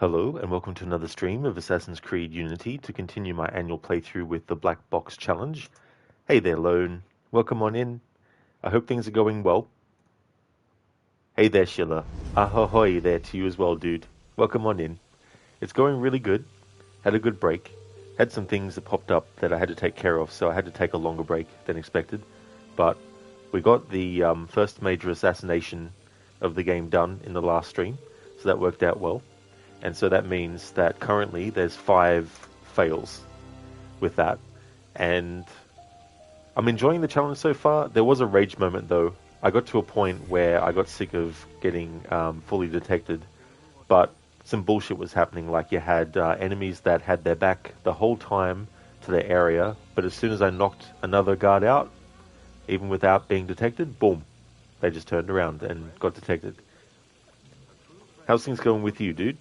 Hello, and welcome to another stream of Assassin's Creed Unity to continue my annual playthrough with the Black Box Challenge. Hey there, Lone. Welcome on in. I hope things are going well. Hey there, Schiller. Ahoy there to you as well, dude. Welcome on in. It's going really good. Had a good break. Had some things that popped up that I had to take care of, so I had to take a longer break than expected. But we got the first major assassination of the game done in the last stream, so that worked out well. And so that means that currently there's 5 fails with that. And I'm enjoying the challenge so far. There was a rage moment though. I got to a point where I got sick of getting fully detected. But some bullshit was happening. Like you had enemies that had their back the whole time to their area. But as soon as I knocked another guard out, even without being detected, boom. They just turned around and got detected. How's things going with you, dude?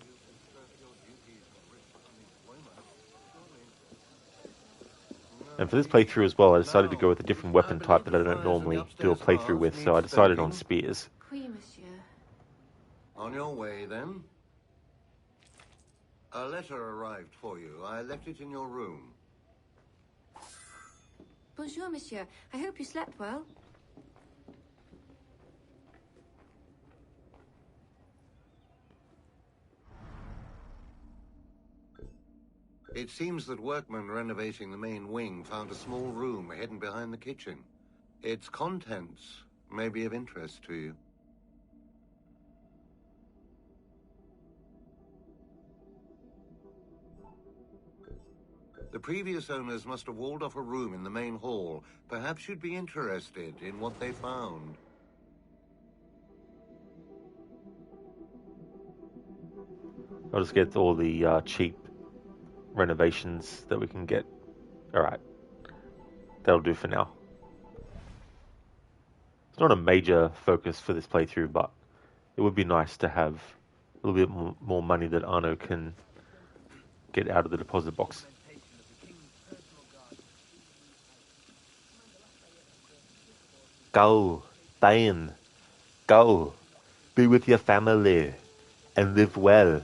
And for this playthrough as well, I decided to go with a different weapon type that I don't normally do a playthrough with, so I decided on spears. Oui, monsieur. On your way, then? A letter arrived for you. I left it in your room. Bonjour, monsieur. I hope you slept well. It seems that workmen renovating the main wing found a small room hidden behind the kitchen. Its contents may be of interest to you. The previous owners must have walled off a room in the main hall. Perhaps you'd be interested in what they found. I'll just get all the cheap renovations that we can get. Alright, that'll do for now. It's not a major focus for this playthrough, but it would be nice to have a little bit more money that Arno can get out of the deposit box. Go, Thane, go, be with your family, and live well.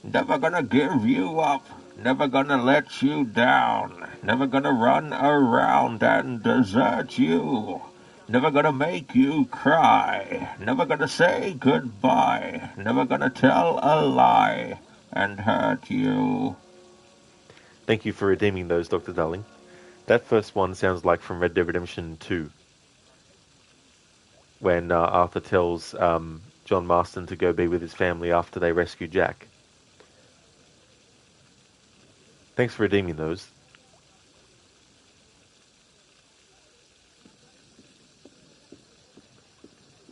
Never gonna give you up, never gonna let you down, never gonna run around and desert you, never gonna make you cry, never gonna say goodbye, never gonna tell a lie and hurt you. Thank you for redeeming those, Dr. Darling. That first one sounds like from Red Dead Redemption 2. When Arthur tells John Marston to go be with his family after they rescue Jack. Thanks for redeeming those.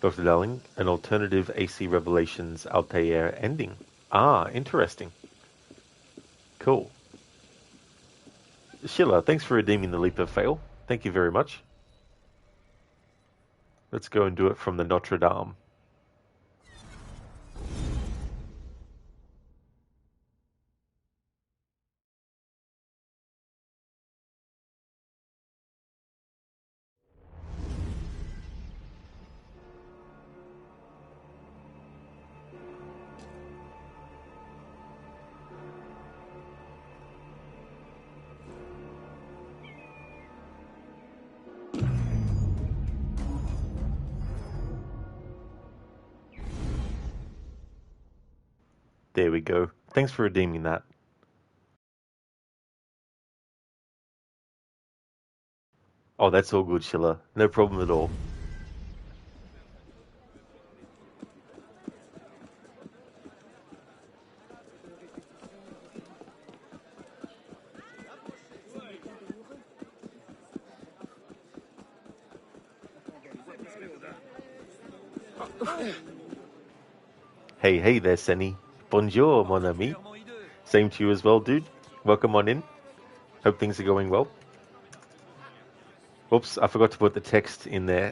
Dr. Darling, an alternative AC Revelations Altair ending. Ah, interesting. Cool. Sheila, thanks for redeeming the Leap of Fail. Thank you very much. Let's go and do it from the Notre Dame. There we go. Thanks for redeeming that. Oh, that's all good, Sheila. No problem at all. Hey there, Senny. Bonjour, mon ami. Same to you as well, dude. Welcome on in. Hope things are going well. Oops, I forgot to put the text in there.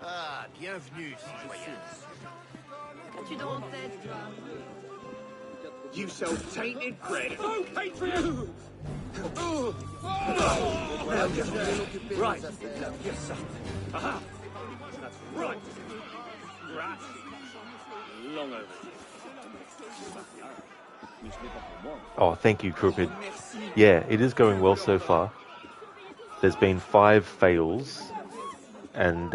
Ah, bienvenue, citoyen. As-tu dans en tête, toi? You self-tainted bread. Oh, Patreon! Right. Yes, sir. Aha. That's right. Right. Long over. Oh, thank you, Crooked. Yeah, it is going well so far. There's been 5 fails, and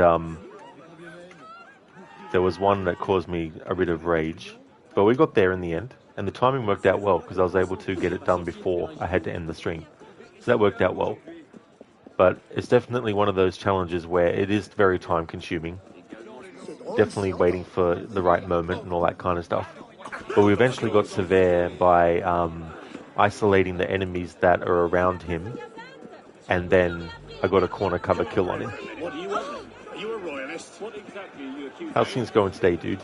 there was one that caused me a bit of rage. But we got there in the end, and the timing worked out well because I was able to get it done before I had to end the stream. So that worked out well. But it's definitely one of those challenges where it is very time consuming. Definitely waiting for the right moment and all that kind of stuff. But we eventually got Severe by isolating the enemies that are around him, and then I got a corner cover kill on him. What do you want? Are you a royalist? What exactly are you accused? How's things going today, dude?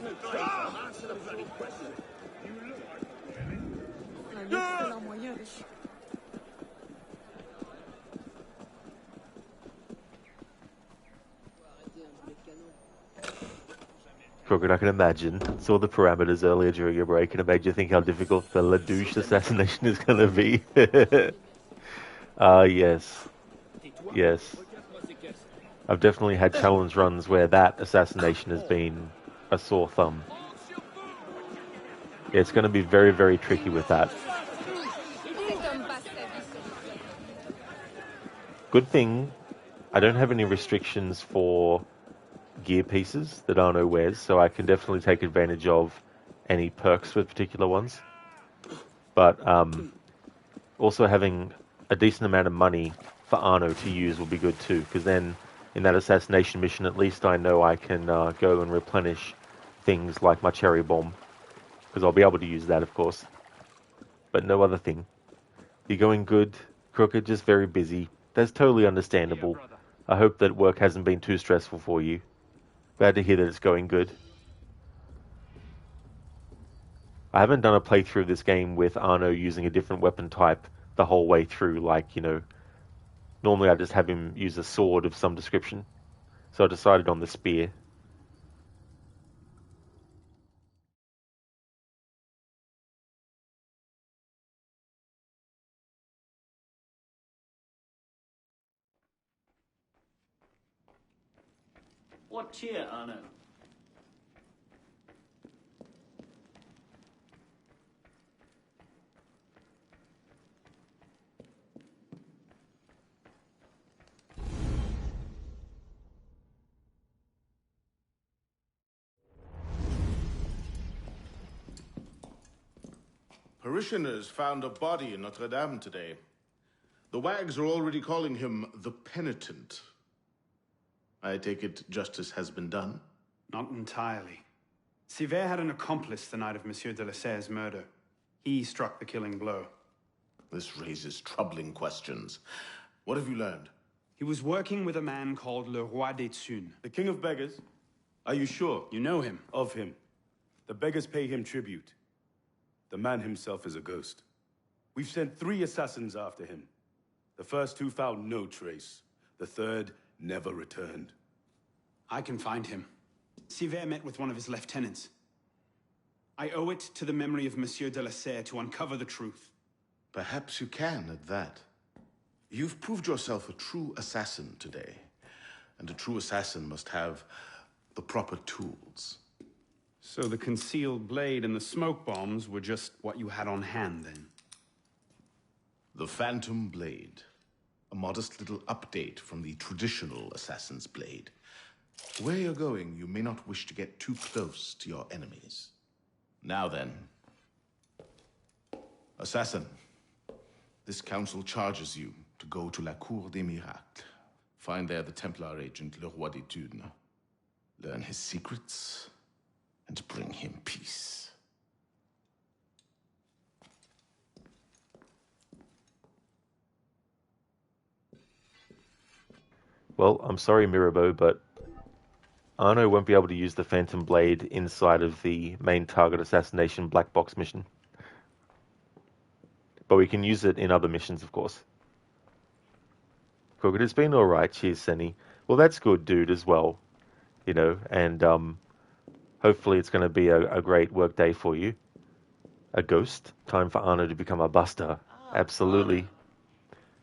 Crooked, I can imagine. Saw the parameters earlier during your break and it made you think how difficult the La Douche assassination is going to be. Yes. Yes. I've definitely had challenge runs where that assassination has been a sore thumb. Yeah, it's going to be very, very tricky with that. Good thing I don't have any restrictions for gear pieces that Arno wears, so I can definitely take advantage of any perks with particular ones. But Also having a decent amount of money for Arno to use will be good too, because then in that assassination mission at least I know I can go and replenish things like my cherry bomb, because I'll be able to use that, of course. But no other thing. You're going good, Crooked, just very busy. That's totally understandable. I hope that work hasn't been too stressful for you. Glad to hear that it's going good. I haven't done a playthrough of this game with Arno using a different weapon type the whole way through, like, you know, normally I just have him use a sword of some description. So I decided on the spear. What cheer, Arno? Parishioners found a body in Notre Dame today. The wags are already calling him the Penitent. I take it justice has been done? Not entirely. Siver had an accomplice the night of Monsieur de la Serre's murder. He struck the killing blow. This raises troubling questions. What have you learned? He was working with a man called Le Roi des Thunes. The King of Beggars? Are you sure? You know him? Of him. The beggars pay him tribute. The man himself is a ghost. We've sent 3 assassins after him. The first 2 found no trace. The third never returned. I can find him. Siver met with one of his lieutenants. I owe it to the memory of Monsieur de la Serre to uncover the truth. Perhaps you can at that. You've proved yourself a true assassin today. And a true assassin must have the proper tools. So the concealed blade and the smoke bombs were just what you had on hand, then? The Phantom Blade. A modest little update from the traditional assassin's blade. Where you're going, you may not wish to get too close to your enemies. Now then. Assassin, this council charges you to go to La Cour des Miracles. Find there the Templar agent, Le Roi des Thunes. Learn his secrets, and bring him peace. Well, I'm sorry, Mirabeau, but Arno won't be able to use the Phantom Blade inside of the Main Target Assassination Black Box mission. But we can use it in other missions, of course. Crooked, it's been alright. Cheers, Senny. Well, that's good, dude, as well. You know, and hopefully it's going to be a great work day for you. A ghost. Time for Arno to become a buster. Absolutely.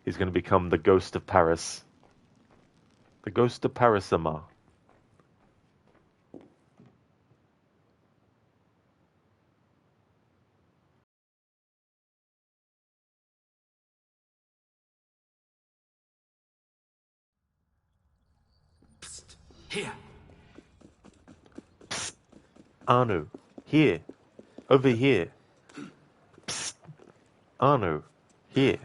He's going to become the Ghost of Paris. The Ghost of Paris-Sama. Psst. Here. Psst. Arno. Here. Over here. Psst. Arno. Here.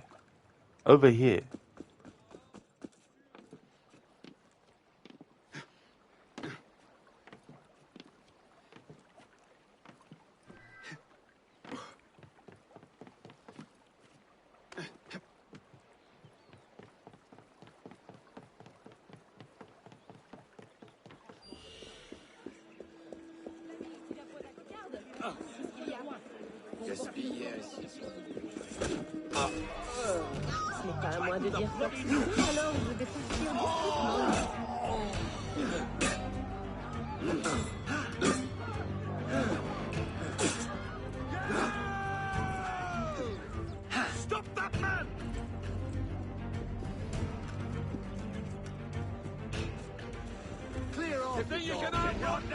Over here. Ce n'est pas à moi de dire quoi que ce soit, alors je vais partir Stop that man! Clear off! You think you can outrun me?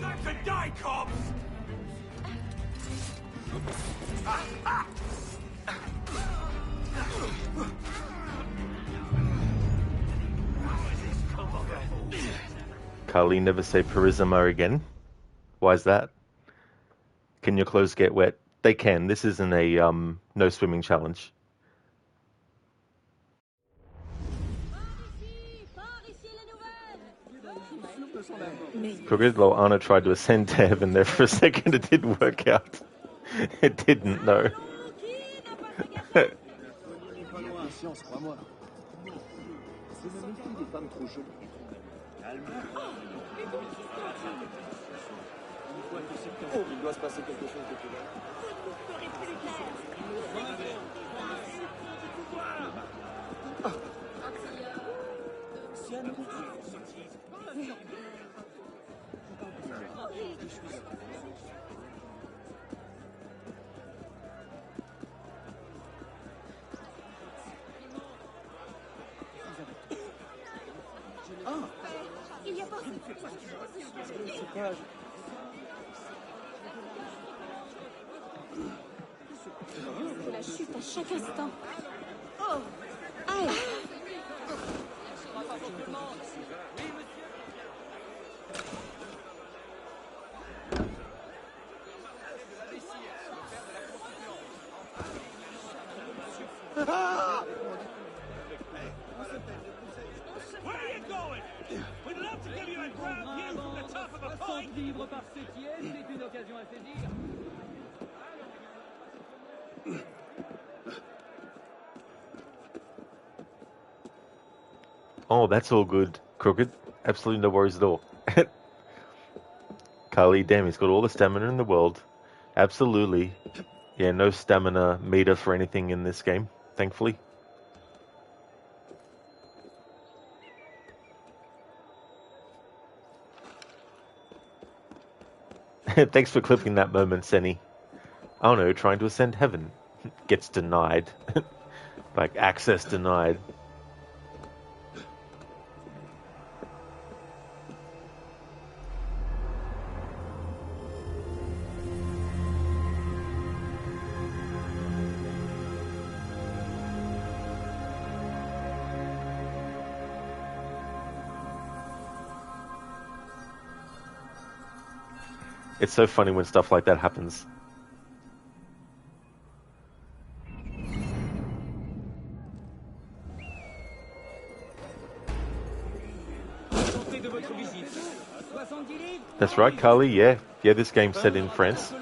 Time to die, cops! Carly never say Parisama again. Why is that? Can your clothes get wet? They can. This isn't a no swimming challenge. Crooked, while Arno tried to ascend to heaven there for a second, it didn't work out. It didn't, no. C'est la chute à chaque instant. Oh! Aïe! Where are you going? We'd love to give you a ground view from the top of a point. Libre par ce qui est, c'est une occasion à saisir. Oh, that's all good, Crooked. Absolutely no worries at all. Carly, damn, he's got all the stamina in the world. Absolutely. Yeah, no stamina meter for anything in this game, thankfully. Thanks for clipping that moment, Senny. Arno trying to ascend heaven. Gets denied. Like, access denied. It's so funny when stuff like that happens. That's right, Carly, yeah. Yeah, this game's set in France.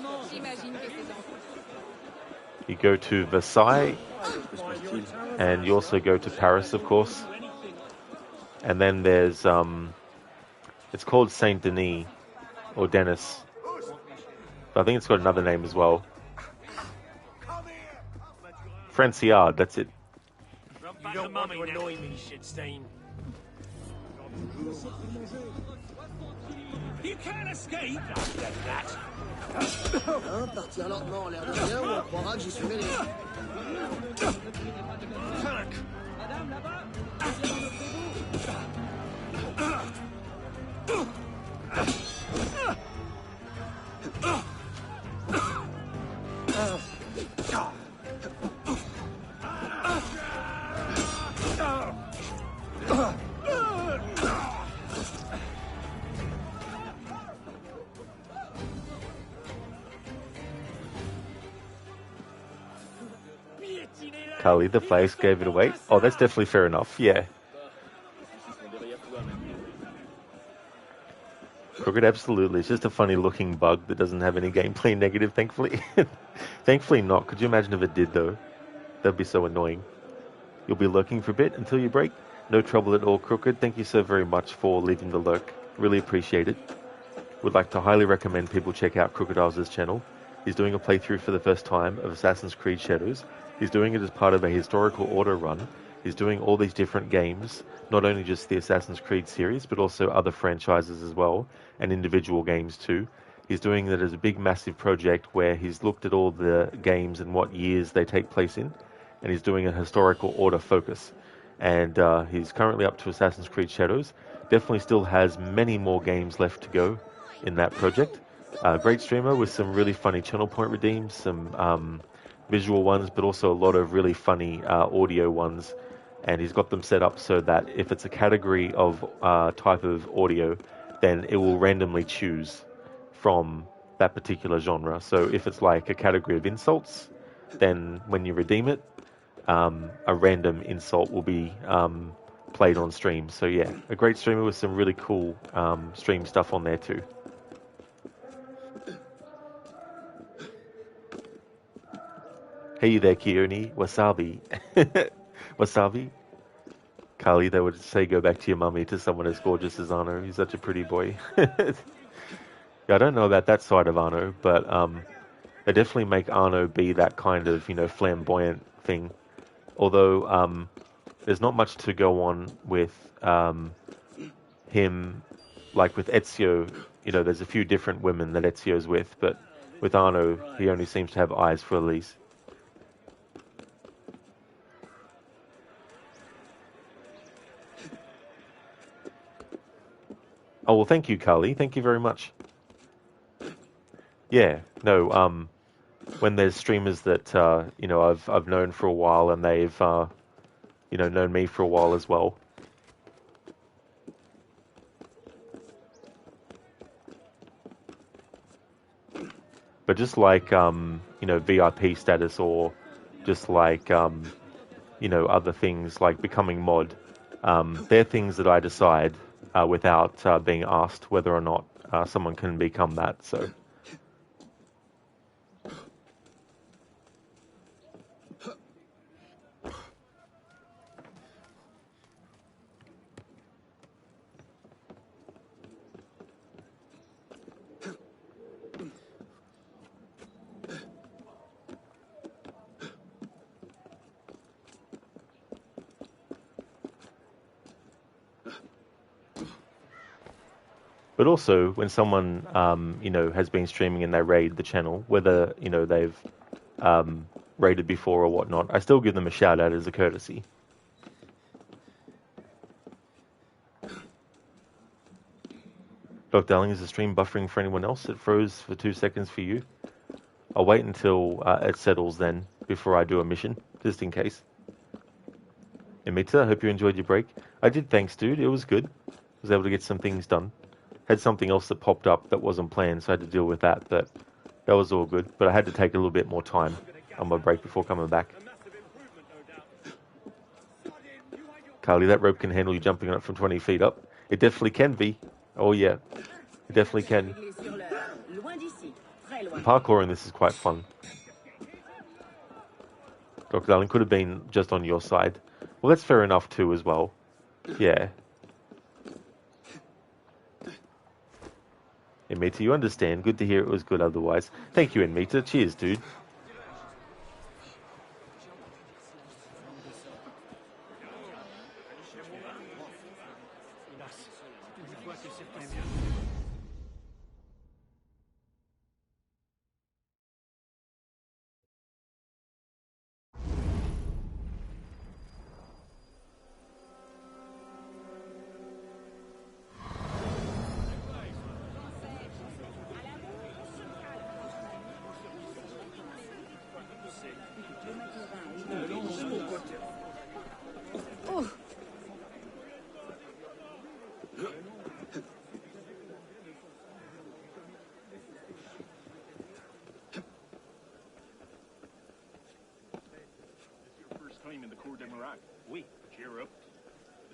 You go to Versailles, and you also go to Paris, of course. And then there's, it's called Saint Denis, or Denis. But I think it's got another name as well. Franciard, that's it. You don't want to annoy me, Shitstein. You can't escape! That. Hein, partir lentement en l'air de rien, on croira que j'y suis mêlé. Madame, là-bas! Carly, the flags gave it away. Oh, that's definitely fair enough, yeah. Crooked, absolutely. It's just a funny looking bug that doesn't have any gameplay negative, thankfully. Thankfully not. Could you imagine if it did, though? That'd be so annoying. You'll be lurking for a bit until you break. No trouble at all, Crooked. Thank you so very much for leaving the lurk. Really appreciate it. Would like to highly recommend people check out Crocodile's channel. He's doing a playthrough for the first time of Assassin's Creed Shadows. He's doing it as part of a historical order run. He's doing all these different games, not only just the Assassin's Creed series, but also other franchises as well, and individual games too. He's doing it as a big, massive project where he's looked at all the games and what years they take place in, and he's doing a historical order focus. And he's currently up to Assassin's Creed Shadows. Definitely still has many more games left to go in that project. Great streamer with some really funny channel point redeems, some visual ones, but also a lot of really funny audio ones. And he's got them set up so that if it's a category of type of audio, then it will randomly choose from that particular genre. So if it's like a category of insults, then when you redeem it, a random insult will be played on stream. So yeah, a great streamer with some really cool stream stuff on there too. Hey there, Kioni. Wasabi. Wasabi? Carly, they would say go back to your mummy to someone as gorgeous as Arno. He's such a pretty boy. Yeah, I don't know about that side of Arno, but they definitely make Arno be that kind of, flamboyant thing. Although there's not much to go on with him, like with Ezio. There's a few different women that Ezio's with, but with Arno, he only seems to have eyes for Elise. Oh, well, thank you, Carly. Thank you very much. Yeah, no, when there's streamers that, I've known for a while and they've, known me for a while as well. But just like, VIP status or just like, other things like becoming mod, they're things that I decide without being asked whether or not someone can become that, so... But also, when someone, has been streaming and they raid the channel, whether, they've raided before or whatnot, I still give them a shout out as a courtesy. Doc Darling, is the stream buffering for anyone else? It froze for 2 seconds for you. I'll wait until it settles then, before I do a mission, just in case. Emita, I hope you enjoyed your break. I did, thanks, dude. It was good. I was able to get some things done. Had something else that popped up that wasn't planned, so I had to deal with that, but that was all good. But I had to take a little bit more time on my break before coming back. Carly, that rope can handle you jumping on it from 20 feet up. It definitely can be. Oh yeah, it definitely can. Parkouring this is quite fun. Dr. Darling could have been just on your side. Well, that's fair enough too as well. Yeah. Enmita, you understand. Good to hear it was good otherwise. Thank you, Enmita. Cheers, dude.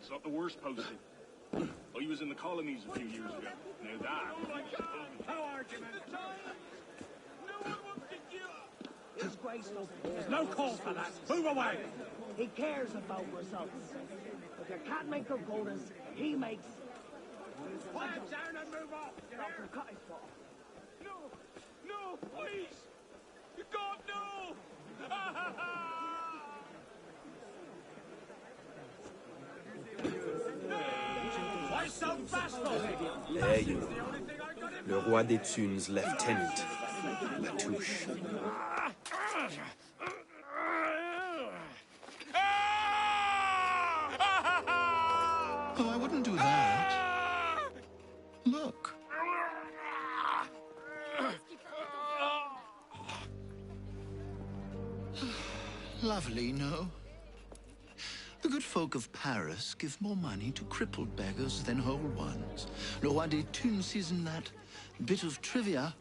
It's not the worst posting. Oh, he was in the colonies a few years ago. Now that... Oh my God! How are you, man? No one wants to give... Disgraceful. There's no call for that. Move away! He cares about results. If you can't make a bonus, he makes... Quiet down and move off! Doctor, cut his foot. No! No, please! God, no! There you are. Le roi des Thunes, Lieutenant. La touche. Oh, I wouldn't do that. Look. Lovely, no? The good folk of Paris give more money to crippled beggars than whole ones. Le Roi des Thunes sees in that bit of trivia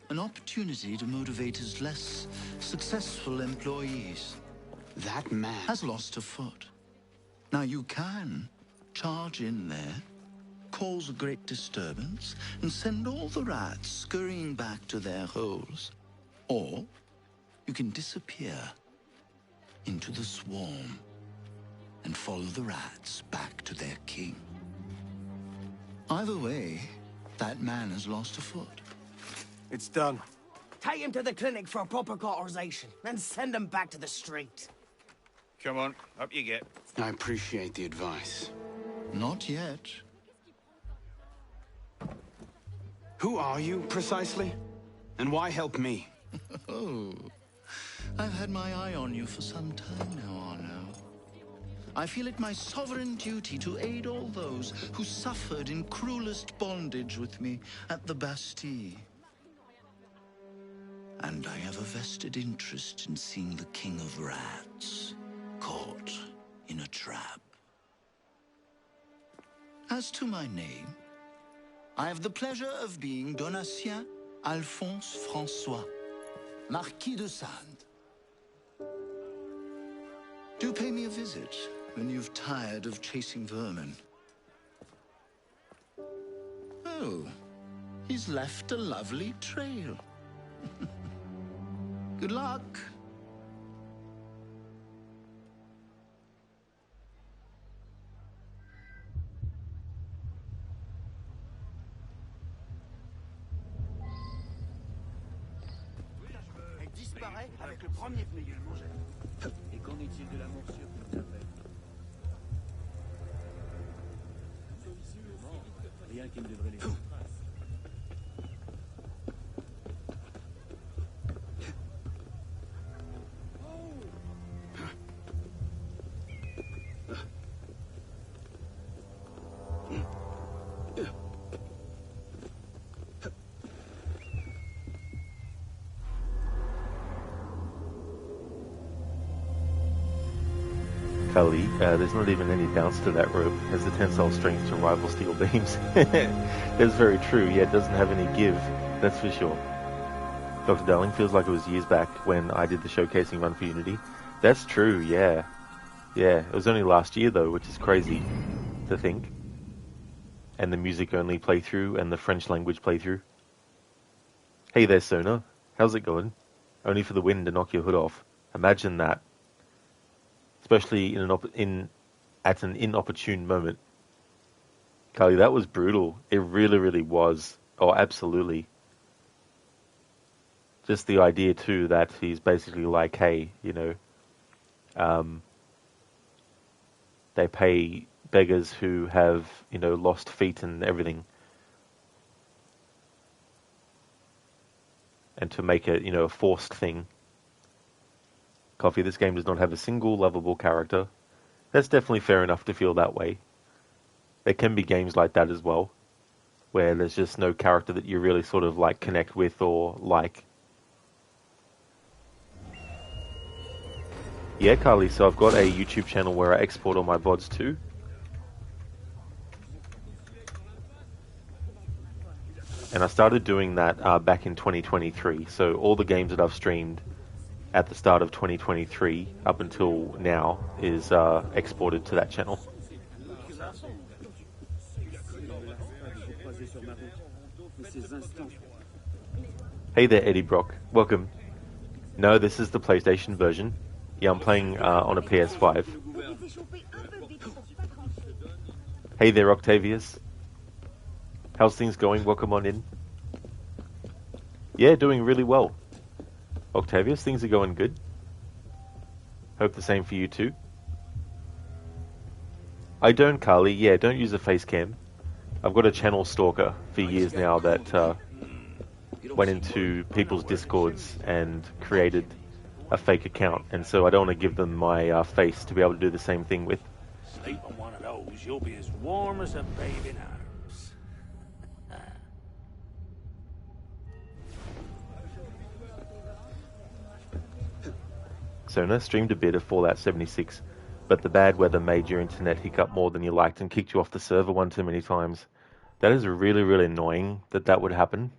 an opportunity to motivate his less successful employees. That man has lost a foot. Now you can charge in there, cause a great disturbance, and send all the rats scurrying back to their holes. Or you can disappear into the swarm and follow the rats back to their king. Either way, that man has lost a foot. It's done. Take him to the clinic for a proper cauterization, then send him back to the street. Come on, up you get. I appreciate the advice. Not yet. Who are you, precisely? And why help me? Oh, I've had my eye on you for some time now, Arno. I feel it my sovereign duty to aid all those who suffered in cruelest bondage with me at the Bastille. And I have a vested interest in seeing the King of Rats caught in a trap. As to my name, I have the pleasure of being Donatien Alphonse François, Marquis de Sade. Do pay me a visit when you've tired of chasing vermin. Oh, he's left a lovely trail. Good luck. Elle disparaît avec le premier venu. Et qu'en est-il de la morsure qui nous appelle? Rien qui ne devrait les faire trace. There's not even any bounce to that rope. It has the tensile strength to rival steel beams. That's very true. Yeah, it doesn't have any give. That's for sure. Dr. Darling, feels like it was years back when I did the showcasing run for Unity. That's true, yeah. Yeah, it was only last year though, which is crazy to think. And the music only playthrough and the French language playthrough. Hey there, Sona. How's it going? Only for the wind to knock your hood off. Imagine that. Especially at an inopportune moment. Carly, that was brutal. It really, really was. Oh, absolutely. Just the idea too that he's basically like, hey, you know, they pay beggars who have, you know, lost feet and everything, and to make it, you know, a forced thing. Coffee, this game does not have a single lovable character. That's definitely fair enough to feel that way. There can be games like that as well, where there's just no character that you really sort of like connect with or like. Yeah, Carly, so I've got a YouTube channel where I export all my VODs too. And I started doing that back in 2023. So all the games that I've streamed at the start of 2023 up until now is exported to that channel. Hey there, Eddie Brock. Welcome. No, this is the PlayStation version. Yeah, I'm playing on a PS5. Hey there, Octavius. How's things going? Welcome on in. Yeah, doing really well. Octavius, things are going good. Hope the same for you too. I don't, Carly. Yeah, don't use a face cam. I've got a channel stalker for years now that went into people's Discords and created a fake account, and so I don't want to give them my face to be able to do the same thing with. Sleep on one of those, you'll be as warm as a baby in arms. Sona streamed a bit of Fallout 76. but the bad weather made your internet hiccup more than you liked and kicked you off the server one too many times. That is really, really annoying that would happen.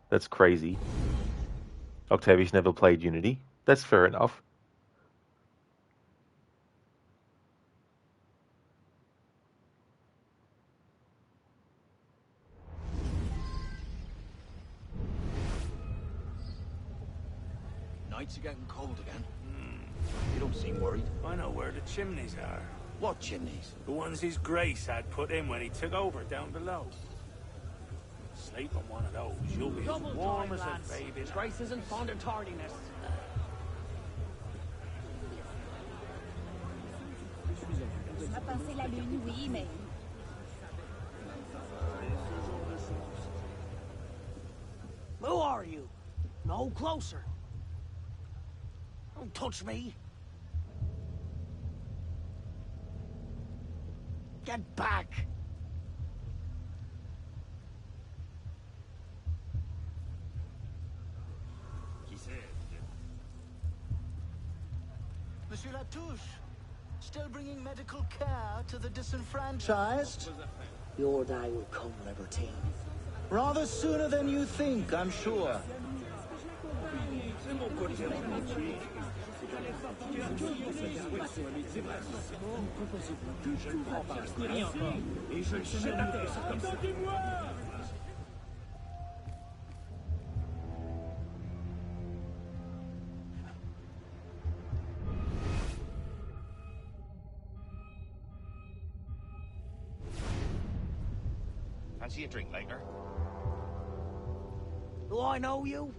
That's crazy. Octavius never played Unity. That's fair enough. Nights are getting cold again. You don't seem worried. I know where the chimneys are. What chimneys? The ones his Grace had put in when he took over down below. Sleep on one of those, you'll be as warm as a baby. His Grace isn't fond of tardiness. À pincer la lune, oui, mais... Who are you? No closer. Don't touch me. Get back. Monsieur Latouche, still bringing medical care to the disenfranchised? Your day will come, Libertine. Rather sooner than you think, I'm sure. Fancy a drink later? Do I know you?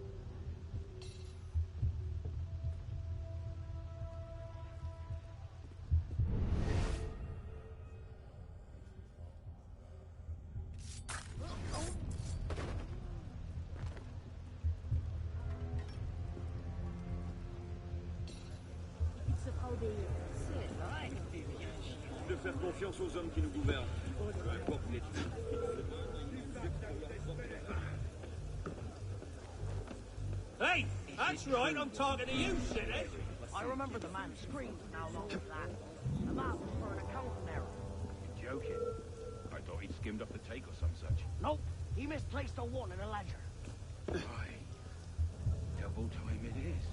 De faire confiance aux hommes qui nous gouvernent. Peu importe les... Hey, that's right, I'm talking to you, silly. I remember the man screamed how long was that. And that was for an accounting error. You're joking. I thought he'd skimmed off the take or some such. Nope, he misplaced a 1 in a ledger. Why? Double time it is.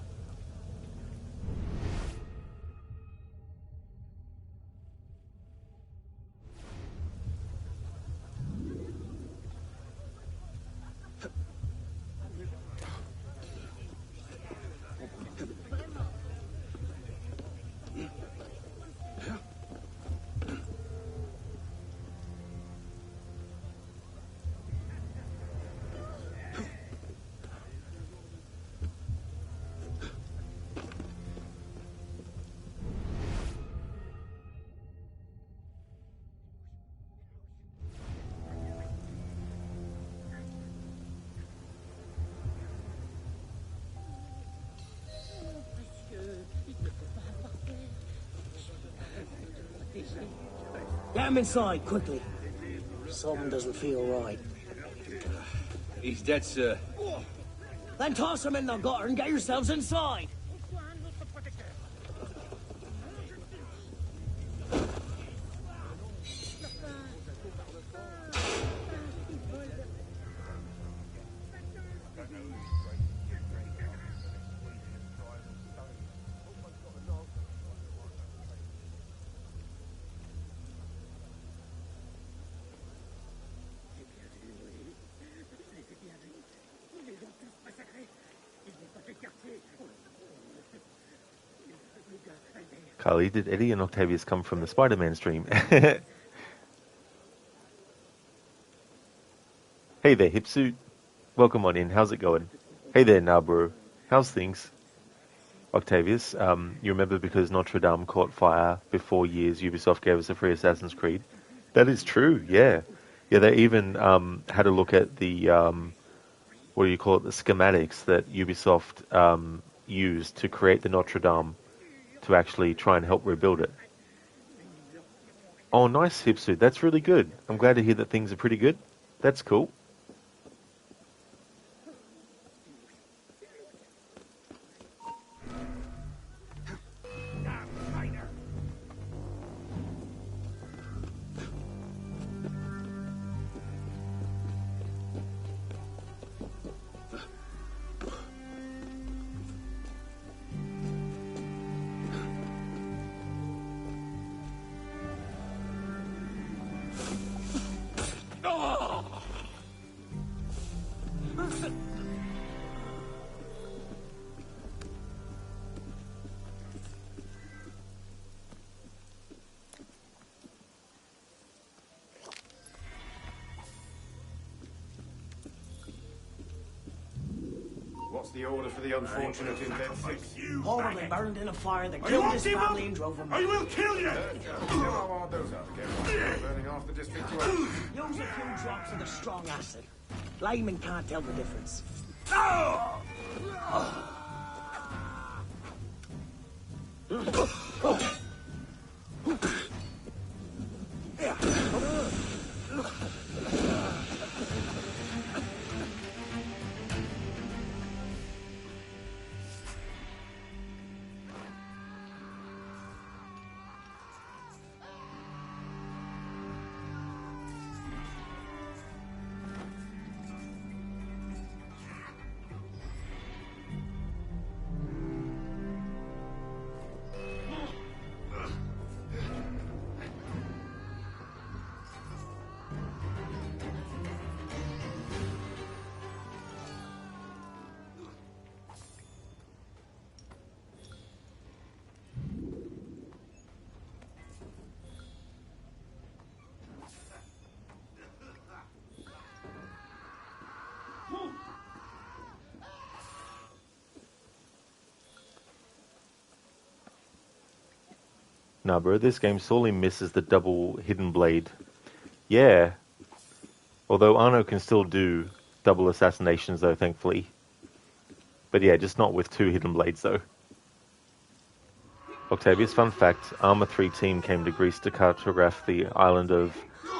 Get him inside, quickly. Something doesn't feel right. He's dead, sir. Then toss him in the gutter and get yourselves inside. Carly, did Eddie and Octavius come from the Spider-Man stream? Hey there, Hipsuit. Welcome on in. How's it going? Hey there, Nabro. How's things? Octavius, you remember because Notre Dame caught fire before years, Ubisoft gave us a free Assassin's Creed? That is true, yeah. Yeah, they even had a look at the, what do you call it, the schematics that Ubisoft used to create the Notre Dame to actually try and help rebuild it. Oh, nice, Hipsuit. That's really good. I'm glad to hear that things are pretty good. That's cool. What's the order for the unfortunate in bed 6? All of them burned in a fire that Are you killed on, his Timon? family and drove him. I will kill you! How hard those are to get burning off the district to us. Use a few drops of the strong acid. Layman can't tell the difference. Nah, bro, this game sorely misses the double hidden blade. Yeah. Although Arno can still do double assassinations, though, thankfully. But yeah, just not with 2 hidden blades, though. Octavius, fun fact, Arma 3 team came to Greece to cartograph the island of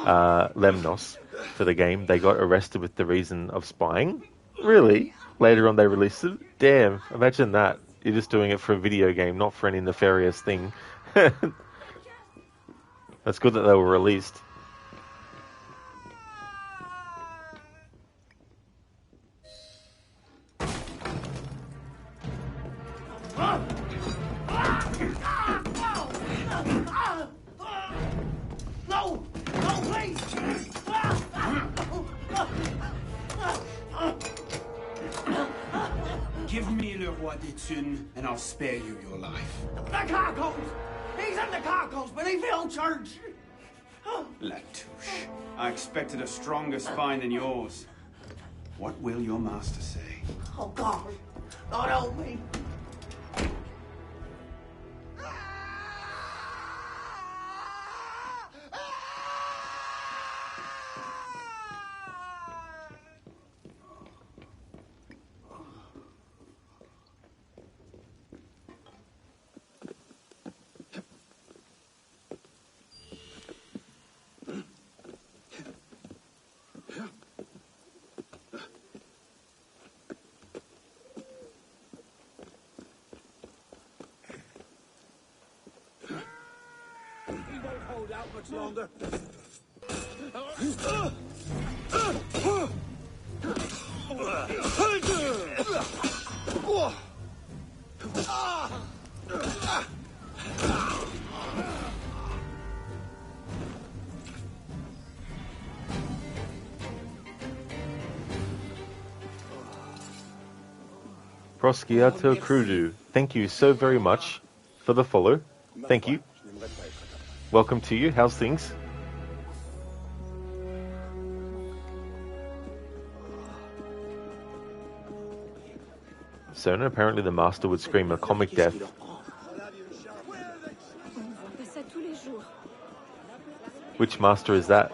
Lemnos for the game. They got arrested with the reason of spying. Really? Later on they released it? Damn, imagine that. You're just doing it for a video game, not for any nefarious thing. That's good that they were released. No! No, please! Give me Le Roi des Thunes, and I'll spare you your life. The cargoes! He's in the cargoes, but he fell church! Latouche, I expected a stronger spine than yours. What will your master say? Oh, God! God help me! We won't hold out much longer. Prosciutto Crudu, thank you so very much for the follow. Thank you. Welcome to you. How's things? Sona, apparently the master would scream a comic death. On voit pas ça tous les jours. Which master is that?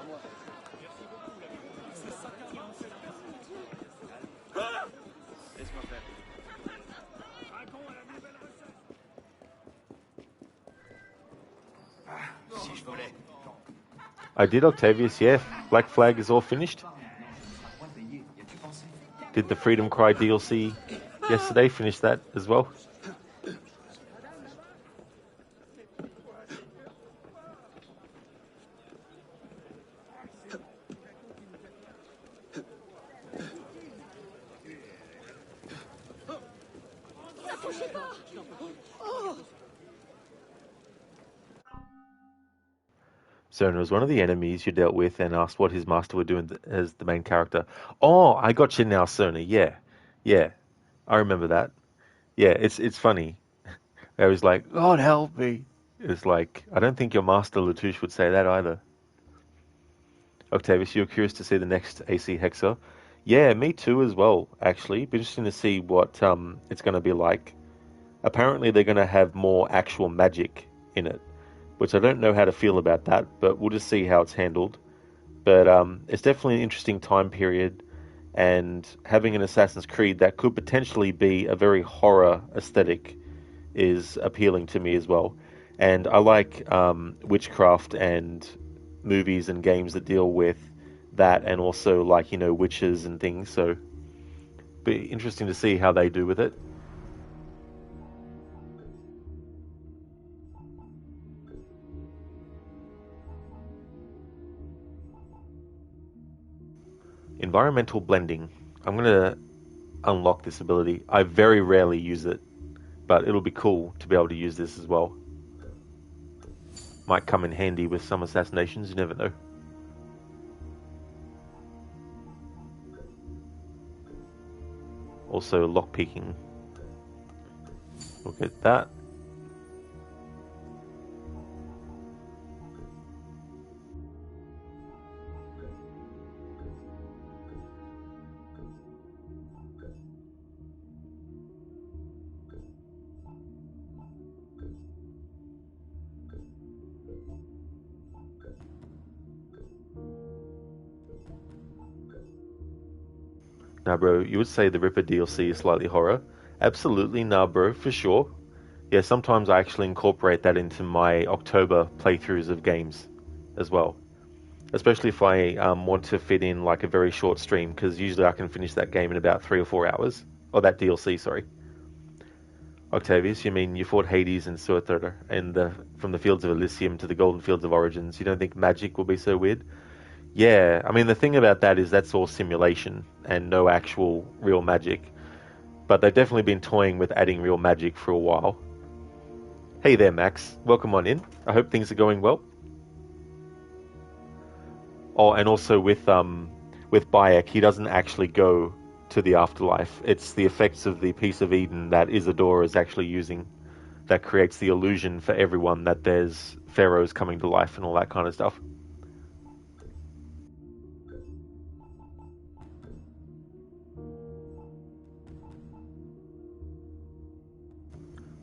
I did, Octavius, yeah. Black Flag is all finished. Did the Freedom Cry DLC yesterday, finish that as well. Sona was one of the enemies you dealt with and asked what his master would do as the main character. Oh, I got you now, Sona. Yeah. Yeah. I remember that. Yeah, it's funny. I was like, God help me. It's like, I don't think your master Latouche would say that either. Octavius, you're curious to see the next AC Hexer. Yeah, me too as well, actually. Be interesting to see what it's going to be like. Apparently they're going to have more actual magic in it, which I don't know how to feel about that, but we'll just see how it's handled. But it's definitely an interesting time period, and having an Assassin's Creed that could potentially be a very horror aesthetic is appealing to me as well. And I like witchcraft and movies and games that deal with that, and also like, you know, witches and things. So be interesting to see how they do with it. Environmental blending. I'm going to unlock this ability. I very rarely use it, but it'll be cool to be able to use this as well. Might come in handy with some assassinations, you never know. Also lockpicking. We'll get that. Nah, bro, you would say the Ripper DLC is slightly horror? Absolutely, nah, bro, for sure. Yeah, sometimes I actually incorporate that into my October playthroughs of games as well. Especially if I want to fit in like a very short stream, because usually I can finish that game in about 3 or 4 hours. Or that DLC, sorry. Octavius, you mean you fought Hades and Surtur and from the Fields of Elysium to the Golden Fields of Origins. You don't think magic will be so weird? Yeah, I mean, the thing about that is that's all simulation and no actual real magic. But they've definitely been toying with adding real magic for a while. Hey there, Max. Welcome on in. I hope things are going well. Oh, and also with Bayek, he doesn't actually go to the afterlife. It's the effects of the piece of Eden that Isadora is actually using that creates the illusion for everyone that there's pharaohs coming to life and all that kind of stuff.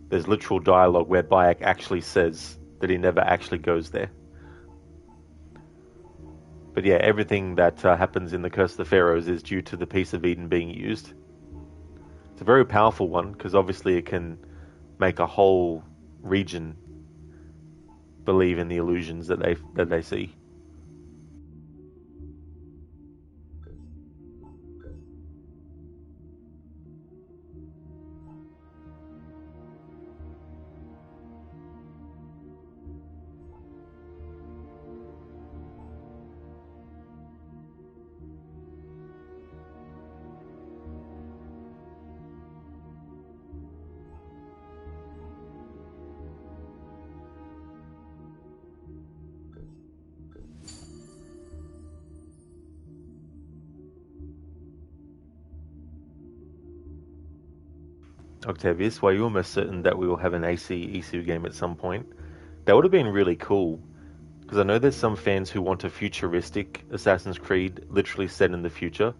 There's literal dialogue where Bayek actually says that he never actually goes there. But yeah, everything that happens in the Curse of the Pharaohs is due to the piece of Eden being used. It's a very powerful one because obviously it can make a whole region believe in the illusions that they see. Octavius, were you almost certain that we will have an AC Isu game at some point? That would have been really cool, because I know there's some fans who want a futuristic Assassin's Creed literally set in the future,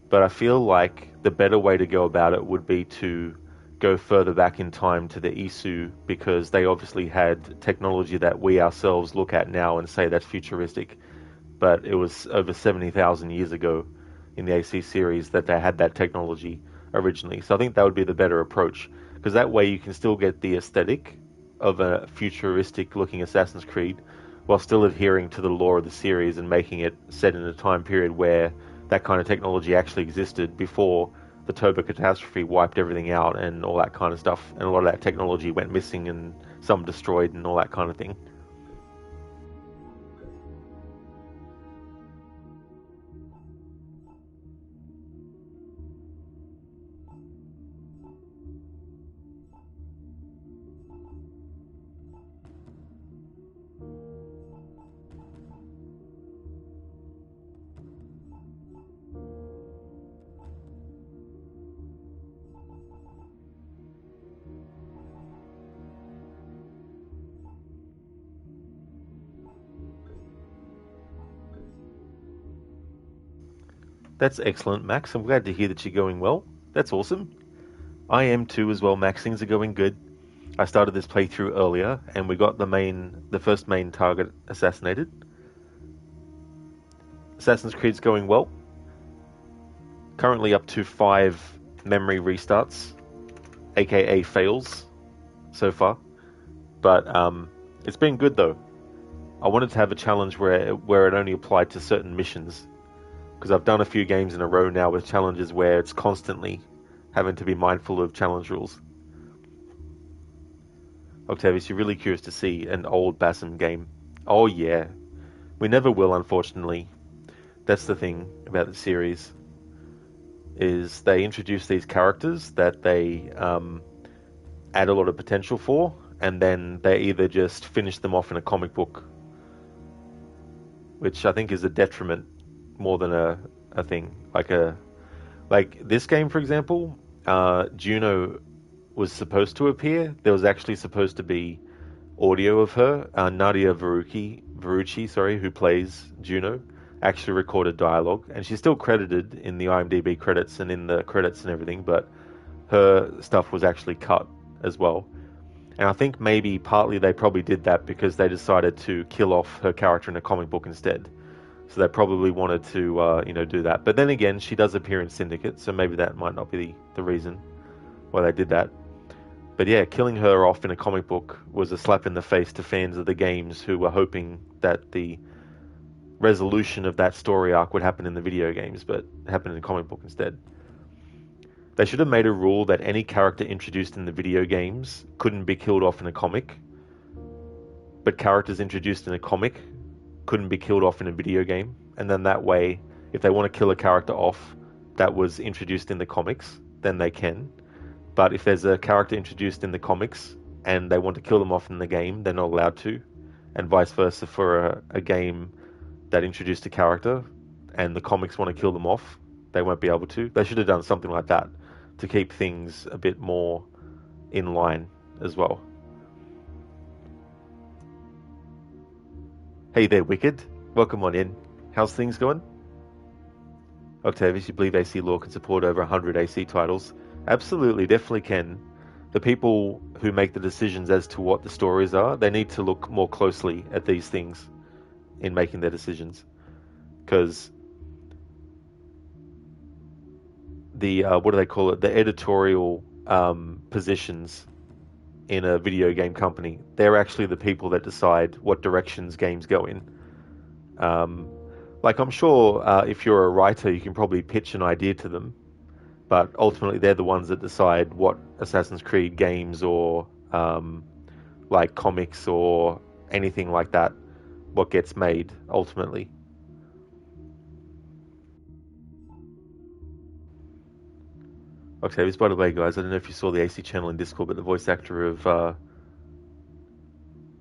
but I feel like the better way to go about it would be to go further back in time to the Isu, because they obviously had technology that we ourselves look at now and say that's futuristic, but it was over 70,000 years ago in the AC series that they had that technology originally. So I think that would be the better approach, because that way you can still get the aesthetic of a futuristic looking Assassin's Creed while still adhering to the lore of the series and making it set in a time period where that kind of technology actually existed before the Toba catastrophe wiped everything out and all that kind of stuff, and a lot of that technology went missing and some destroyed and all that kind of thing. That's excellent, Max. I'm glad to hear that you're going well. That's awesome. I am too as well, Max. Things are going good. I started this playthrough earlier, and we got the first main target assassinated. Assassin's Creed's going well. Currently up to 5 memory restarts, aka fails, so far. But it's been good though. I wanted to have a challenge where it only applied to certain missions, because I've done a few games in a row now with challenges where it's constantly having to be mindful of challenge rules. Octavius, you're really curious to see an old Basim game. Oh yeah. We never will, unfortunately. That's the thing about the series, is they introduce these characters that they add a lot of potential for, and then they either just finish them off in a comic book, which I think is a detriment more than a thing. Like this game, for example, Juno was supposed to appear. There was actually supposed to be audio of her. Nadia Verucci, sorry, who plays Juno, actually recorded dialogue, and she's still credited in the IMDb credits and in the credits and everything, but her stuff was actually cut as well. And I think maybe partly they probably did that because they decided to kill off her character in a comic book instead. So they probably wanted to, do that. But then again, she does appear in Syndicate, so maybe that might not be the reason why they did that. But yeah, killing her off in a comic book was a slap in the face to fans of the games who were hoping that the resolution of that story arc would happen in the video games, but it happened in a comic book instead. They should have made a rule that any character introduced in the video games couldn't be killed off in a comic, but characters introduced in a comic couldn't be killed off in a video game. And then that way, if they want to kill a character off that was introduced in the comics, then they can. But if there's a character introduced in the comics and they want to kill them off in the game, they're not allowed to. And vice versa for a game that introduced a character and the comics want to kill them off, they won't be able to. They should have done something like that to keep things a bit more in line as well. Hey there, Wicked. Welcome on in. How's things going? Octavius, you believe AC Law can support over 100 AC titles? Absolutely, definitely can. The people who make the decisions as to what the stories are, they need to look more closely at these things in making their decisions. Because the, what do they call it? The editorial positions in a video game company, they're actually the people that decide what directions games go in. Like I'm sure if you're a writer, you can probably pitch an idea to them, but ultimately they're the ones that decide what Assassin's Creed games or like comics or anything like that, what gets made ultimately. Octavius, by the way, guys, I don't know if you saw the AC channel in Discord, but the voice actor of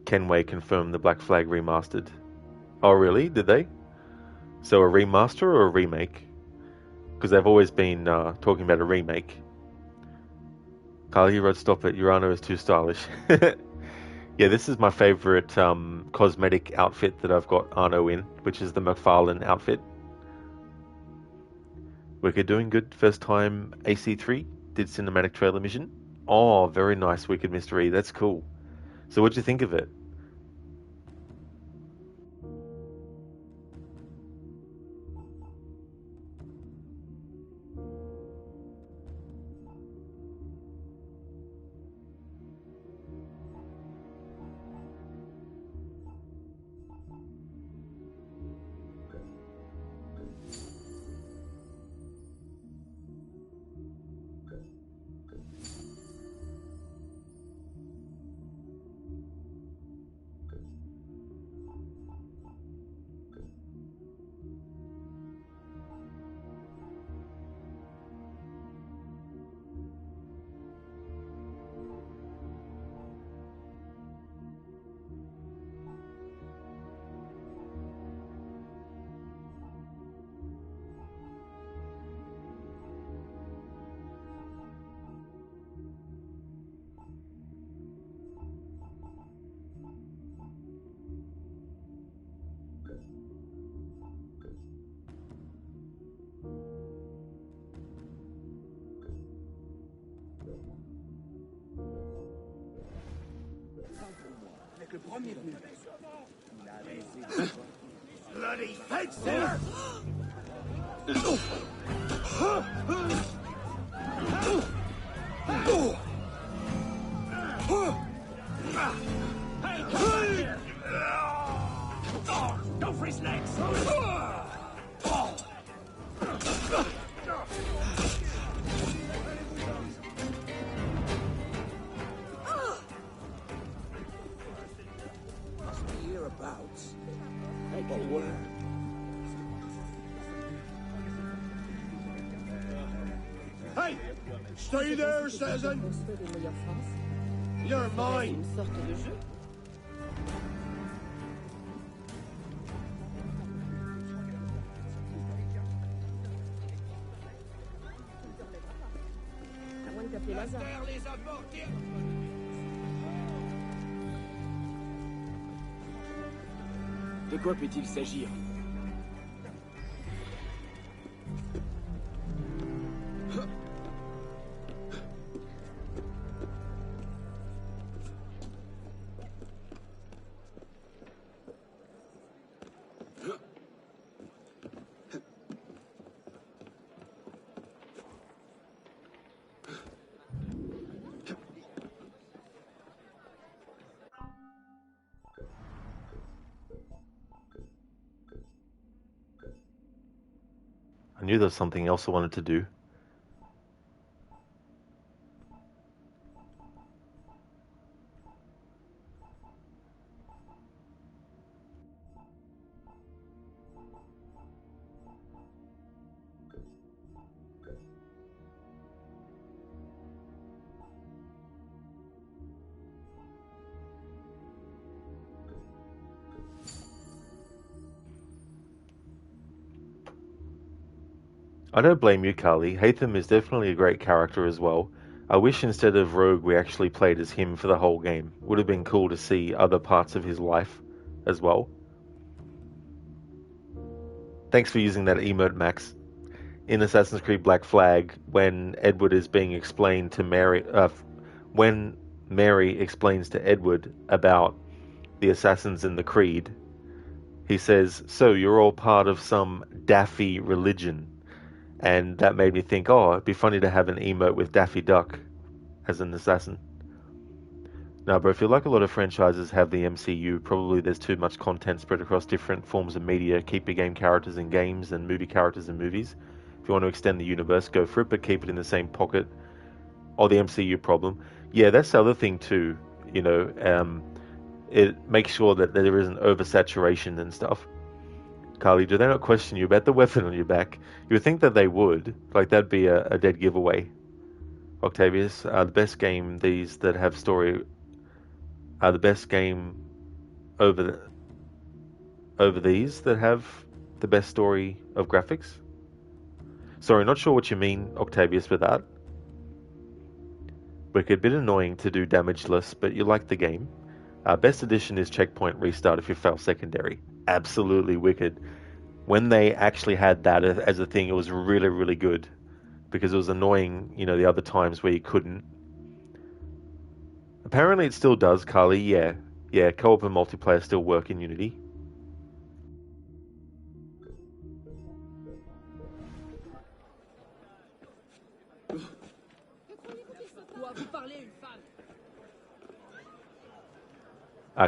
Kenway confirmed the Black Flag remastered. Oh, really? Did they? So a remaster or a remake? Because they've always been talking about a remake. Carl, you wrote stop it. Your Arno is too stylish. Yeah, this is my favorite cosmetic outfit that I've got Arno in, which is the McFarlane outfit. Wicked doing good. First time AC3. Did cinematic trailer mission. Oh, very nice, Wicked Mystery. That's cool. So what'd you think of it? Bloody headset! Go for his legs! Must be hereabouts. But where? Hey! Stay there, Cezanne! You're mine! De quoi peut-il s'agir? I knew there was something else I wanted to do. I don't blame you, Carly. Hatham is definitely a great character as well. I wish instead of Rogue we actually played as him for the whole game. Would have been cool to see other parts of his life as well. Thanks for using that emote, Max. In Assassin's Creed Black Flag, when Edward is being explained to Mary, when Mary explains to Edward about the assassins in the Creed, he says, "So you're all part of some Daffy religion." And that made me think, oh, it'd be funny to have an emote with Daffy Duck as an assassin. Now, bro, if you like a lot of franchises have the MCU, probably there's too much content spread across different forms of media. Keep your game characters in games and movie characters in movies. If you want to extend the universe, go for it, but keep it in the same pocket. Or the MCU problem. Yeah, that's the other thing too. You know, it makes sure that there isn't oversaturation and stuff. Carly, do they not question you about the weapon on your back? You would think that they would. Like, that'd be a dead giveaway. Octavius, the best game these that have story are the best game over these that have the best story of graphics. Sorry, not sure what you mean, Octavius, with that. Wicked, bit annoying to do damageless, but you like the game. Best edition is checkpoint restart if you fail secondary. Absolutely wicked. When they actually had that as a thing, it was really, really good. Because it was annoying, you know, the other times where you couldn't. Apparently it still does, Carly, yeah. Yeah, co-op and multiplayer still work in Unity.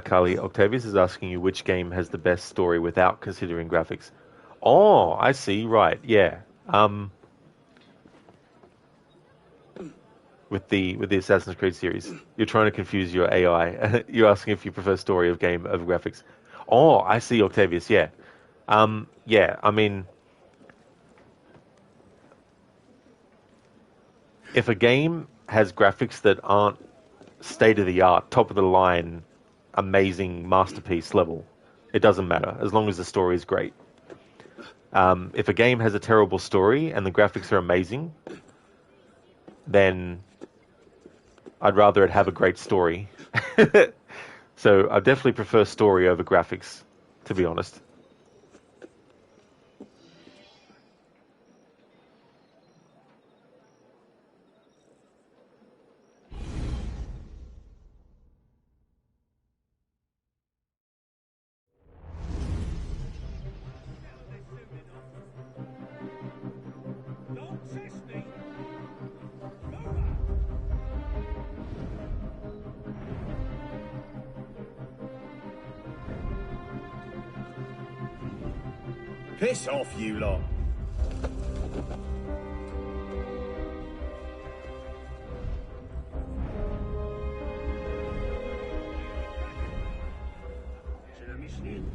Carly, Octavius is asking you which game has the best story without considering graphics. Oh, I see, right, yeah. With the Assassin's Creed series. You're trying to confuse your AI. You're asking if you prefer story of game over graphics. Oh, I see, Octavius, yeah. Yeah, I mean, if a game has graphics that aren't state-of-the-art, top-of-the-line, amazing masterpiece level, it doesn't matter, as long as the story is great. If a game has a terrible story and the graphics are amazing, then I'd rather it have a great story. So I definitely prefer story over graphics, to be honest. Piss off, you lot. C'est la Micheline.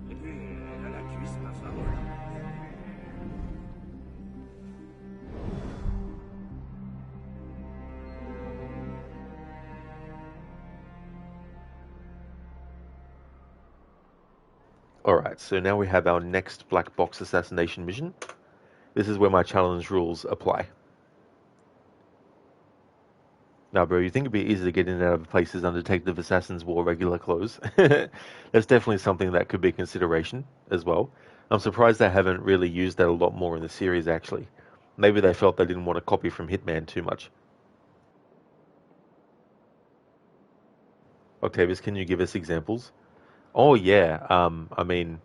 Et puis, elle a la cuisse, ma femme. Alright, so now we have our next black box assassination mission. This is where my challenge rules apply. Now, bro, you think it'd be easy to get in and out of places undetected if assassins wore regular clothes? That's definitely something that could be a consideration as well. I'm surprised they haven't really used that a lot more in the series, actually. Maybe they felt they didn't want to copy from Hitman too much. Octavius, can you give us examples? Oh, yeah. I mean,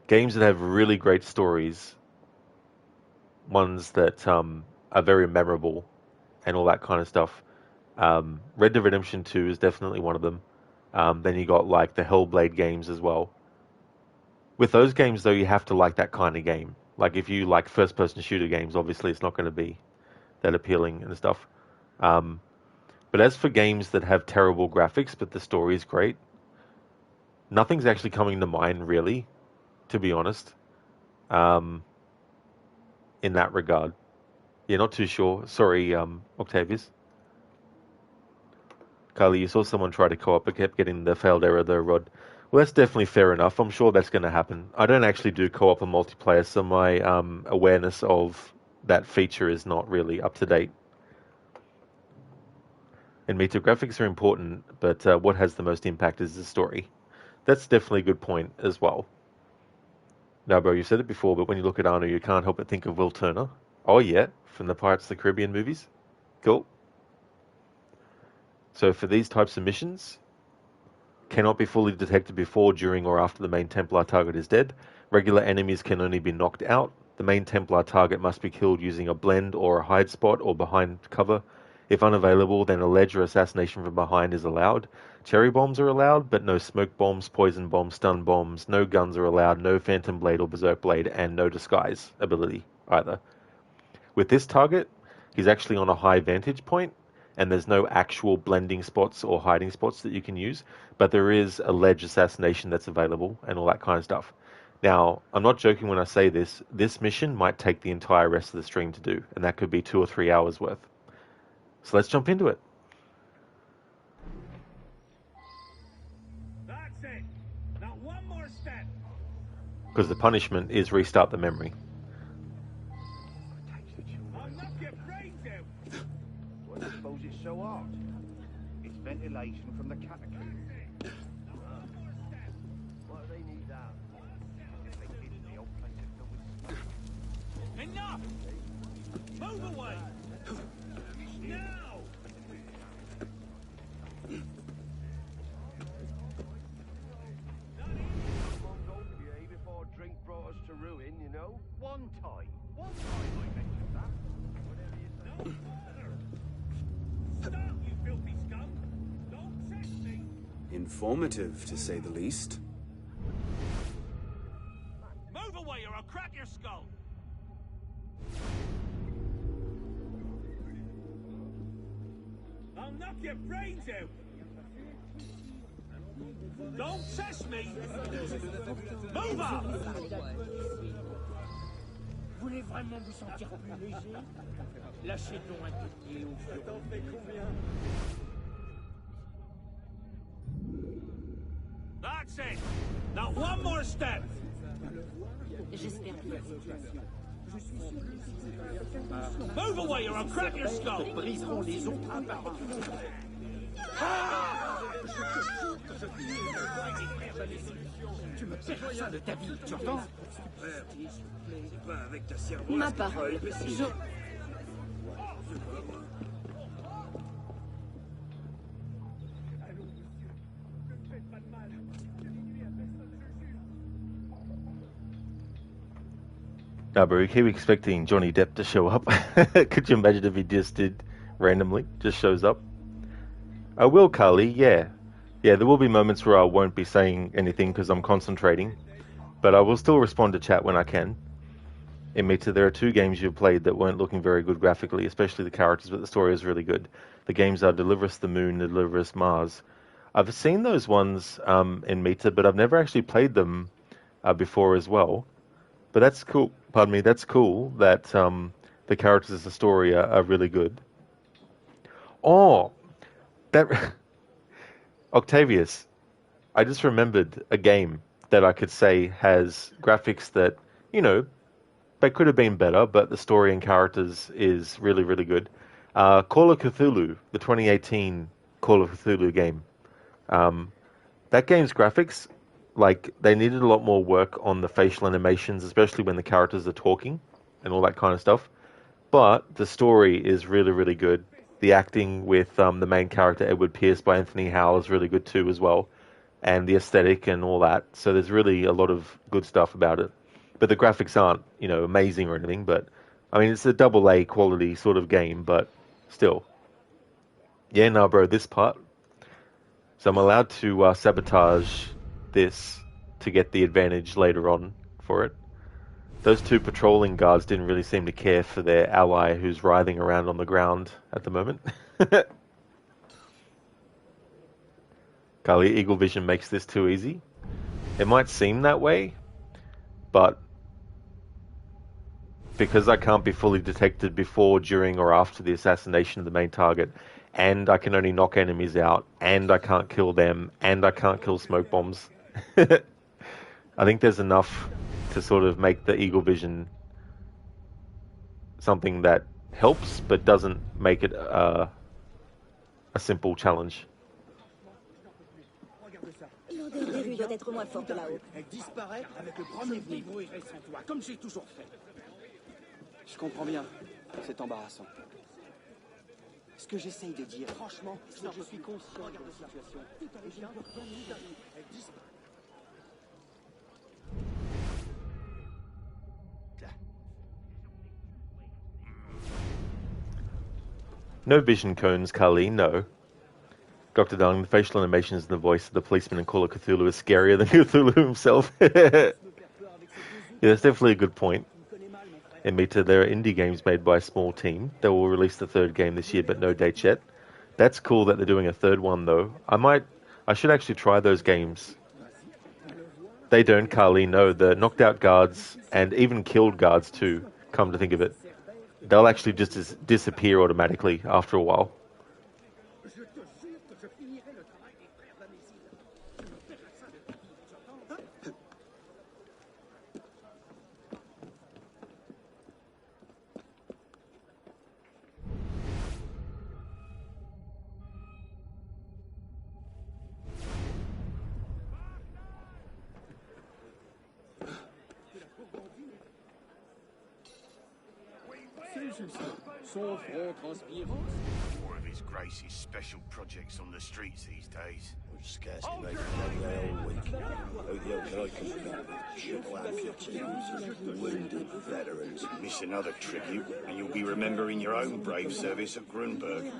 games that have really great stories, ones that are very memorable, and all that kind of stuff. Red Dead Redemption 2 is definitely one of them. Then you got like the Hellblade games as well. With those games, though, you have to like that kind of game. Like if you like first-person shooter games, obviously it's not going to be that appealing and stuff. But as for games that have terrible graphics, but the story is great, nothing's actually coming to mind, really, to be honest, in that regard. Yeah, not too sure. Sorry, Octavius. Carly, you saw someone try to co-op but kept getting the failed error though, Rod. Well, that's definitely fair enough. I'm sure that's going to happen. I don't actually do co-op and multiplayer, so my awareness of that feature is not really up to date. And me too, graphics are important, but what has the most impact is the story. That's definitely a good point as well. Now, bro, you said it before, but when you look at Arno, you can't help but think of Will Turner. Oh, yeah, from the Pirates of the Caribbean movies. Cool. So for these types of missions, cannot be fully detected before, during, or after the main Templar target is dead. Regular enemies can only be knocked out. The main Templar target must be killed using a blend or a hide spot or behind cover. If unavailable, then a ledge or assassination from behind is allowed. Cherry bombs are allowed, but no smoke bombs, poison bombs, stun bombs. No guns are allowed, no phantom blade or berserk blade, and no disguise ability either. With this target, he's actually on a high vantage point, and there's no actual blending spots or hiding spots that you can use, but there is a ledge assassination that's available and all that kind of stuff. Now, I'm not joking when I say this. This mission might take the entire rest of the stream to do, and that could be 2 or 3 hours worth. So let's jump into it. That's it. Now one more step. Because the punishment is restart the memory. I'll knock your brains out. Well, I suppose it's so hard. It's ventilation from the catacomb. What do they need that? They did the old place is filled with Enough! Move away! Now! before drink brought us to ruin, you know? One time I mentioned that. Stop, you filthy scum! Don't test me! Informative, to say the least. Move away or I'll crack your skull! I'll knock your brains out! Don't test me! Move up! Vous voulez vraiment vous sentir plus léger? Lâchez donc un coup de pied au feu. T'en fais combien? That's it! Now one more step! J'espère bien. Move away or I'll crack your skull! Briseront les autres un par un. Tu me perds ça de ta vie, tu entends? Ma parole, je... No, but we keep expecting Johnny Depp to show up. Could you imagine if he just did randomly, just shows up? I will, Carly, yeah. Yeah, there will be moments where I won't be saying anything because I'm concentrating, but I will still respond to chat when I can. In Mita, there are two games you've played that weren't looking very good graphically, especially the characters, but the story is really good. The games are Deliver Us the Moon and Deliver Us Mars. I've seen those ones in Mita, but I've never actually played them before as well. But that's cool. Pardon me. That's cool that the characters of the story are really good. Oh, that Octavius. I just remembered a game that I could say has graphics that, they could have been better, but the story and characters is really, really good. Call of Cthulhu, the 2018 Call of Cthulhu game. That game's graphics, they needed a lot more work on the facial animations, especially when the characters are talking and all that kind of stuff. But the story is really, really good. The acting with the main character, Edward Pierce, by Anthony Howe, is really good too as well. And the aesthetic and all that. So there's really a lot of good stuff about it. But the graphics aren't, amazing or anything. But, I mean, it's a AA quality sort of game, but still. Yeah, no, bro, this part. So I'm allowed to sabotage this to get the advantage later on for it. Those two patrolling guards didn't really seem to care for their ally who's writhing around on the ground at the moment. Kali, Eagle Vision makes this too easy. It might seem that way, but because I can't be fully detected before, during, or after the assassination of the main target, and I can only knock enemies out, and I can't kill them, and I can't kill smoke bombs, I think there's enough to sort of make the Eagle Vision something that helps, but doesn't make it a simple challenge. L'odeur des rues doit être moins forte là-haut. Elle disparaît avec le premier venu. Je mourrai sans toi, comme j'ai toujours fait. Je comprends bien. C'est embarrassant. Ce que j'essaye de dire, franchement, c'est que je suis conscient de la situation. Elle disparaît. No vision cones, Kali, no. Dr. Darling, the facial animations and the voice of the policeman in Call of Cthulhu is scarier than Cthulhu himself. Yeah, that's definitely a good point. In Mita, there are indie games made by a small team. They will release the third game this year, but no dates yet. That's cool that they're doing a third one, though. I should actually try those games. They don't, Kali, no. The knocked out guards, and even killed guards too, come to think of it. They'll actually just disappear automatically after a while. Son front transpirant. More of His Grace's special projects on the streets these days. We've scarcely made a day all week. Who else can I compare? Triple amputees, wounded veterans. Miss another tribute, and you'll be remembering your own brave service at Grunberg.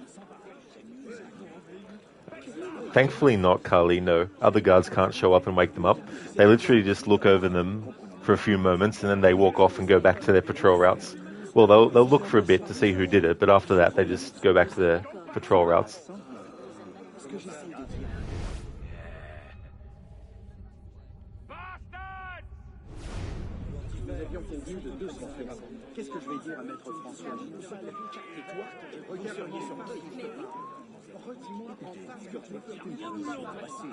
Thankfully not, Kali, no. Other guards can't show up and wake them up. They literally just look over them for a few moments and then they walk off and go back to their patrol routes. Well, they'll look for a bit to see who did it, but after that they just go back to their patrol routes. Nous avions convenu de 200 francs. Qu'est-ce que je vais dire à Maître François? Tais-toi et regarde sur moi. Redis-moi en face que tu veux faire une commission passée.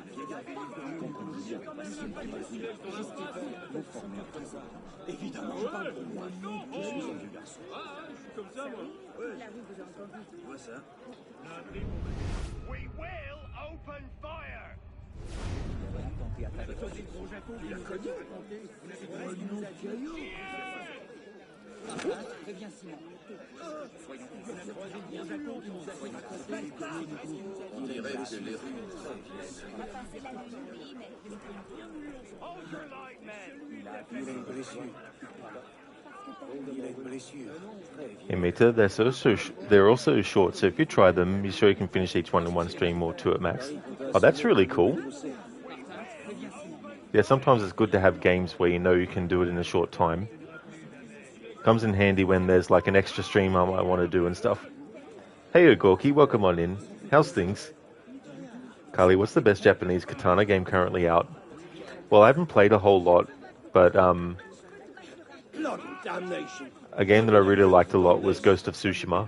Vous formez comme ça. Évidemment, je parle pour moi. Je suis un vieux garçon. Comme ça, moi. La rue vous a entendu. Tu vois ça? We will open fire! Préviens Simon. On dirait que les rues Hold your light, men! il a vu les blessures. Il a une blessure. Hey Meta, they're also short, so if you try them, you sure you can finish each one in one stream or two at max. Oh, that's really cool. Yeah, sometimes it's good to have games where you know you can do it in a short time. Comes in handy when there's like an extra stream I might want to do and stuff. Hey Ogorki, welcome on in. How's things? Carly, what's the best Japanese katana game currently out? Well, I haven't played a whole lot, but a game that I really liked a lot was Ghost of Tsushima.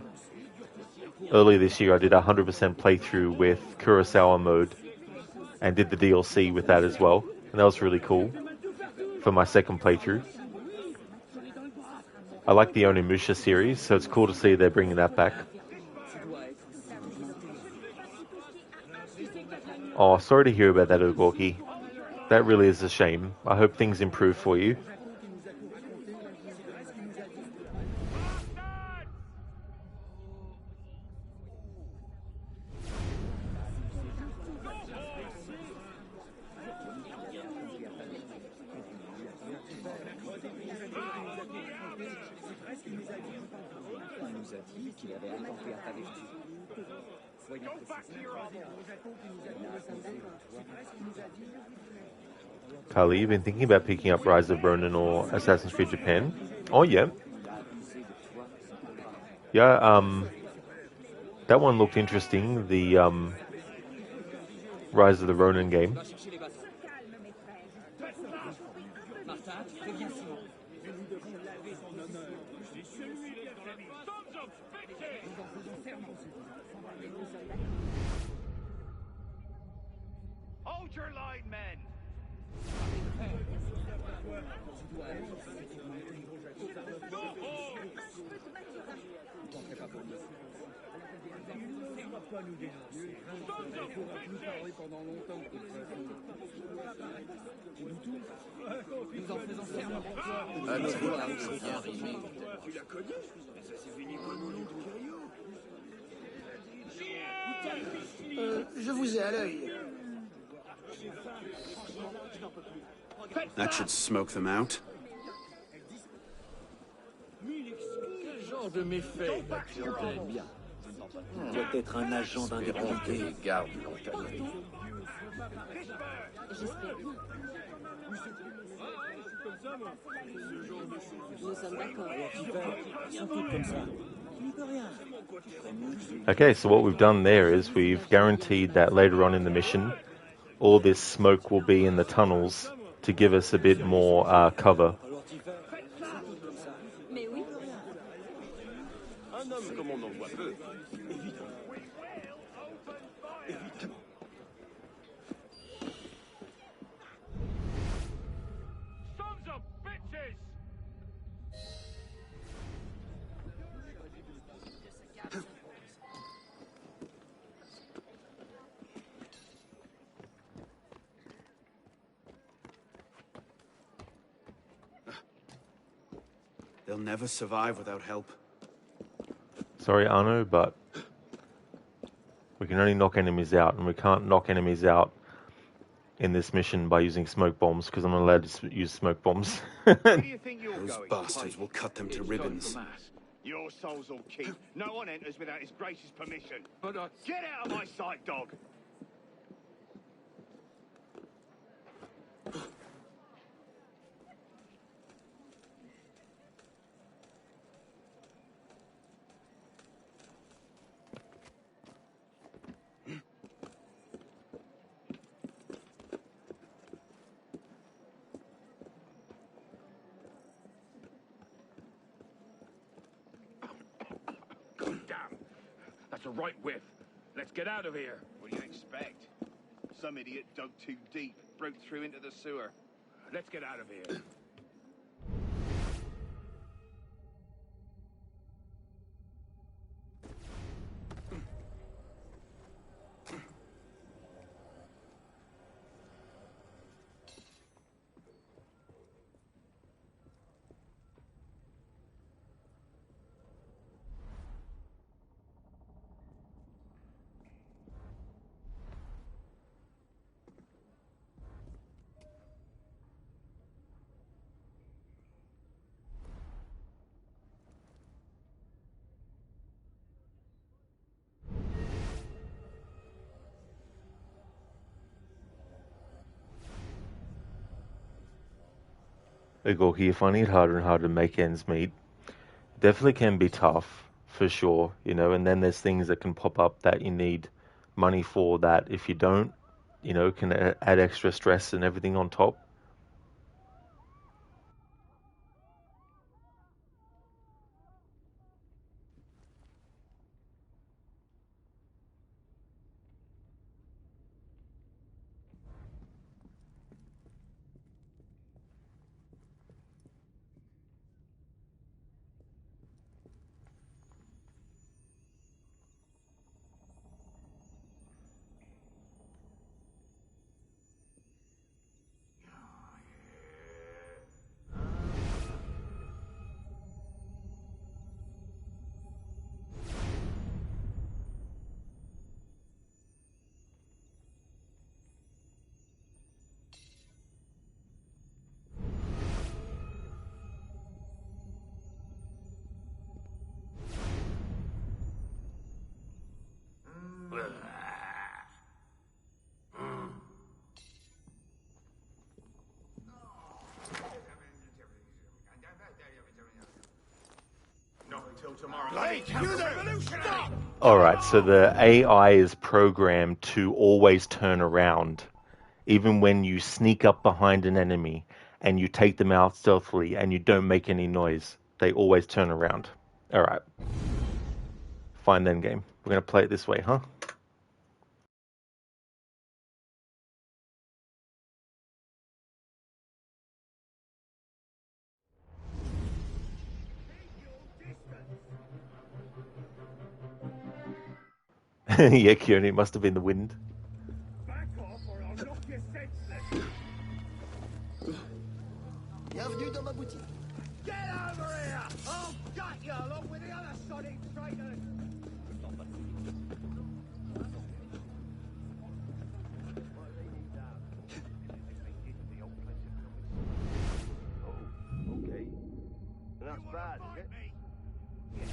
Earlier this year I did a 100% playthrough with Kurosawa mode and did the DLC with that as well, and that was really cool for my second playthrough. I like the Onimusha series, so it's cool to see they're bringing that back. Oh, sorry to hear about that, Ogorki. That really is a shame. I hope things improve for you. Carly, you've been thinking about picking up Rise of Ronin or Assassin's Creed Japan? Oh, yeah. Yeah, that one looked interesting, the Rise of the Ronin game. Hold your line, men! Nous en faisons serment. À nos voix, c'est bien rimé. Tu l'as connu? Ça s'est fini comme au lit de caillou. Je vous ai à l'œil. That should smoke them out. Quel genre de méfait j'aime bien. Doit être un agent d'un des Des gardes l'ont amené. J'espère bien. Nous sommes d'accord. Ils sont tous comme ça. Tu n'y peux rien. Okay, so what we've done there is we've guaranteed that later on in the mission, all this smoke will be in the tunnels to give us a bit more cover. Mais oui. Un homme comme on en voit peu. Sons of bitches! They'll never survive without help. Sorry, Arno, but we can only knock enemies out, and we can't knock enemies out in this mission by using smoke bombs, because I'm not allowed to use smoke bombs. Those bastards will cut them to ribbons. Your souls will keep. No one enters without his grace's permission. Get out of my sight, dog! Damn! That's a right whiff. Let's get out of here. What do you expect? Some idiot dug too deep, broke through into the sewer. Let's get out of here. Igorki, you're finding it harder and harder to make ends meet. Definitely can be tough, for sure, you know, and then there's things that can pop up that you need money for that if you don't, you know, can add extra stress and everything on top. Alright, so the AI is programmed to always turn around, even when you sneak up behind an enemy and you take them out stealthily and you don't make any noise. They always turn around. Alright. Fine then, game. We're going to play it this way, huh? Yeah, Kieran, it must have been the wind. Bienvenue dans ma boutique. Get over here! I'll gut you along with the other sodding traitors! Okay. That's bad, is it? Yeah,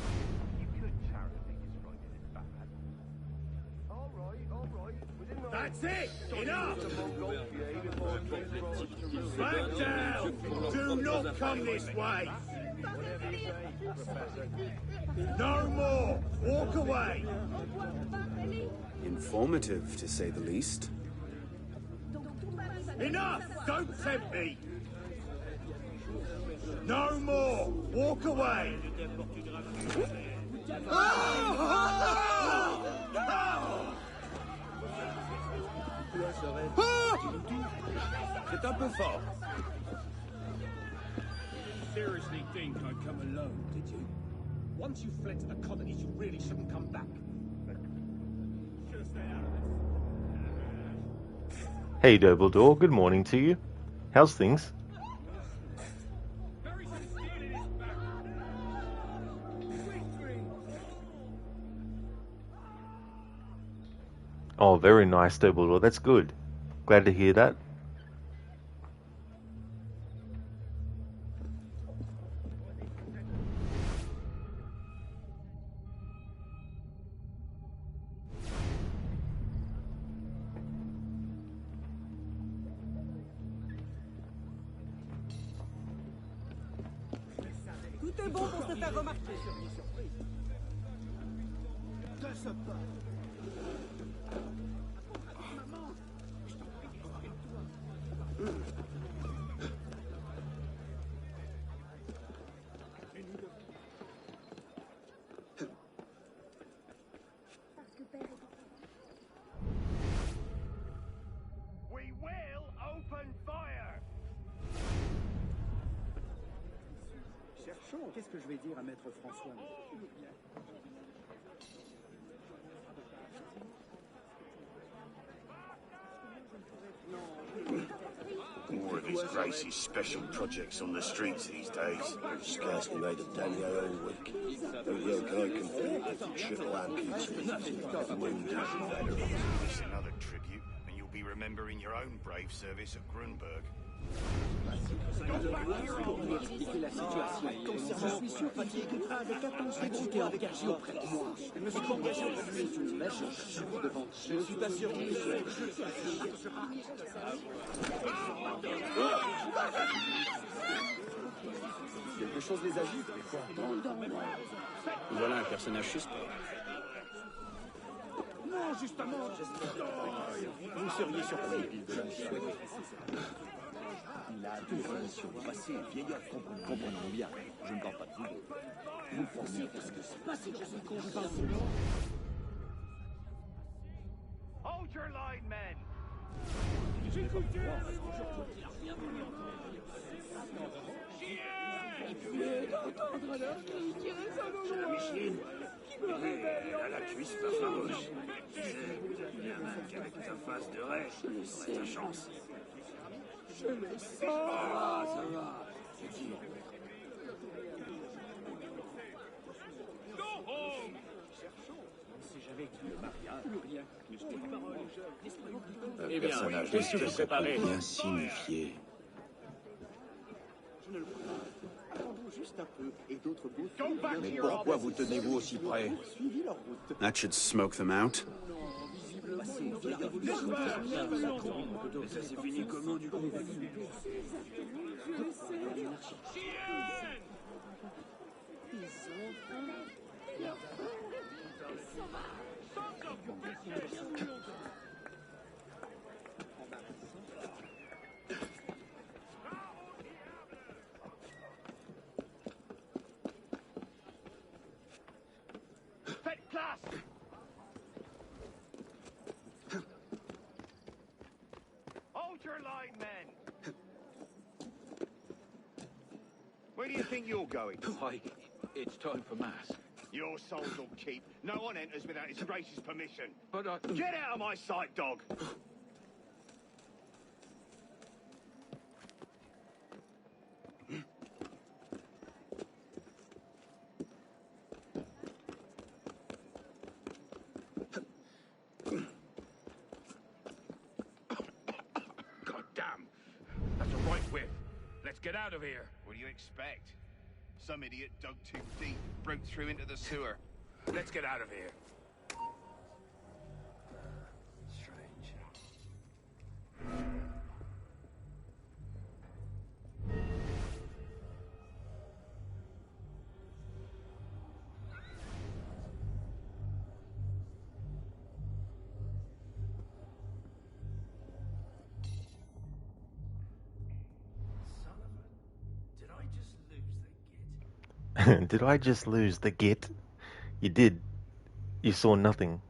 you could charitably destroy this bad. All right. That's it! Enough! Back down! Do not come this way! No more! Walk away! Informative, to say the least. Enough! Don't tempt me! No more! Walk away! C'est un peu fort. Seriously think I'd come alone, did you? Once you fled to the colonies, you really shouldn't come back. Should have stayed out of this. Hey, Dobledore, good morning to you. How's things? Oh, very nice, Dobledore. That's good. Glad to hear that. Tout est bon pour se faire remarquer. We will open fire! Cherchons, qu'est-ce que je vais dire à Maître François? More of his Gracie's special projects on the streets these days. Scarcely made a denier all week. Oh yeah, can I confirm that the triple amputee wounded veteran? It's another tribute, and you'll be remembering your own brave service at Grunberg. Pour lui expliquer la situation. Je suis sûr qu'il écoutera avec attention. J'étais engagé auprès de moi. Je me suis engagé auprès de lui. Une mèche devant. Je ne suis pas sûr qu'il le souhaite. quelque chose les agite, des fois. Voilà un personnage suspect. Non, justement. Vous seriez surpris, de la Il a une relation passée vieillard. Comprenons bien. Je ne parle pas de vous. Vous formez un ce qui se passe et je suis conscient. Hold your line, men! J'écoutais. D'entendre leur cri qui résonne au loin, qui me réveille Elle a la cuisse pas farouche. Tu sais, un main qu'avec ta face de raie, t'aurais ta chance. Je le sens. Ah, ça va. C'est dit. Eh bien, qu'est-ce que vous préparez? Bien signifié. Je ne le crois pas. Attendons juste un peu et d'autres bouts. Mais pourquoi vous tenez-vous aussi près? Suivi leur route. That should smoke them out. Mais ça s'est fini comment du coup? Faites place! Hold your line, men! Where do you think you're going? Why, it's time for mass. Your souls will keep. No one enters without His Grace's permission. But I... Get out of my sight, dog! God damn. That's a right whiff. Let's get out of here. What do you expect? Some idiot dug too deep, broke through into the sewer. Let's get out of here. Strange. Did I just lose the git? You did. You saw nothing.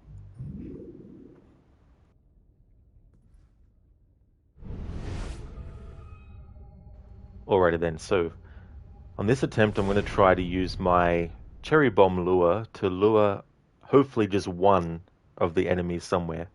Alrighty then, so on this attempt I'm going to try to use my cherry bomb lure to lure hopefully just one of the enemies somewhere.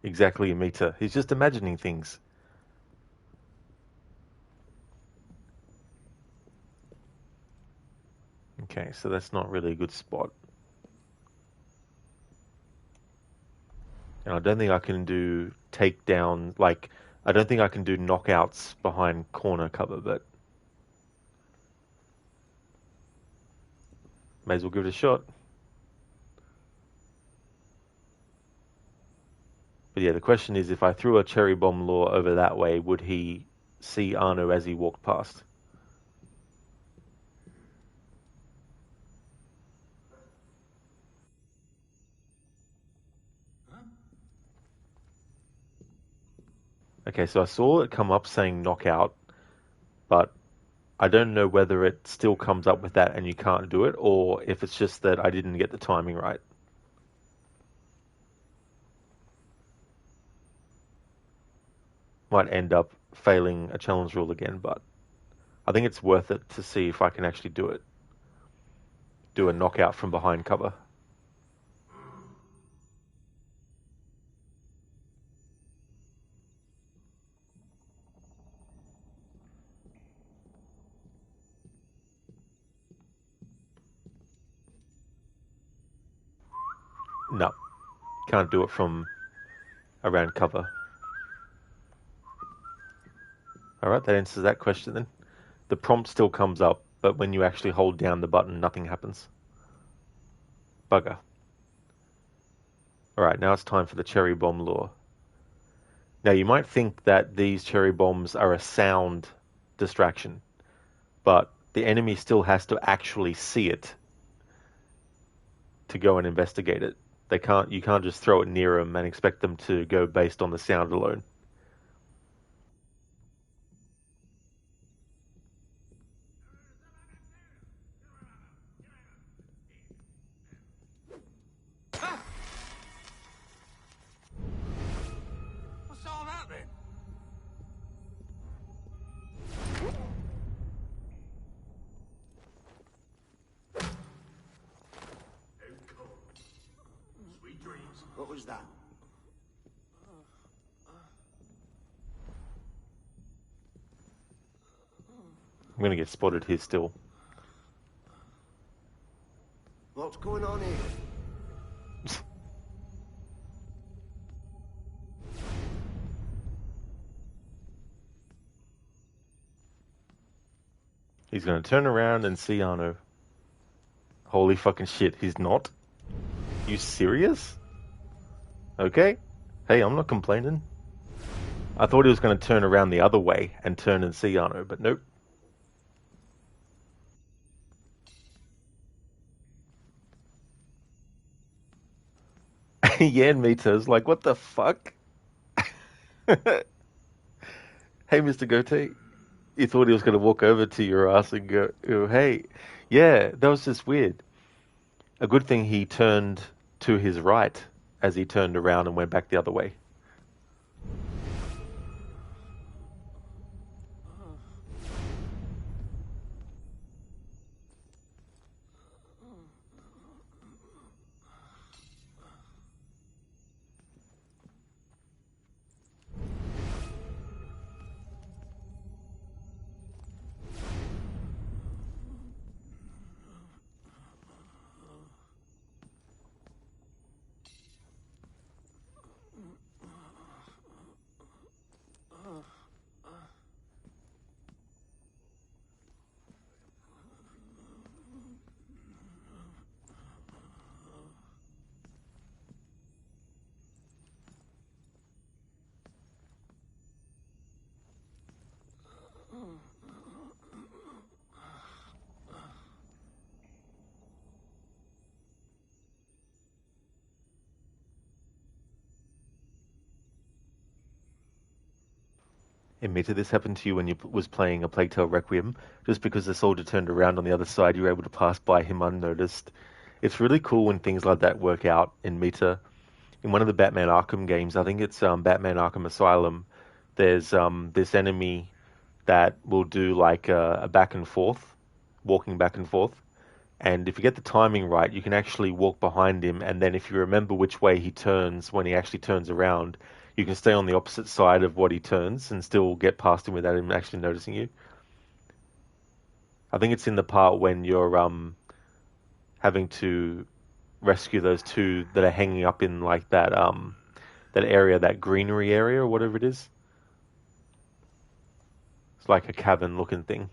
Exactly, Amita. He's just imagining things. Okay, so that's not really a good spot. And I don't think I can do takedown, like, I don't think I can do knockouts behind corner cover, but may as well give it a shot. But yeah, the question is, if I threw a cherry bomb lure over that way, would he see Arno as he walked past? Okay, so I saw it come up saying knockout, but I don't know whether it still comes up with that and you can't do it, or if it's just that I didn't get the timing right. Might end up failing a challenge rule again, but I think it's worth it to see if I can actually do it. Do a knockout from behind cover. No, can't do it from around cover. Alright, that answers that question then. The prompt still comes up, but when you actually hold down the button, nothing happens. Bugger. Alright, now it's time for the cherry bomb lure. Now you might think that these cherry bombs are a sound distraction, but the enemy still has to actually see it to go and investigate it. You can't just throw it near them and expect them to go based on the sound alone. What's all that then? Sweet dreams. What was that? I'm gonna get spotted here still. What's going on here? He's gonna turn around and see Arno. Holy fucking shit, he's not? You serious? Okay. Hey, I'm not complaining. I thought he was gonna turn around the other way and turn and see Arno, but nope. Yeah, Mita's like, what the fuck? Hey, Mr. Goatee. You thought he was going to walk over to your ass and go, oh, hey. Yeah, that was just weird. A good thing he turned to his right as he turned around and went back the other way. Admitted this happened to you when you was playing a Plague Tale Requiem. Just because the soldier turned around on the other side, you were able to pass by him unnoticed. It's really cool when things like that work out in meta. In one of the Batman Arkham games, I think it's Batman Arkham Asylum, there's this enemy that will do like a back and forth, walking back and forth. And if you get the timing right, you can actually walk behind him, and then if you remember which way he turns when he actually turns around, you can stay on the opposite side of what he turns and still get past him without him actually noticing you. I think it's in the part when you're having to rescue those two that are hanging up in like that that area, that greenery area or whatever it is. It's like a cabin looking thing.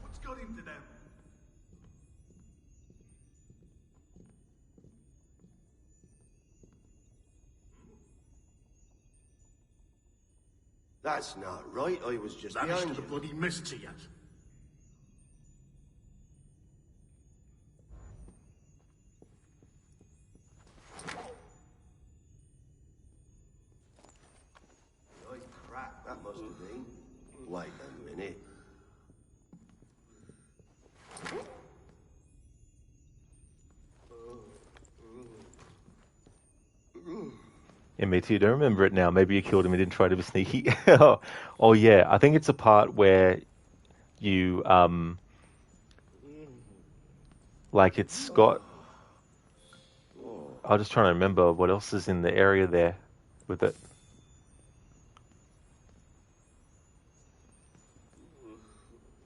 What's got into them? That's not right. I was just Vanished behind to the you. bloody mists he has. Right crap, that must have been. Wait a minute. Yeah, me too. Don't remember it now. Maybe you killed him and didn't try to be sneaky. Oh yeah, I think it's a part where you like it's got. I'm just trying to remember what else is in the area there with it.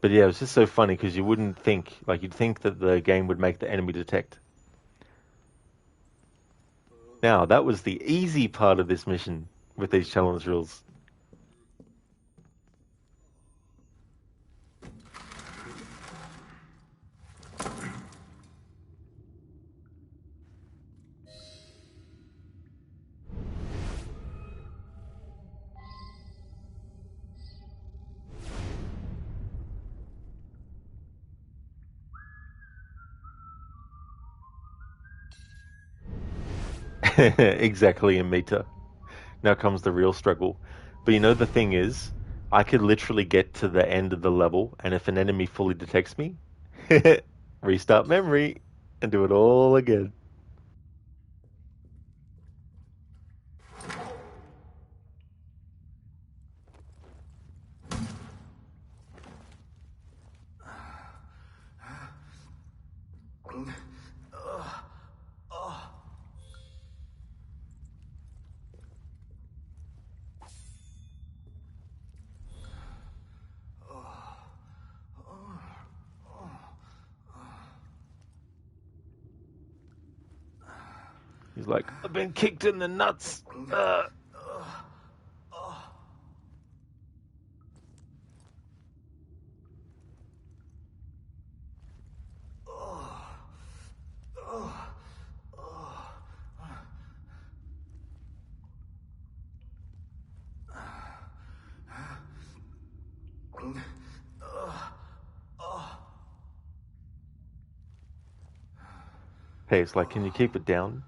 But yeah, it was just so funny because you wouldn't think, like you'd think that the game would make the enemy detect. Now, that was the easy part of this mission with these challenge rules. Exactly a meter. Now comes the real struggle. But you know the thing is, I could literally get to the end of the level, and if an enemy fully detects me, restart memory and do it all again. He's like, I've been kicked in the nuts. Hey, it's like, can you keep it down?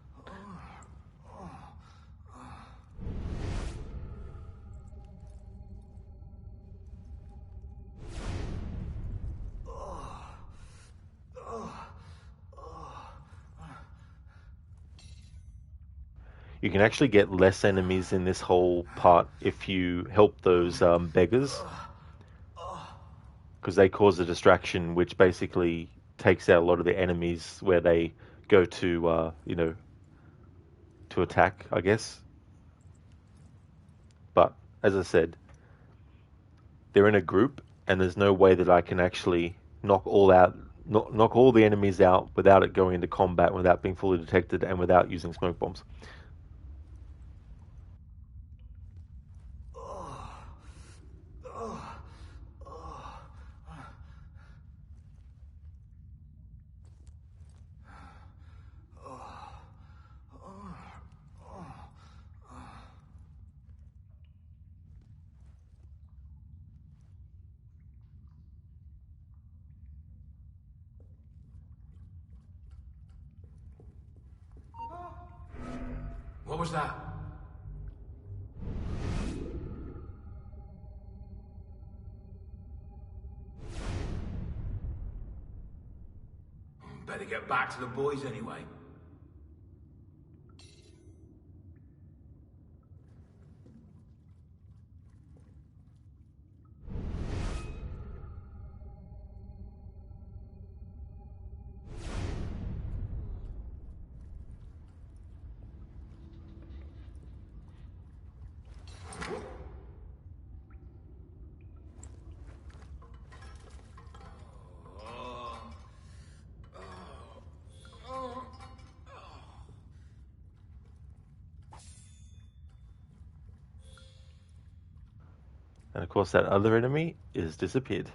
You can actually get less enemies in this whole part if you help those beggars, because they cause a distraction, which basically takes out a lot of the enemies where they go to, to attack, I guess. But as I said, they're in a group, and there's no way that I can actually knock all the enemies out without it going into combat, without being fully detected, and without using smoke bombs. What was that? Better get back to the boys anyway. And of course, that other enemy is disappeared.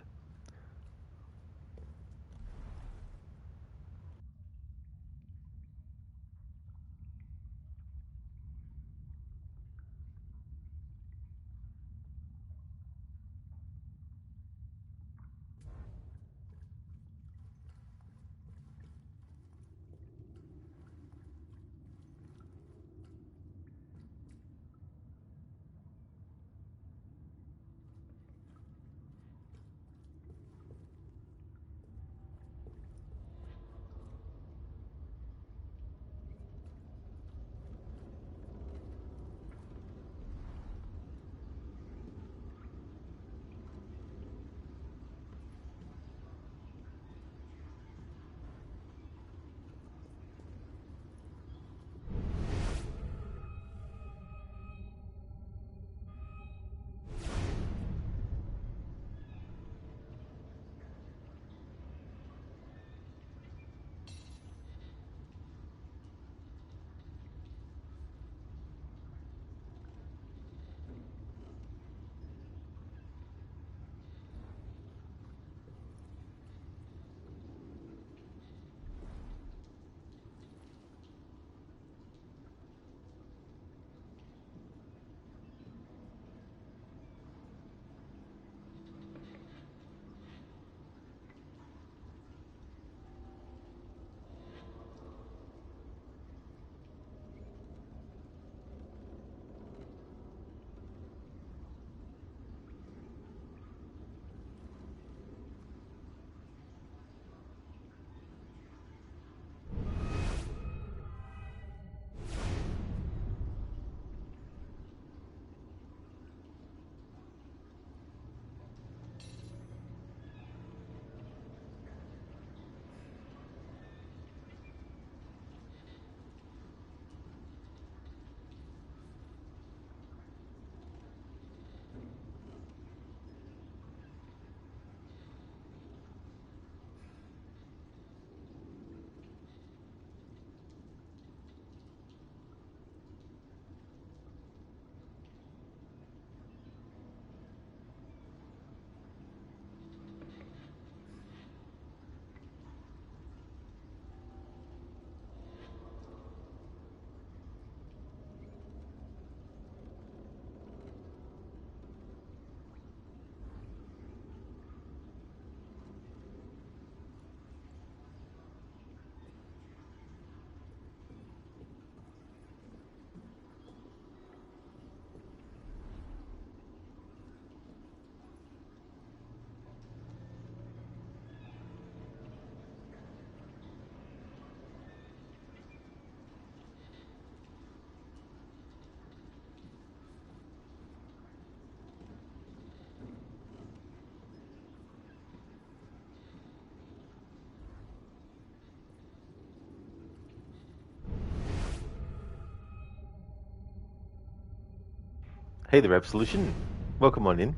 Hey there, Absolution. Welcome on in.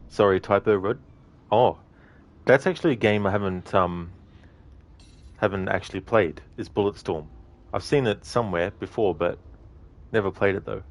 Sorry, typo, Rod. Oh, that's actually a game I haven't actually played. Is Bulletstorm. I've seen it somewhere before, but never played it though.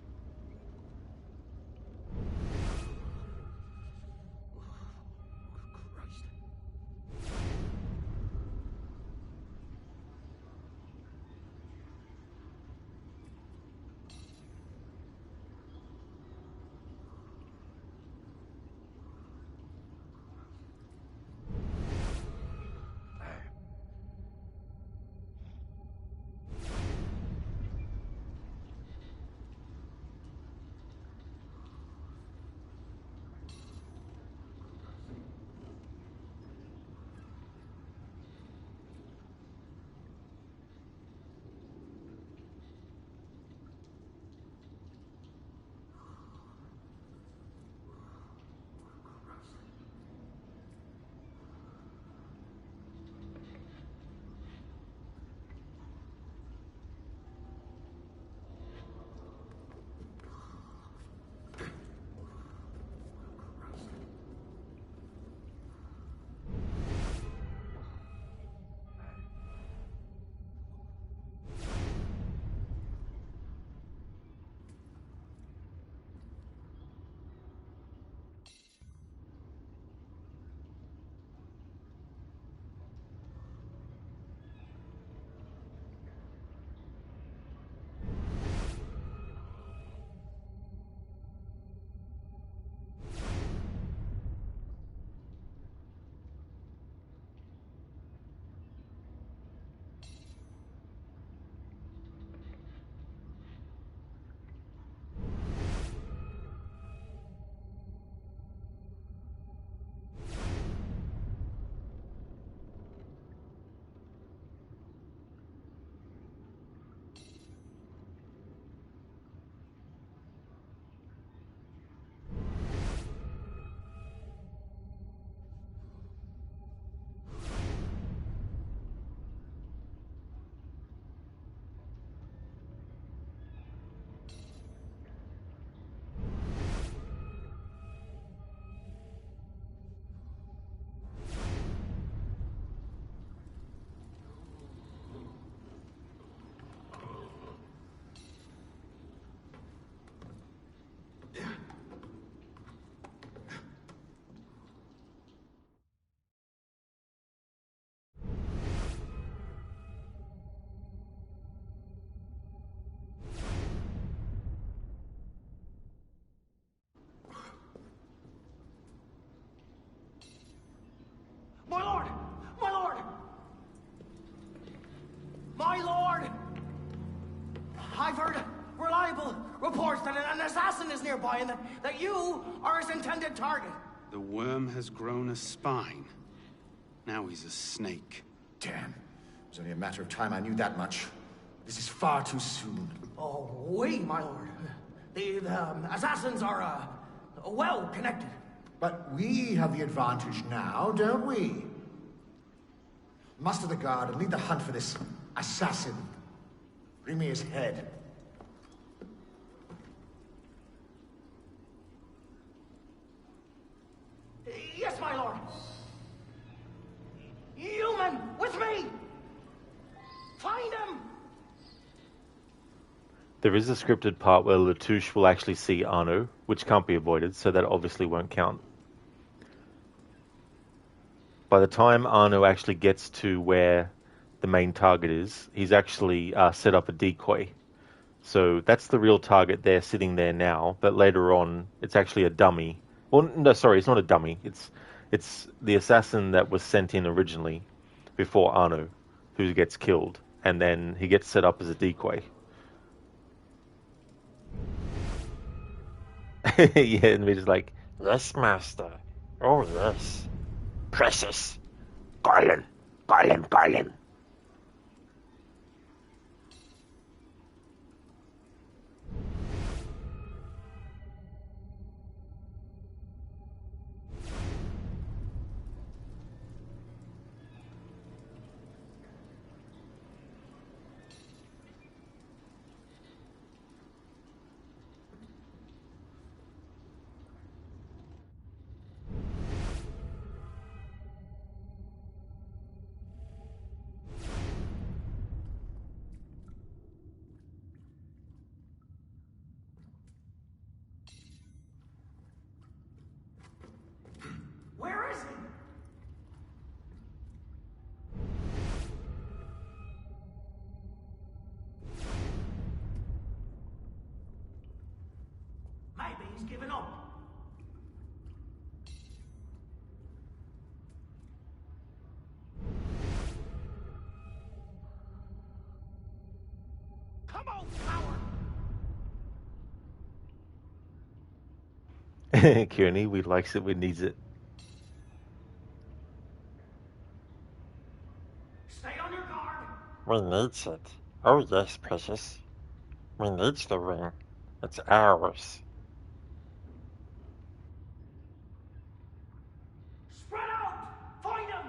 My lord! My lord! My lord! I've heard reliable reports that an assassin is nearby and that you are his intended target. The worm has grown a spine. Now he's a snake. Damn. It was only a matter of time I knew that much. This is far too soon. Oh, we, my lord. The assassins are, well connected. But we have the advantage now, don't we? Muster the guard and lead the hunt for this assassin. Bring me his head. Yes, my lord. You men, with me! Find him! There is a scripted part where Latouche will actually see Arno, which can't be avoided, so that obviously won't count. By the time Arno actually gets to where the main target is, he's actually set up a decoy. So that's the real target there, sitting there now, but later on, it's actually a dummy. Well, no, sorry, it's not a dummy. It's the assassin that was sent in originally, before Arno, who gets killed, and then he gets set up as a decoy. Yeah, and we're just like, yes, master. Oh, yes. Precious. Call him. Call him. Call him. he's given up. Come on, coward! Kearney, we likes it, we needs it. Stay on your guard. We needs it. Oh yes, precious. We needs the ring. It's ours. Spread out! Find him!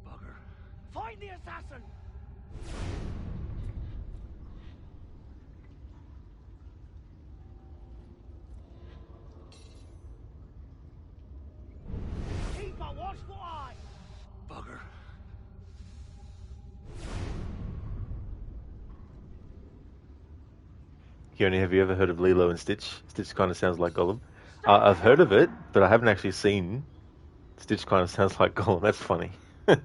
Bugger. Find the assassin! Keep a watchful eye! Bugger. Kearney, have you ever heard of Lilo and Stitch? Stitch kind of sounds like Gollum. I've heard of it, but I haven't actually seen. Stitch kind of sounds like Gollum. That's funny. Do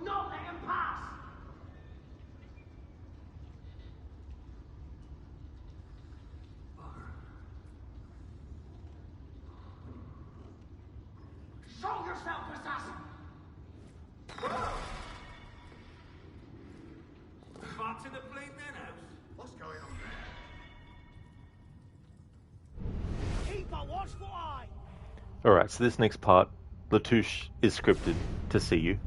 not let him pass! Show yourself, assassin! What's in the bleeding house? What's going on there? Keep a watchful eye! Alright, so this next part, Latouche is scripted to see you.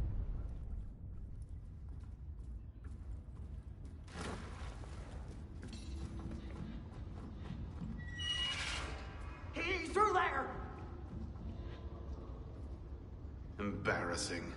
He's through there! Embarrassing.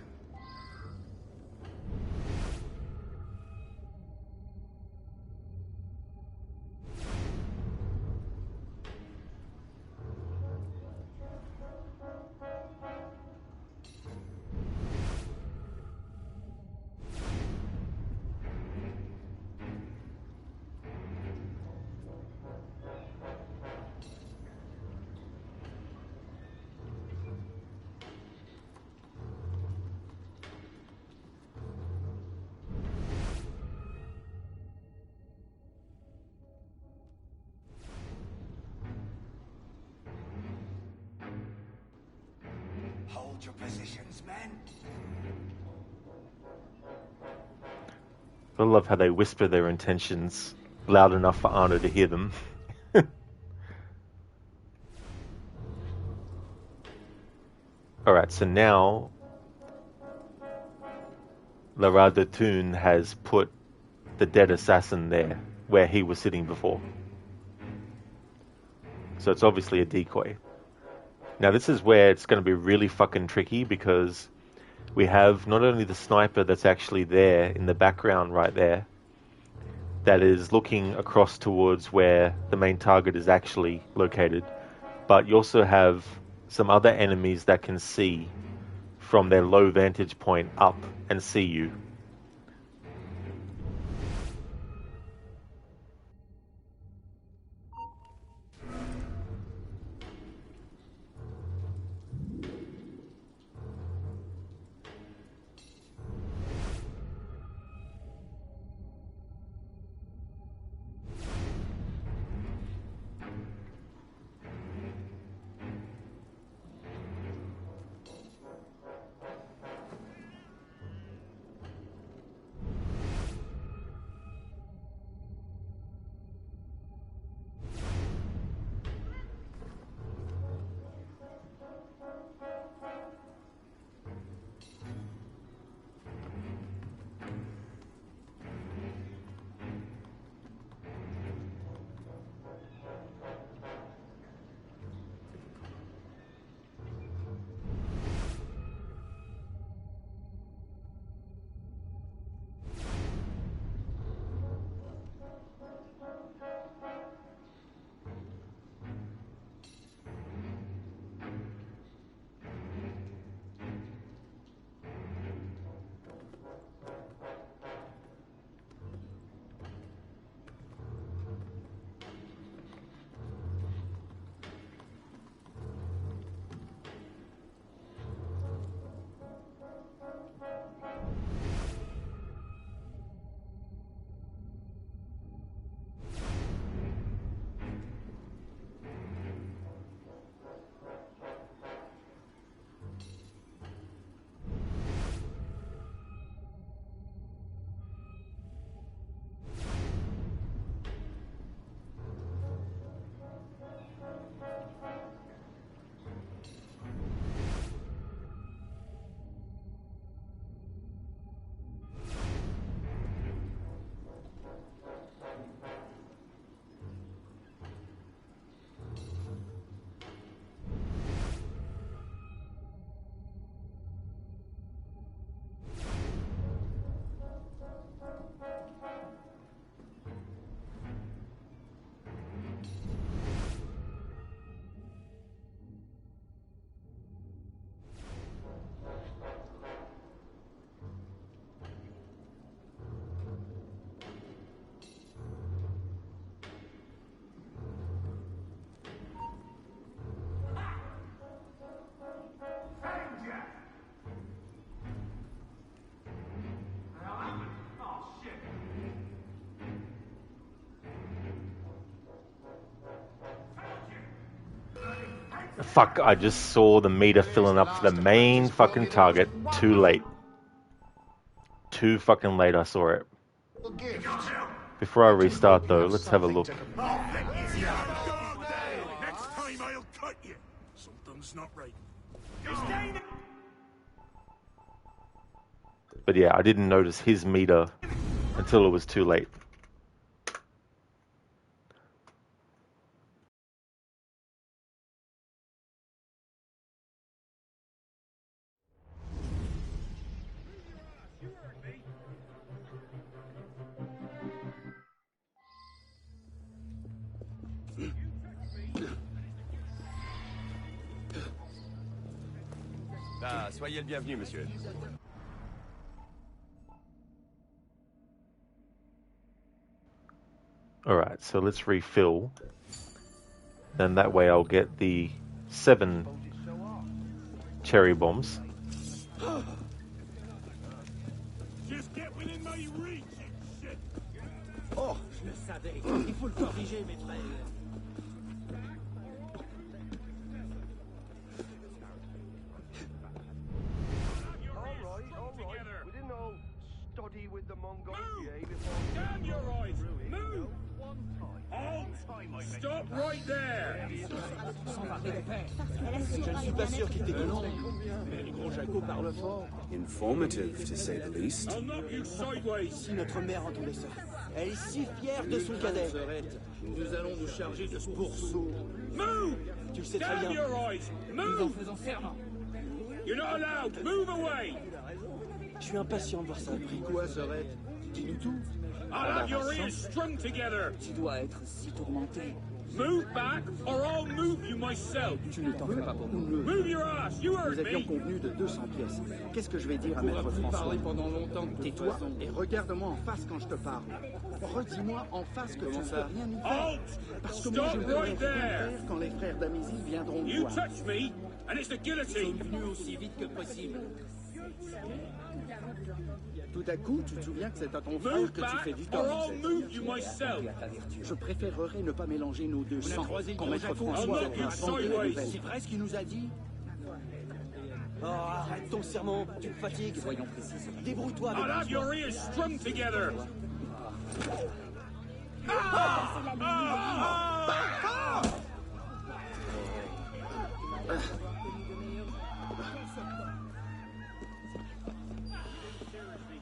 Hold your positions, men. I love how they whisper their intentions loud enough for Arno to hear them. Alright, so now Lara de Thun has put the dead assassin there, where he was sitting before. So it's obviously a decoy. Now this is where it's going to be really fucking tricky, because we have not only the sniper that's actually there in the background right there, that is looking across towards where the main target is actually located, but you also have some other enemies that can see from their low vantage point up and see you. Fuck, I just saw the meter filling up for the main fucking target. Too late. Too fucking late I saw it. Before I restart though, let's have a look. Next time I'll cut you. Something's not right. But yeah, I didn't notice his meter until it was too late. Ah, soyez le bienvenu, monsieur. Alright, so let's refill. Then that way I'll get the 7 cherry bombs. Just get within my reach, you shit. Oh, je le savais. Il faut le corriger, mes frères. We didn't all study with the Mongol Damn your eyes! Move! Halt! Stop right there! Je ne suis pas sûr qu'il t'écoute. Mais le gros Jaco parle fort. Informative, to say the least. I'll knock you sideways! Si notre mère entendait ça. Elle est si fière de son cadet. Nous allons nous charger de ce pourceau. Move! Tu le sais très Damn bien. your eyes! Nous en Move! faisons serment. You're not allowed! Move away! Je suis impatient de voir ça. Quoi, Sorette? Dis-nous tout. I'll have your ears strung together! Tu dois être si tourmenté. Move back, or I'll move you myself! Tu ne t'en fais pas pour nous. Move your ass! You heard Nous avions me! convenu de 200 pièces. Qu'est-ce que je vais dire à Maître François? pendant longtemps. Tais-toi et regarde-moi en face quand je te parle. Redis-moi en face que tu ne peux rien y faire. Parce que moi, je ne pourrai rien faire quand les frères d'Amésie viendront me You voir. touch me, and it's the guillotine! Venu aussi vite que possible. Tout à coup, tu te souviens que c'est à ton frère que tu fais du tort. or I'll move you myself! Je préférerais ne pas mélanger nos deux sangs quand Maître François a entendu la nouvelle. C'est vrai ce qu'il nous a dit? Oh, arrête ton serment, tu me fatigues. Soyons précis. Débrouille-toi avec I'll have your ears strung together!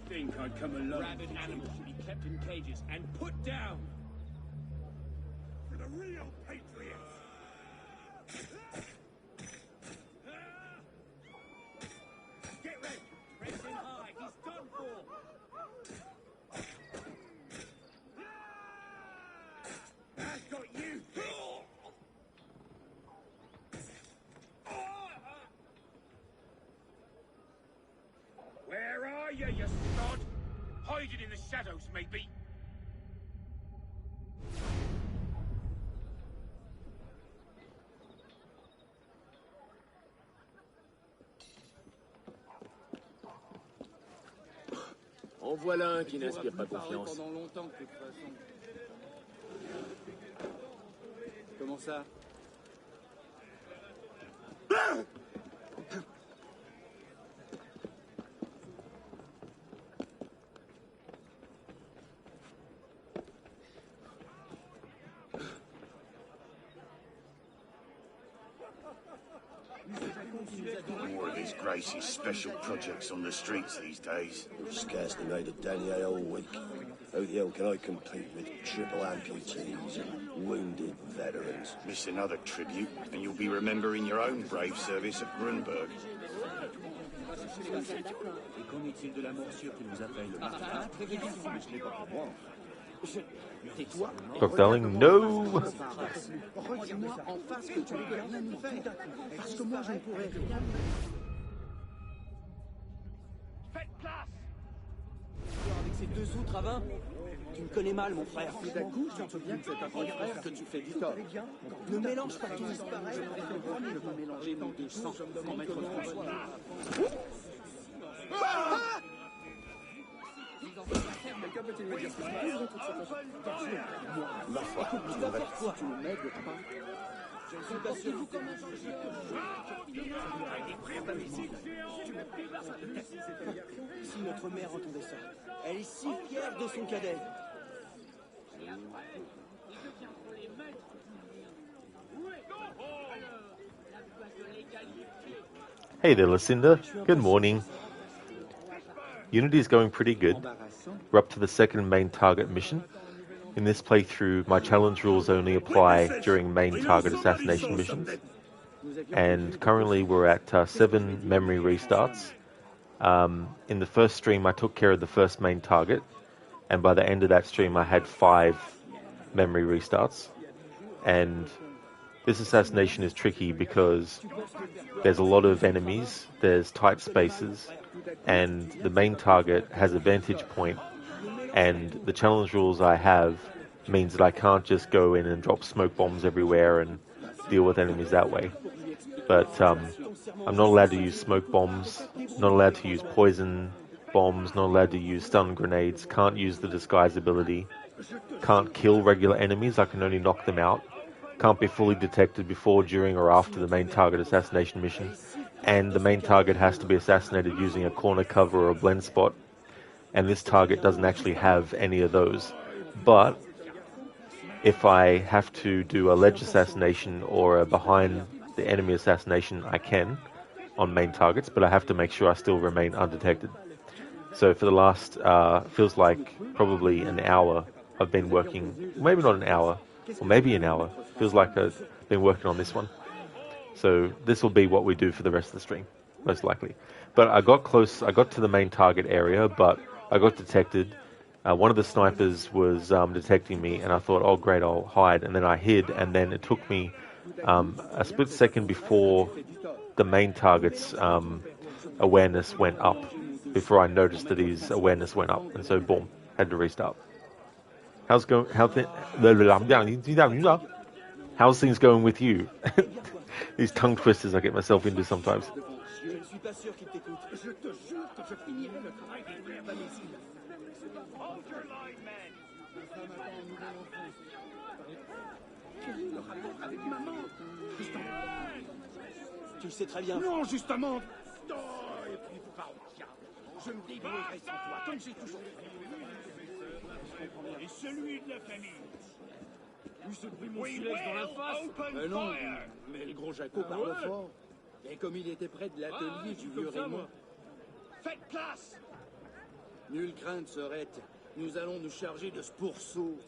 Think I'd come alone. Rabid animals should be kept in cages and put down. For the real patriots. Get ready. Raise him high. He's done for. I've got you. Where are you, you sod? Hiding in the shadows, maybe. En voilà un qui n'inspire pas confiance. Pendant longtemps, de toute façon. Comment ça? More of his Gracie's special projects on the streets these days. Scarcely made a denier all week. How the hell can I compete with triple amputees and wounded veterans? Miss another tribute, and you'll be remembering your own brave service at Grunberg. Et qu'en est-il de la morsure qui nous appelle le matin? Ce n'est pas pour moi. Tais-toi. Doc Darling, no! Redis-moi en face que tu ne peux rien y faire. Parce que moi, je ne pourrais rien. Faites place! Avec ces deux outres à vin, tu me connais mal, mon frère. Tout d'un coup, tu te souviens que c'est à ton frère que tu fais du tort. Ne mélange pas tout. Je préfère ne pas mélanger nos deux sangs quand Maître François. Quelqu'un peut-il me dire ce qui se passe? Ma foi, tu vas faire quoi? Tu ne m'aides pas. Je ne suis pas sûr. Si notre mère entendait ça, elle est si fière de son cadet. Hey there, Lucinda. Good morning. Unity is going pretty good. We're up to the second main target mission. In this playthrough, my challenge rules only apply during main target assassination missions. And currently we're at 7 memory restarts. In the first stream, I took care of the first main target. And by the end of that stream, I had 5 memory restarts. And this assassination is tricky because there's a lot of enemies, there's tight spaces, and the main target has a vantage point, and the challenge rules I have means that I can't just go in and drop smoke bombs everywhere and deal with enemies that way. But I'm not allowed to use smoke bombs, not allowed to use poison bombs, not allowed to use stun grenades, can't use the disguise ability, can't kill regular enemies, I can only knock them out. Can't be fully detected before, during, or after the main target assassination mission, and the main target has to be assassinated using a corner cover or a blend spot, and this target doesn't actually have any of those. But if I have to do a ledge assassination or a behind the enemy assassination, I can on main targets, but I have to make sure I still remain undetected. So for the last, feels like probably an hour, I've been working, maybe not an hour, or maybe an hour. Feels like I've been working on this one. So this will be what we do for the rest of the stream, most likely. But I got close, I got to the main target area, but I got detected. One of the snipers was detecting me, and I thought, oh great, I'll hide. And then I hid, and then it took me a split second before the main target's awareness went up, before I noticed that his awareness went up. And so boom, had to restart. How's things going with you? These tongue twisters I get myself into sometimes. Tu sais très bien. Non, justement. Oh, et puis, il faut pas je me débrouillerai sans toi, comme j'ai toujours fait. Et celui de la famille. Lui se prit mon silex dans la face. Non, mais le gros Jaco parle fort. Et comme il était près de l'atelier du vieux Raymond. Faites place! Nulle crainte, Sorette. Nous allons nous charger de ce pourceau.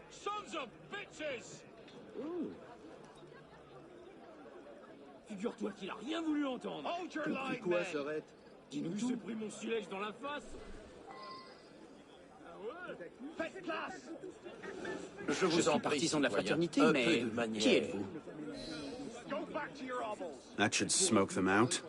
Sons of bitches! Figure-toi qu'il a rien voulu entendre. Compris quoi, Sorette? Dis-nous tout. J'ai pris mon silex dans la face. Faites place! Je suis partisan de la fraternité, mais qui êtes-vous? That should smoke them out.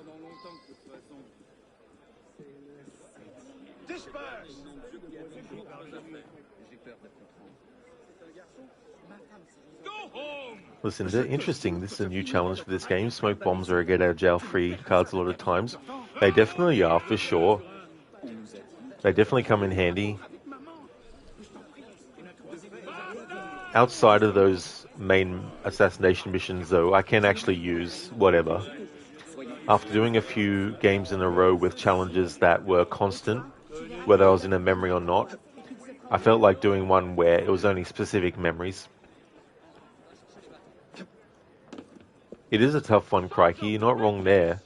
Listen, interesting. This is a new challenge for this game. Smoke bombs are a get out of jail free cards a lot of times. They definitely are, for sure. They definitely come in handy. Outside of those main assassination missions, though, I can actually use whatever. After doing a few games in a row with challenges that were constant, whether I was in a memory or not, I felt like doing one where it was only specific memories. It is a tough one, crikey. You're not wrong there.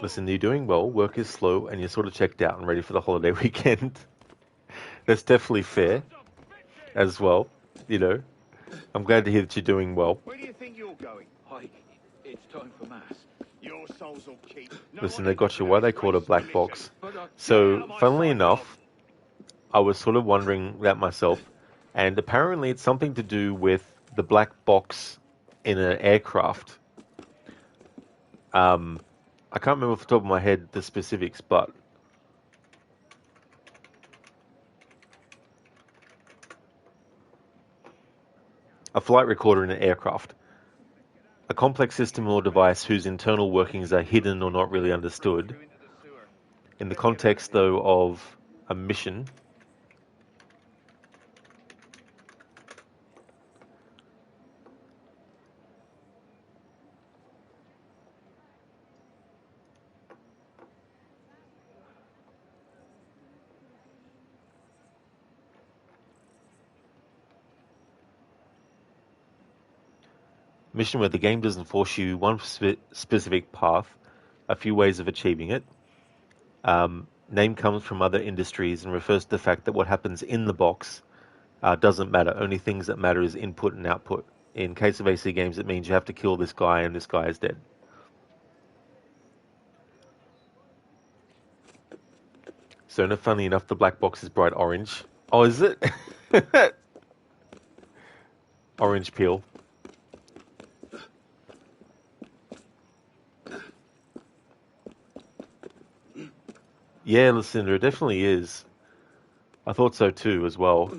Listen, you're doing well. Work is slow, and you're sort of checked out and ready for the holiday weekend. That's definitely fair, as well. You know, I'm glad to hear that you're doing well. Where do you think you're going? It's time for mass. Your souls will keep. Listen, they got you why they call it a black box. So, funnily enough, I was sort of wondering that myself, and apparently it's something to do with the black box in an aircraft. I can't remember off the top of my head the specifics, but a flight recorder in an aircraft. A complex system or device whose internal workings are hidden or not really understood. In the context, though, of a mission, Mission where the game doesn't force you one specific path, a few ways of achieving it. Name comes from other industries and refers to the fact that what happens in the box doesn't matter. Only things that matter is input and output. In case of AC games, it means you have to kill this guy and this guy is dead. So, funny enough, the black box is bright orange. Oh, is it? Orange peel. Yeah, Lucinda, it definitely is. I thought so too, as well.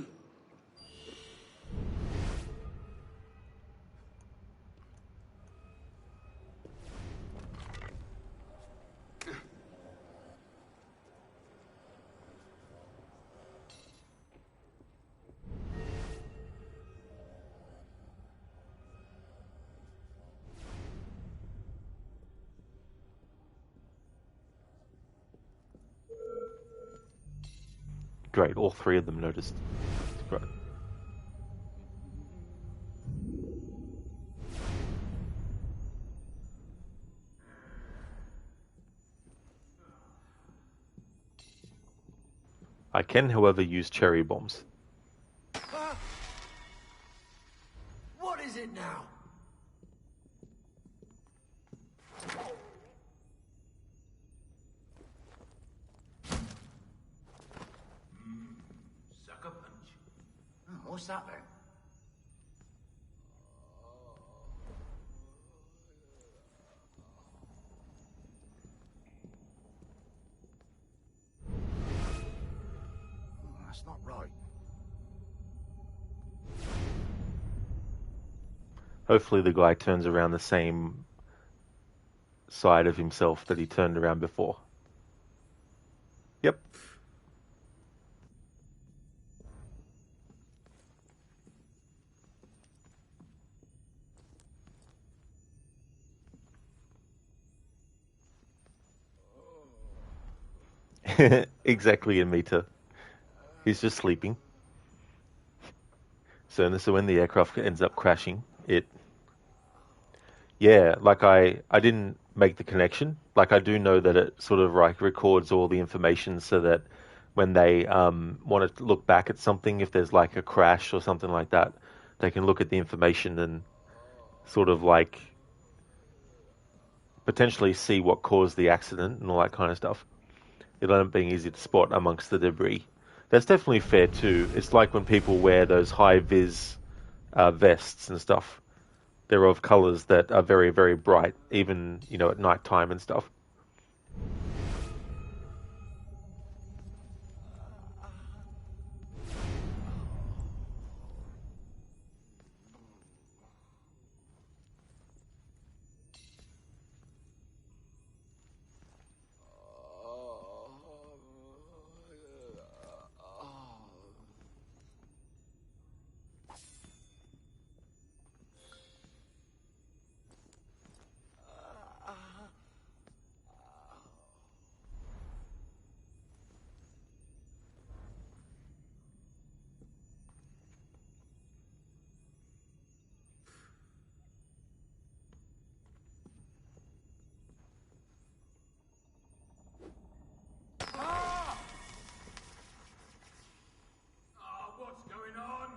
Great, all three of them noticed. Great. I can, however, use cherry bombs. What is it now? Sucker punch. Oh, what's that then? That's not right. Hopefully the guy turns around the same side of himself that he turned around before. Yep. Exactly a meter. He's just sleeping. So when the aircraft ends up crashing, like I didn't make the connection. Like I do know that it sort of like records all the information so that when they want to look back at something, if there's like a crash or something like that, they can look at the information and sort of like potentially see what caused the accident and all that kind of stuff. It'll end up being easy to spot amongst the debris. That's definitely fair too. It's like when people wear those high-vis vests and stuff. They're of colors that are very, very bright, even, at night time and stuff. What's going on?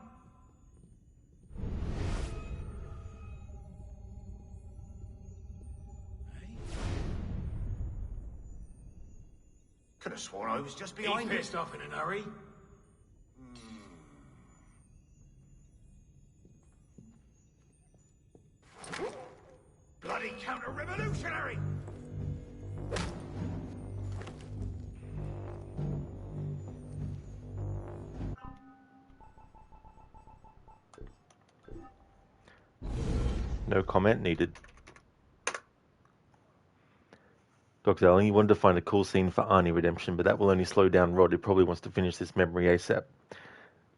Could have sworn I was just behind He it. pissed off in a hurry. Bloody counter-revolutionary! No comment needed. Dr. Darling, you wanted to find a cool scene for Arnie redemption, but that will only slow down Rod, who probably wants to finish this memory ASAP.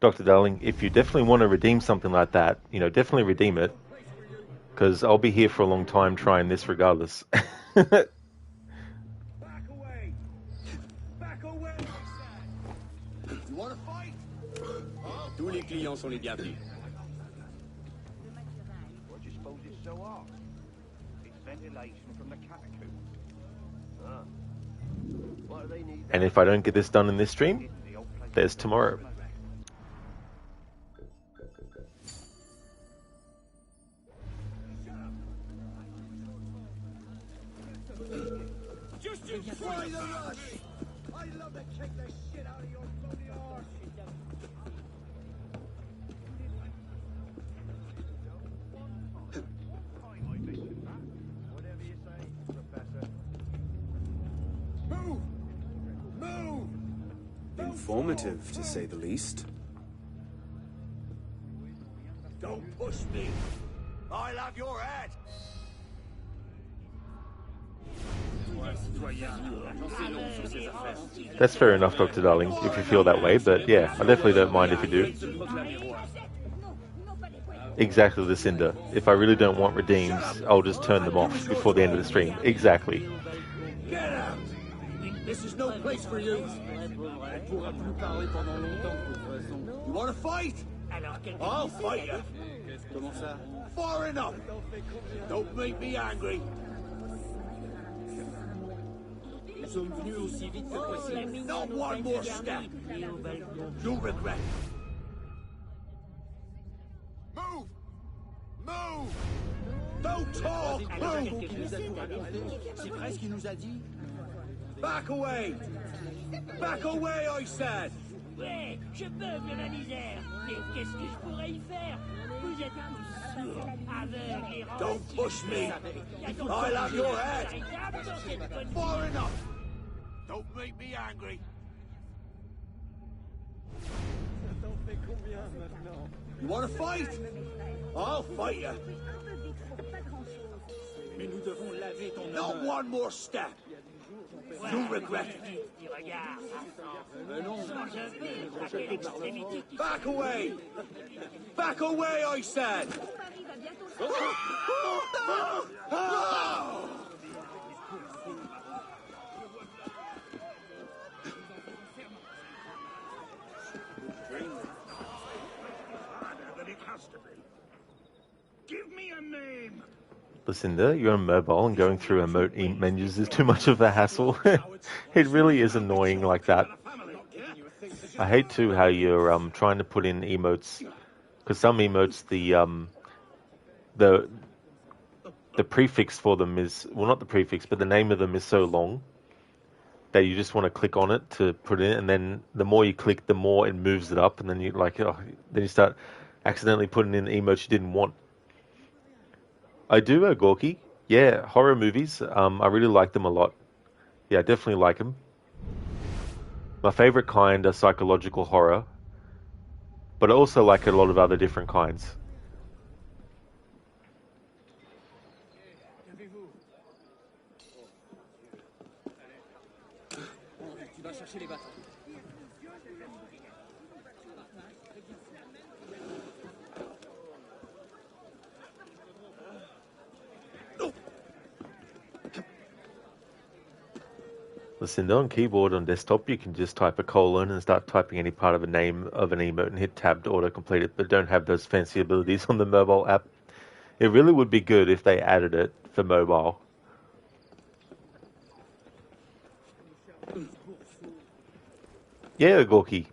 Dr. Darling, if you definitely want to redeem something like that, definitely redeem it, because I'll be here for a long time trying this regardless. Back away! Back away! You want to fight? Tous les clients sont les bienvenus. What do you suppose this So what? It's ventilation from the catacombs. Ah. What do they need? And if I don't get this done in this stream, there's tomorrow. Just try the rush! I love to kick the shit out of your bloody arse! Whatever you say, Professor. Move! Move! Informative, to say the least. Don't push me! I'll have your head! That's fair enough, Dr. Darling, if you feel that way, but yeah, I definitely don't mind if you do. Exactly, Lucinda. If I really don't want redeems, I'll just turn them off before the end of the stream. Exactly. Get out! This is no place for you! You want to fight? I'll fight you! Far enough! Don't make me angry! Not one more step! You'll regret it! Move! Move! Don't talk! Move! C'est vrai ce qu'il nous a dit. Back away! Back away, I said! Ouais, je beugle la misère. Mais qu'est-ce que je pourrais y faire? Vous êtes tous sourds, aveugles et Don't push me! I'll have your head! Far enough! Don't make me angry! You want to fight? I'll fight you! Mais nous devons laver ton Not honneur. one more step! You'll regret it! Back away! Back away, I said! Than it has to be. Give me a name. Lucinda, you're on mobile and going through emote menus is too much of a hassle. It really is annoying like that. I hate too how you're trying to put in emotes, because some emotes the prefix for them is, well, not the prefix, but the name of them is so long that you just want to click on it to put it in, and then the more you click, the more it moves it up, and then you then you start accidentally putting in emotes you didn't want. I do, Gorky. Yeah, horror movies. I really like them a lot. Yeah, I definitely like them. My favorite kind are psychological horror, but I also like a lot of other different kinds. Tu vas chercher les bâtons. Lucinda, on keyboard on desktop, you can just type a colon and start typing any part of a name of an emote and hit tab to auto-complete it, but don't have those fancy abilities on the mobile app. It really would be good if they added it for mobile. Yeah, Gorky.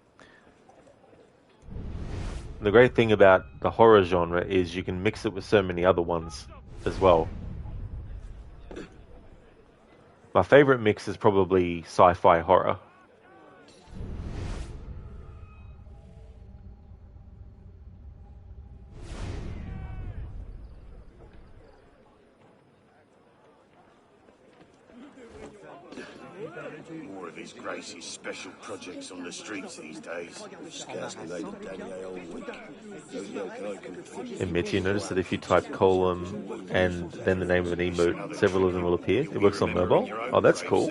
The great thing about the horror genre is you can mix it with so many other ones as well. My favorite mix is probably sci-fi horror. More of his Gracie's special projects on the streets these days. Scarcely made a denier all week. No yoke I can fit. Admit, you notice that if you type colon and then the name of an emote, several of them will appear. It works on mobile. Oh, that's cool.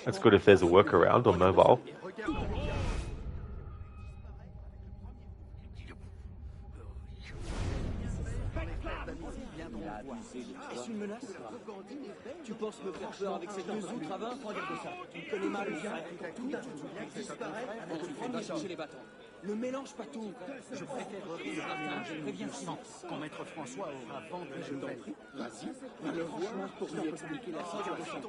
That's good if there's a workaround on mobile. Est-ce une menace? Tu penses me faire peur avec ces deux autres avins? Regarde ça. Tu me connais mal, mon frère. Tout disparaît. Va chercher les bâtons. Ne mélange pas tout. Je préfère mélanger les bien sans quand Maître François aura vendu le nouvelle. Vas-y, va le voir pour lui expliquer la situation.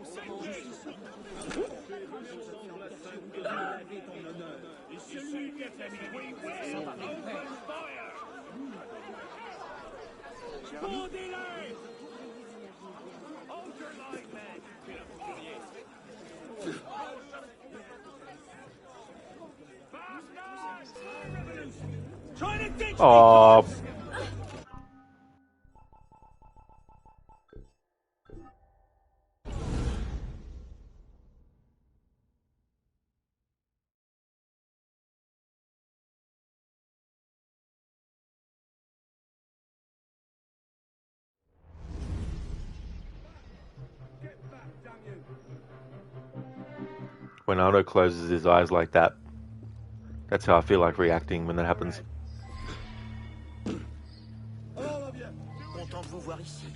Et celui qui a fait Ça va avec paix. Bandez-les! Hold your line, man! Trying to ditch Oh. When Arno closes his eyes like that, that's how I feel like reacting when that happens. Content de vous voir ici.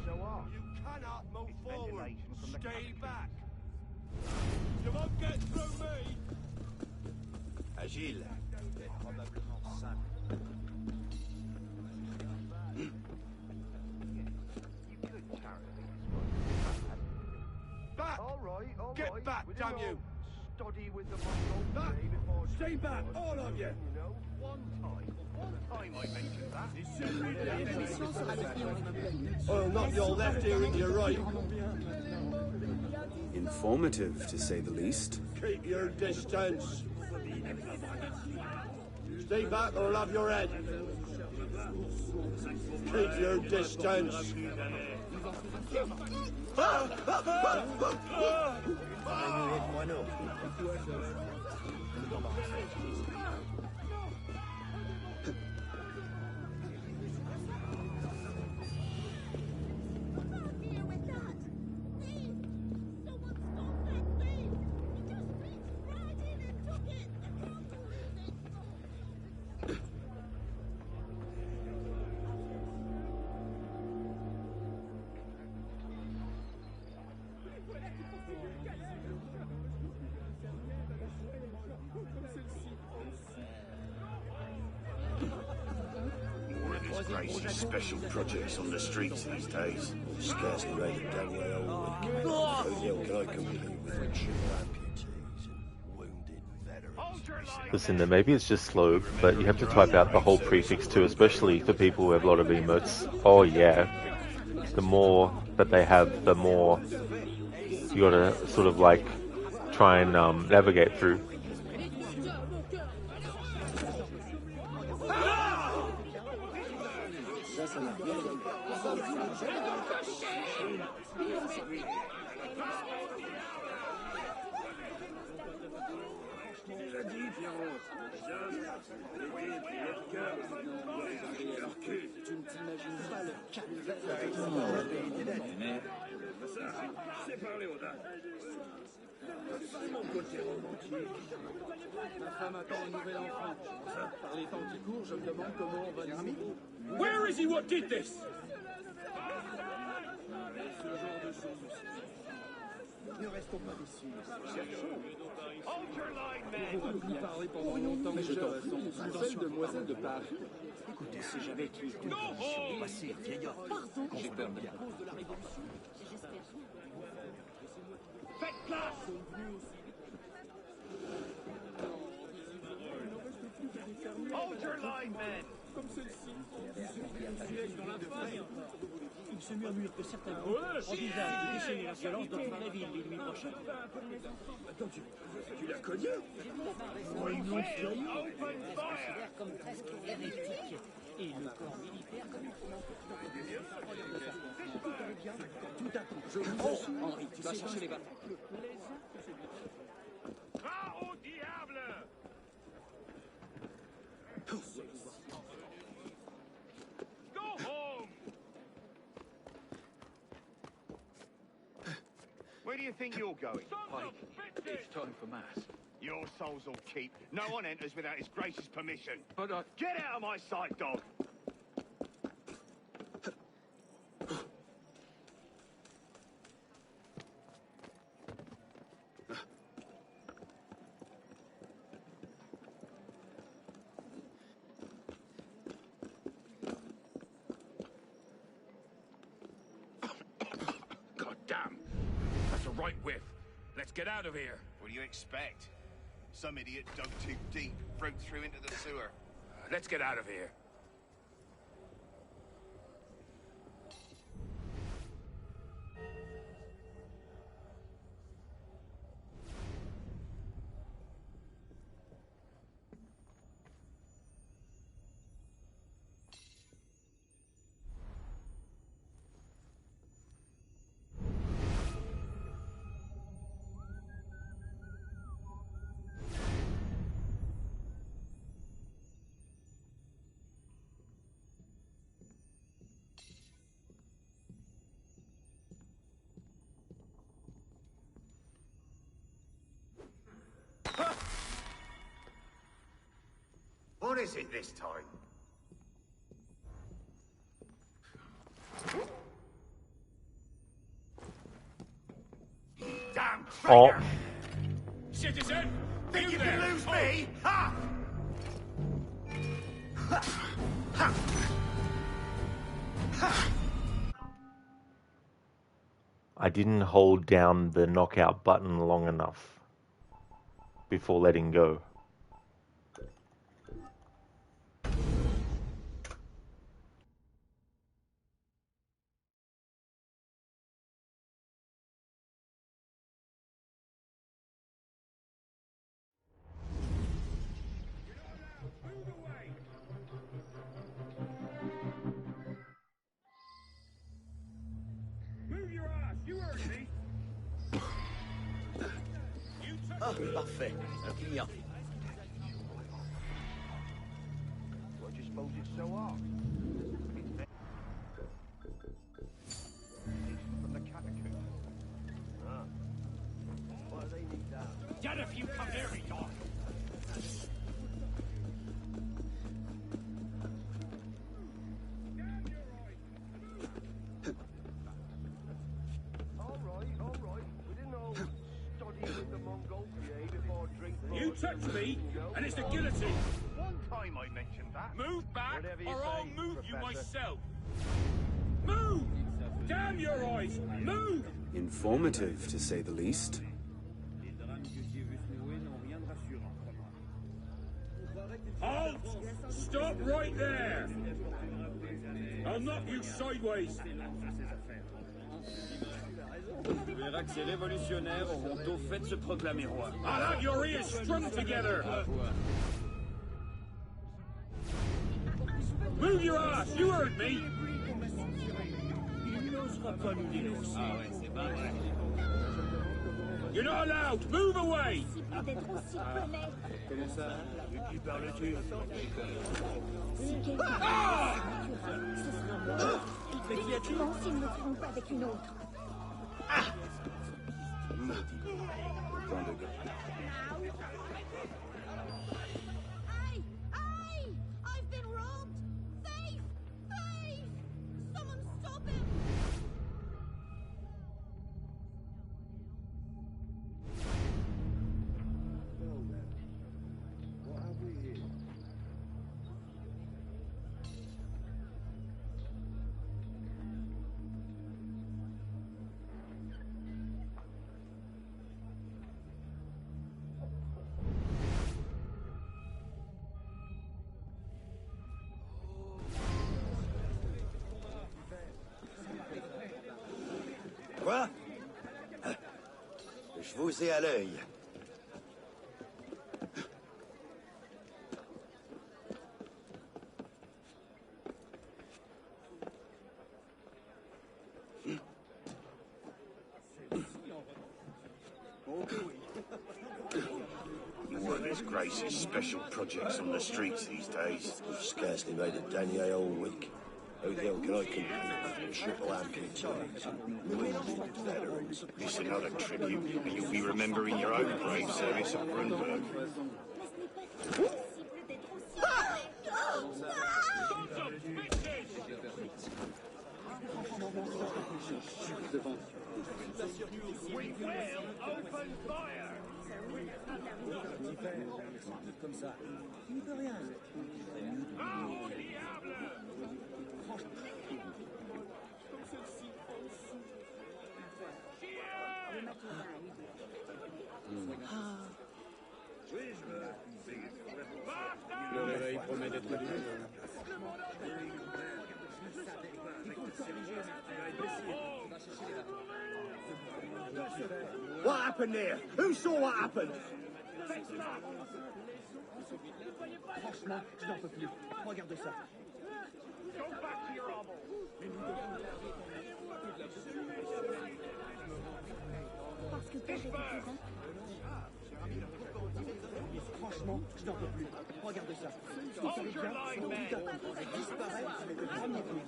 You cannot move forward. Stay back. You won't get through me. Agile. Probablement simple. Back! Get back, damn you! Study with the Back! Stay back, all of you! One time I mentioned that. Oh, not your left ear and your right. Informative, to say the least. Keep your distance. Stay back or I'll have your head. Keep your distance. Crazy special projects on the streets these days. Scarcely made a damn way old week. How the hell can I compete with triple amputees and wounded veterans? Listen, maybe it's just slow, but you have to type out the whole prefix too, especially for people who have a lot of emotes. Oh yeah. The more that they have, the more you gotta sort of like try and navigate through. Tu ne t'imagines pas le calvaire. C'est parler aux dames. C'est mon côté romantique. Ma femme attend un nouvel enfant. Par les temps qui courent, je me demande comment on va nous... Where is he? What did this? Ce genre de choses aussi. Ne restons pas ici. Hold your line, man. On va plus parler pendant longtemps, mais je t'en prie. Belle demoiselle de Paris. Écoutez, si j'avais été une condition passée, vieillard. Pardon, j'ai peur bien. De la révolution. J'espère. Faites place. Hold your line, man. Comme celle-ci. Dans la faille. Il se murmure que certains groupes envisagent de déchaîner la violence dans Maréville les nuits prochaines. Attends, tu l'as connu? Ils l'ont fait. Je considère comme presque hérétique. Et le corps militaire comme tout attend. Je vous suis, Henri. Tu vas chercher les bâtons. Ah, au diable! Go home! Where do you think you're going? Pike, it's time for mass. Your souls will keep. No one enters without his grace's permission. But Get out of my sight, dog! right whiff. Let's get out of here. What do you expect? Some idiot dug too deep, broke through into the sewer. Let's get out of here. What is it this time? Damn traitor! Citizen! Think you there. can lose me? Ha! I didn't hold down the knockout button long enough before letting go. Move your ass! You heard me! Ah, parfait. Un client. What do you suppose it's so hard? From the catacombs. Ah. What do they need down? Dead if you come near me, dog! All right. We didn't all study with the Montgolfier before drinking. You touch me, and it's the guillotine! One time I mentioned that. Move back, Whatever you or I'll say, move you Professor. myself! Move! Damn your eyes! Move! Informative, to say the least. Les drames que j'ai vus se nouer n'ont rien de rassurant. Halt! Stop right there! I'll knock you sideways! Tu verras que ces révolutionnaires auront au fait de se proclamer roi. I'll have your ears strung together! Move your ass! You heard me! Il n'osera pas nous dénoncer. Ah ouais, c'est pas vrai. You're not allowed! Move away! Comment ça? De qui parles-tu? Mais qui as-tu? S'ils ne le feront pas avec une autre. Maudit. Autant de gars. I've been robbed! Thief! Thief! Someone stop him! Well then, what have we here? Quoi? Je vous ai à l'œil. More of this Gracie's special projects on the streets these days. We've scarcely made a denier all week. Who the hell can I compete with? Triple amputees and wounded veterans. This is another tribute, and you'll be remembering your own brave service at Brunberg. We will open fire! Comme ça. Il ne peut rien. Au diable! Le réveil promet d'être dur. What happened there? Who saw what happened? Franchement, je n'en peux plus. Regarde ça. Go back to your hovel. Parce que quand j'étais plus Franchement, je n'en peux plus. Regarde ça. Vous savez bien, tout à coup, elle disparaît avec le premier coup.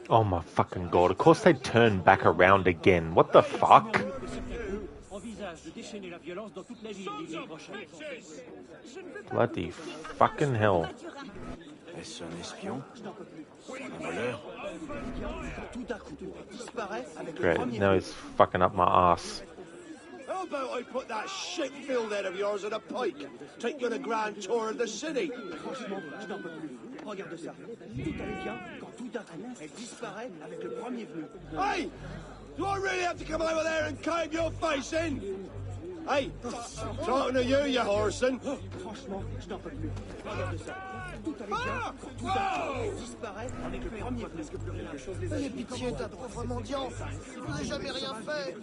Oh my fucking god, of course they turn back around again. What the fuck? Envisage de déchaîner la violence dans toute la ville les prochaines. Bloody fucking hell. Est-ce un espion? Un voleur? Tout à coup, elle disparaît avec le Great, premier now coup. he's fucking up my ass. How about I put that shit field head of yours on a pike? Take you on a grand tour of the city. Franchement, je n'en peux plus. Regarde ça. Tout allait bien quand tout à coup, elle disparaît avec le premier venu. Hey! Do I really have to come over there and cave your face in? Hey! Talking to you, you Horson. Franchement, je n'en peux plus. Regarde ça. Tout allait bien quand tout à coup, elle disparaît avec le premier venu. Ayez pitié d'un pauvre mendiant. Je vous ai jamais rien fait.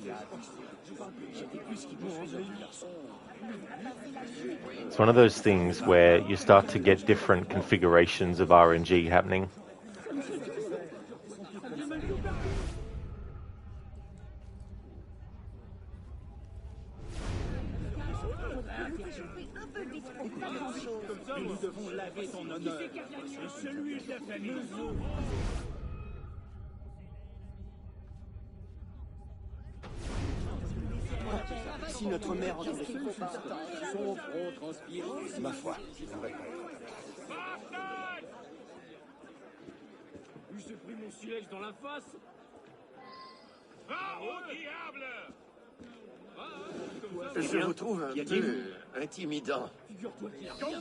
It's one of those things where you start to get different configurations of RNG happening. Nous devons laver ton honneur. C'est celui de la famille. Si notre mère entendait ça, Son front transpire. Ma foi. Il s'est pris mon siège dans la face. Va au diable! Je vous trouve un peu intimidant. Go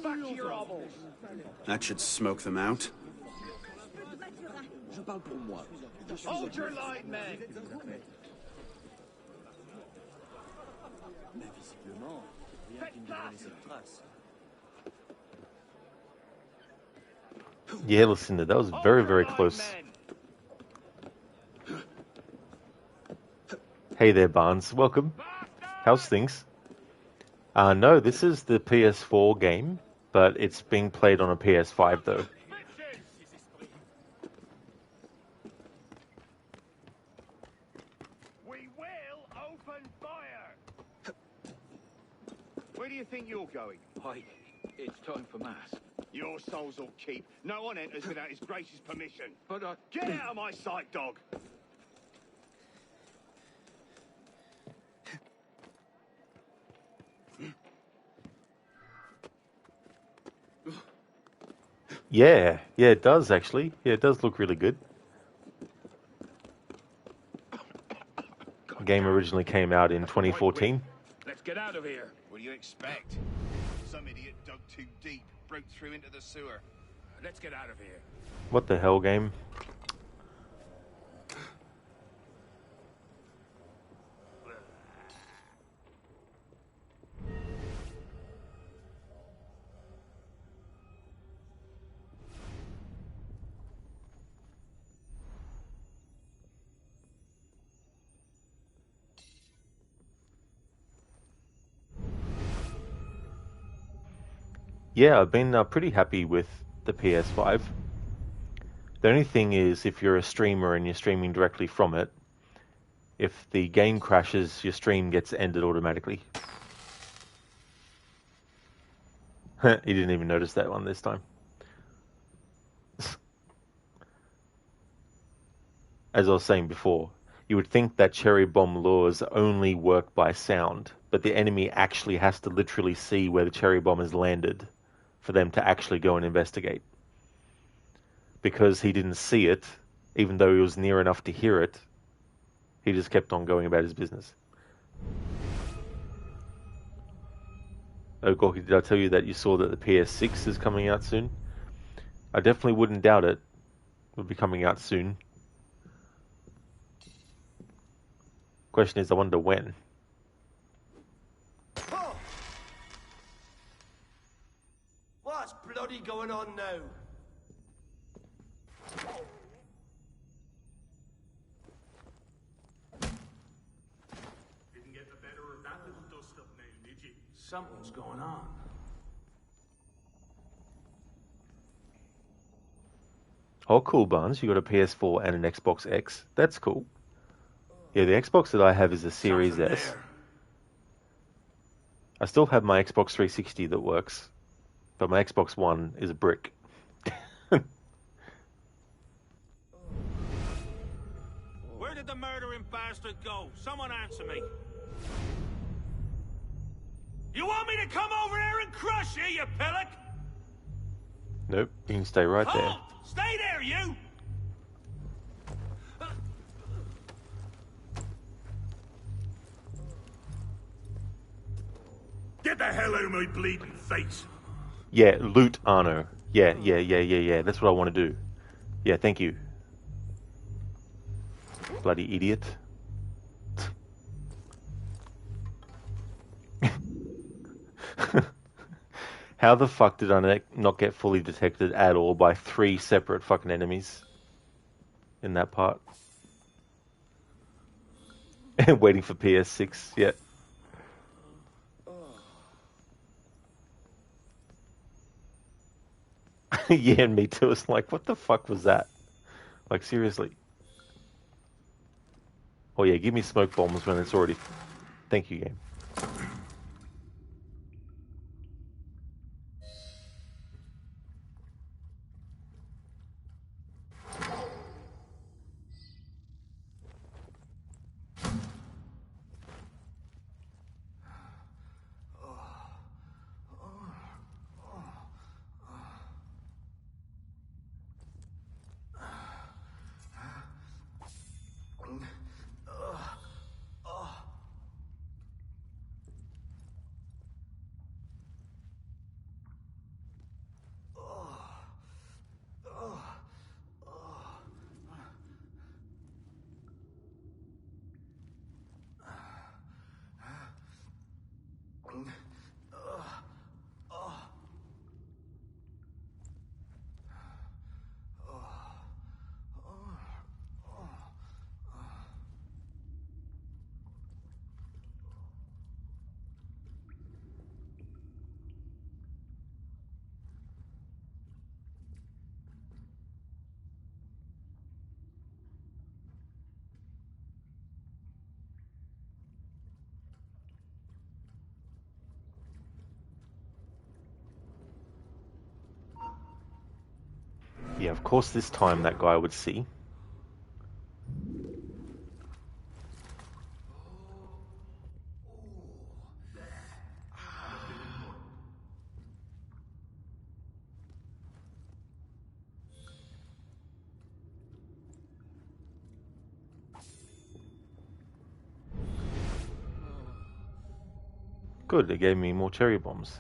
back to your hovel. That should smoke them out. je parle pour moi. Hold your line, men. Mais visiblement, rien qui ne devait laisser de traces. Yeah, Lucinda, that was very, very close. Hey there, Barnes. Welcome. How's things? No, this is the PS4 game, but it's being played on a PS5, though. We will open fire! Where do you think you're going? Why, it's time for mass. Your souls will keep. No one enters without His Grace's permission. But I... Get out of my sight, dog! Yeah, it does, actually. Yeah, it does look really good. The game originally came out in 2014. Let's get out of here. What do you expect? Some idiot dug too deep, broke through into the sewer. Let's get out of here. What the hell, game? Yeah, I've been pretty happy with the PS5. The only thing is, if you're a streamer and you're streaming directly from it, if the game crashes, your stream gets ended automatically. You didn't even notice that one this time. As I was saying before, you would think that cherry bomb lures only work by sound, but the enemy actually has to literally see where the cherry bomb has landed for them to actually go and investigate. Because he didn't see it, even though he was near enough to hear it, he just kept on going about his business. Oh, Gorky, did I tell you that you saw that the PS6 is coming out soon? I definitely wouldn't doubt it. It'll be coming out soon. Question is, I wonder when. Oh. What's bloody going on now? Didn't get the better of that little dust-up now, did you? Something's going on. Oh, cool, Barnes. You got a PS4 and an Xbox X. That's cool. Yeah, the Xbox that I have is a Series S. I still have my Xbox 360 that works, but my Xbox One is a brick. Where did the murdering bastard go? Someone answer me. You want me to come over there and crush you, you pillock? Nope, you can stay right there. Stay there, you! Get the hell out of my bleeding face! Yeah, loot Arno. Yeah. That's what I want to do. Yeah, thank you. Bloody idiot. How the fuck did I not get fully detected at all by 3 separate fucking enemies in that part? Waiting for PS6, yeah. Yeah, and me too. It's like, what the fuck was that? Like, seriously. Oh yeah, give me smoke bombs when it's already... Thank you, game. Yeah, of course this time that guy would see. Good, it gave me more cherry bombs.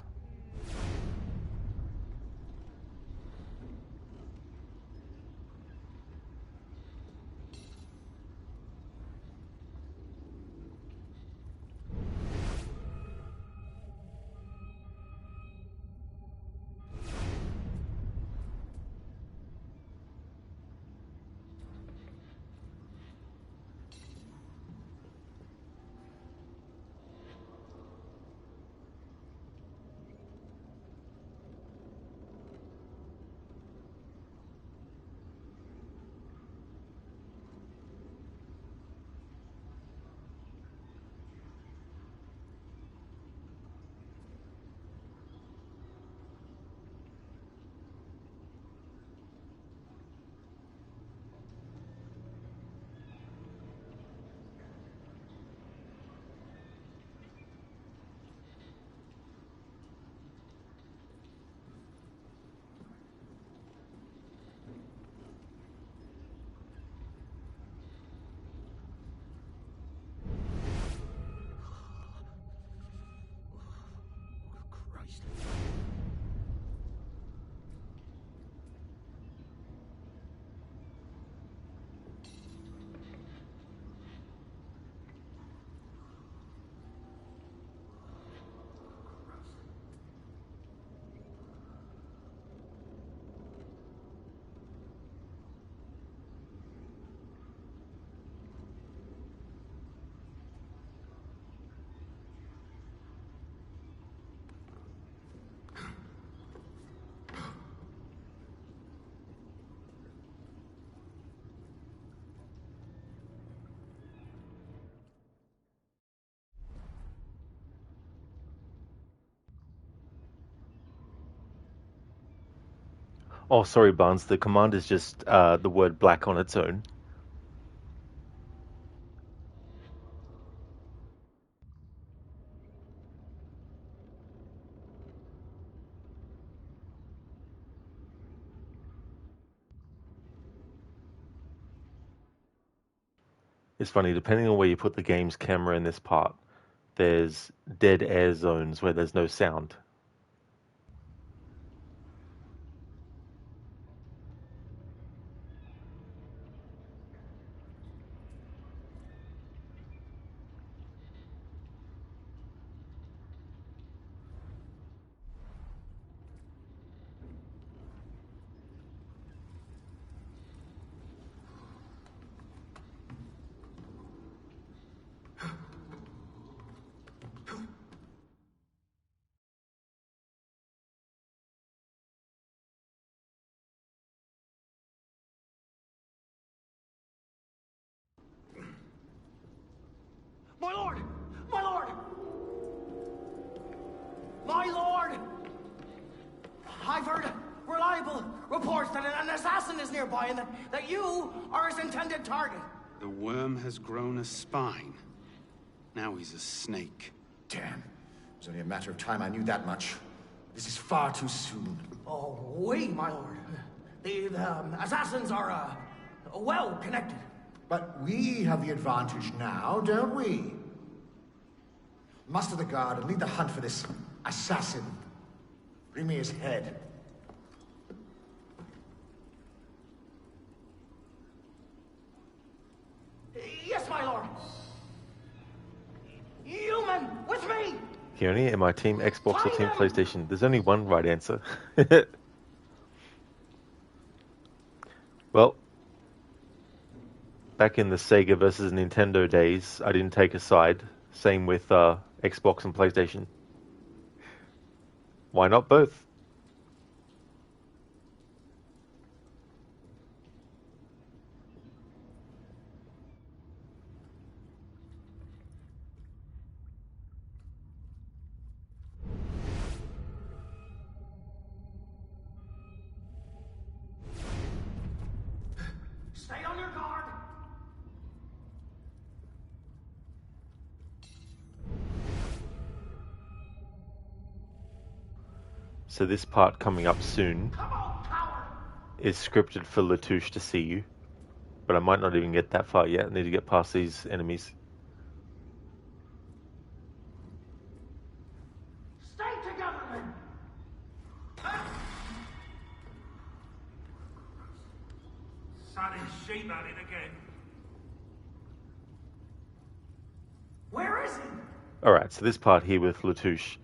Oh, sorry, Barnes. The command is just the word black on its own. It's funny, depending on where you put the game's camera in this part, there's dead air zones where there's no sound. My lord! My lord! My lord! I've heard reliable reports that an assassin is nearby and that you are his intended target. The worm has grown a spine. Now he's a snake. Damn. It was only a matter of time I knew that much. This is far too soon. Oh, we, my lord. The assassins are, well connected. But we have the advantage now, don't we? Muster the guard and lead the hunt for this assassin. Bring me his head. Yes, my lord. You men, with me! Keone, am I Team Xbox or Team PlayStation? There's only one right answer. Well, back in the Sega versus Nintendo days, I didn't take a side. Same with Xbox and PlayStation. Why not both? Stay on your guard! So this part coming up soon is scripted for Latouche to see you. But I might not even get that far yet. I need to get past these enemies. Stay together, men! Son is sheep at it again. Where is he? Alright, so this part here with Latouche,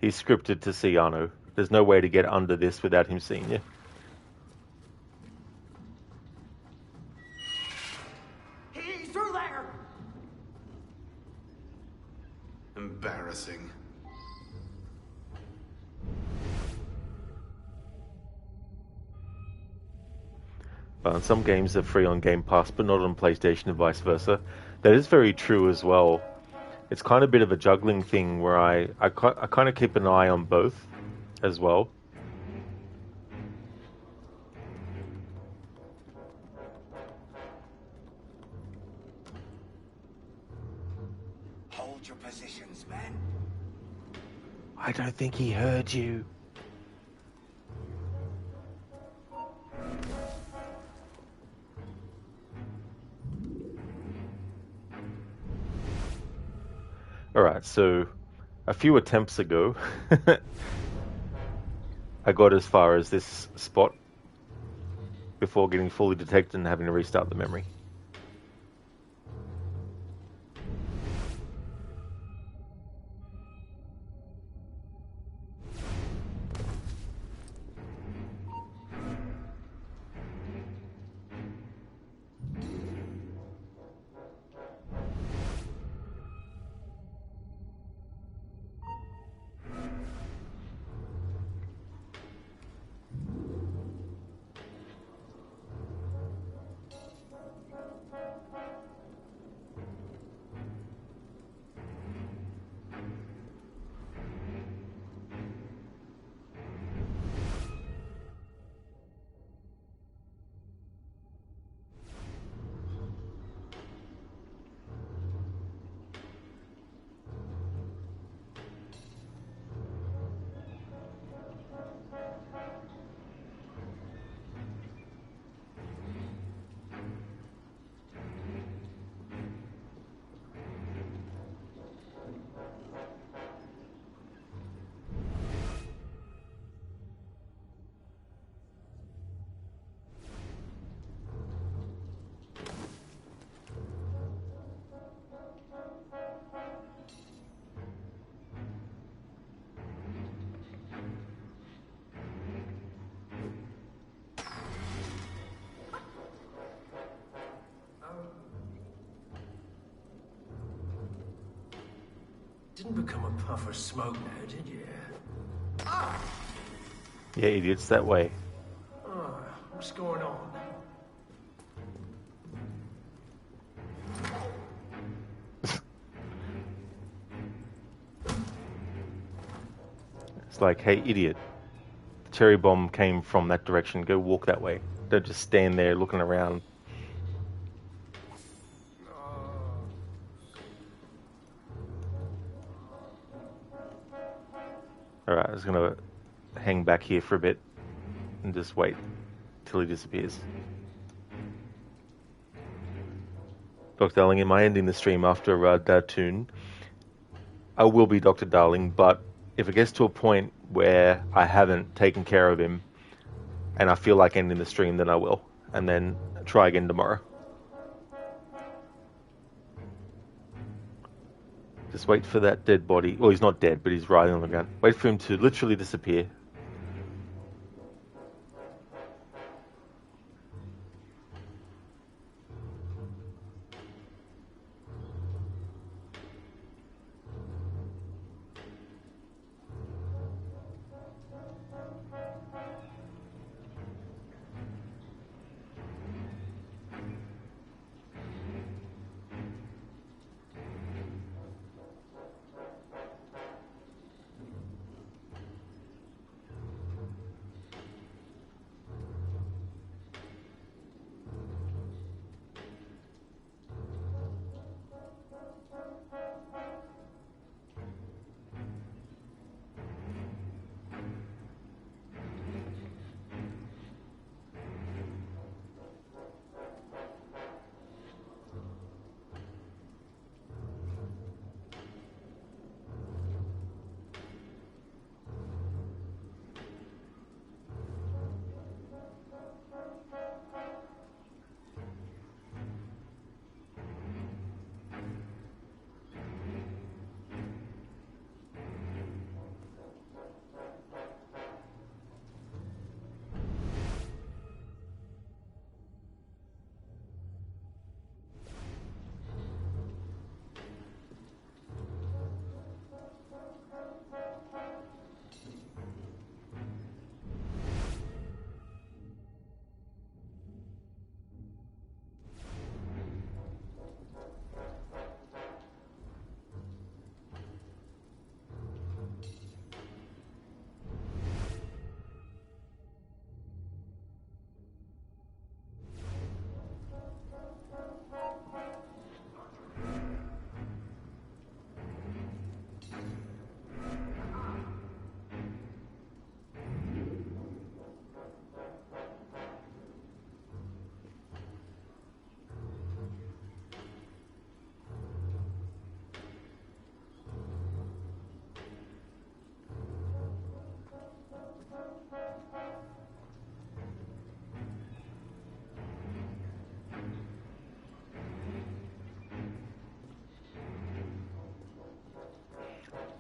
he's scripted to see Arno. There's no way to get under this without him seeing you. He's through there! Embarrassing. But some games are free on Game Pass, but not on PlayStation and vice versa. That is very true as well. It's kind of a bit of a juggling thing where I kind of keep an eye on both as well. Hold your positions, men. I don't think he heard you. Alright, so a few attempts ago, I got as far as this spot before getting fully detected and having to restart the memory. Didn't become a puff of smoke now, did you? Yeah, idiots, that way. What's going on? It's like, hey, idiot. The cherry bomb came from that direction. Go walk that way. Don't just stand there looking around. Alright, I was going to hang back here for a bit and just wait till he disappears. Dr. Darling, am I ending the stream after that tune? I will be Dr. Darling, but if it gets to a point where I haven't taken care of him and I feel like ending the stream, then I will. And then try again tomorrow. Just wait for that dead body. Well, he's not dead, but he's writhing on the ground. Wait for him to literally disappear.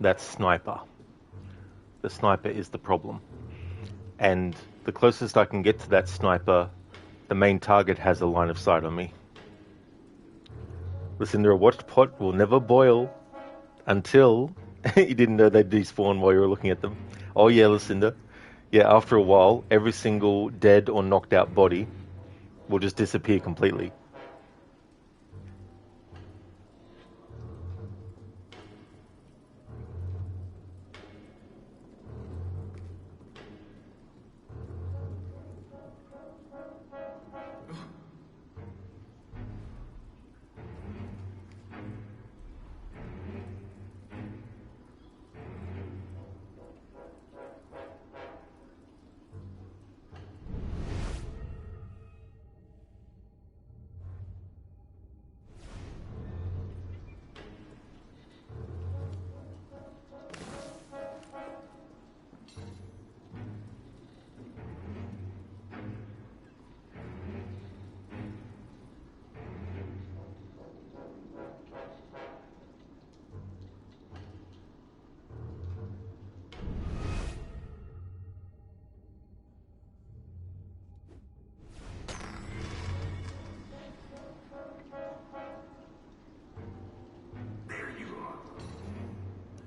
That sniper. The sniper is the problem. And the closest I can get to that sniper, the main target has a line of sight on me. Lucinda, a watched pot will never boil until you didn't know they despawn while you were looking at them. Oh yeah, Lucinda. Yeah, after a while, every single dead or knocked out body will just disappear completely.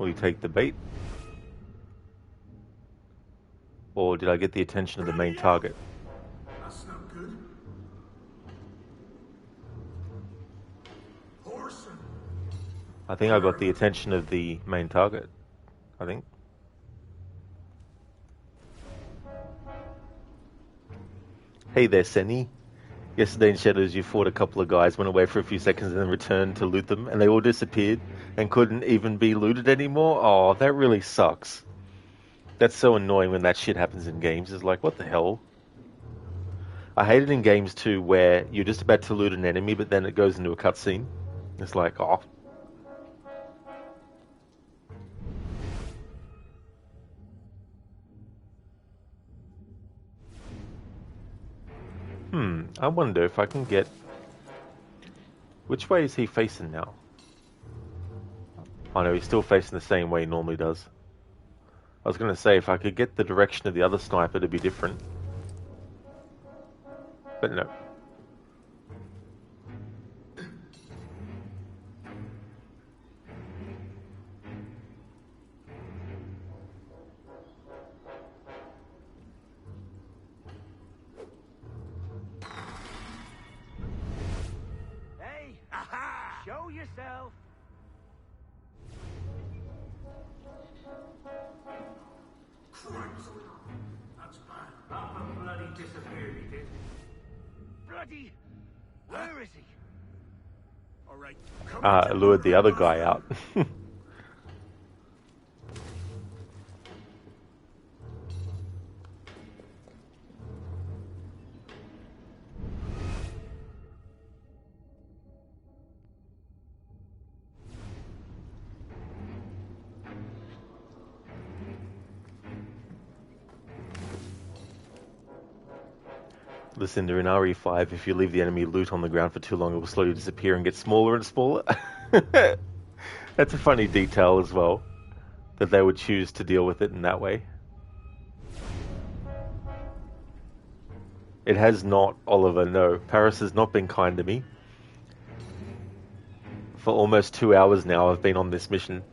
Will you take the bait? Or did I get the attention of the main target? That's no good. Horson. I think I got the attention of the main target. I think. Hey there, Senny. Yesterday in Shadows, you fought a couple of guys, went away for a few seconds, and then returned to loot them, and they all disappeared and couldn't even be looted anymore. Oh, that really sucks. That's so annoying when that shit happens in games. It's like, what the hell? I hate it in games too, where you're just about to loot an enemy, but then it goes into a cutscene. It's like, oh. I wonder if I can get... Which way is he facing now? Oh no, he's still facing the same way he normally does. I was going to say, if I could get the direction of the other sniper to be different. But no. Hey! Aha! Show yourself! Christ. That's bad. Up and bloody disappeared, he did. Bloody... Where is he? All right. Lured the other guy out. Listen, in RE5, if you leave the enemy loot on the ground for too long, it will slowly disappear and get smaller and smaller. That's a funny detail as well, that they would choose to deal with it in that way. It has not, Oliver, no. Paris has not been kind to me. For almost 2 hours now, I've been on this mission.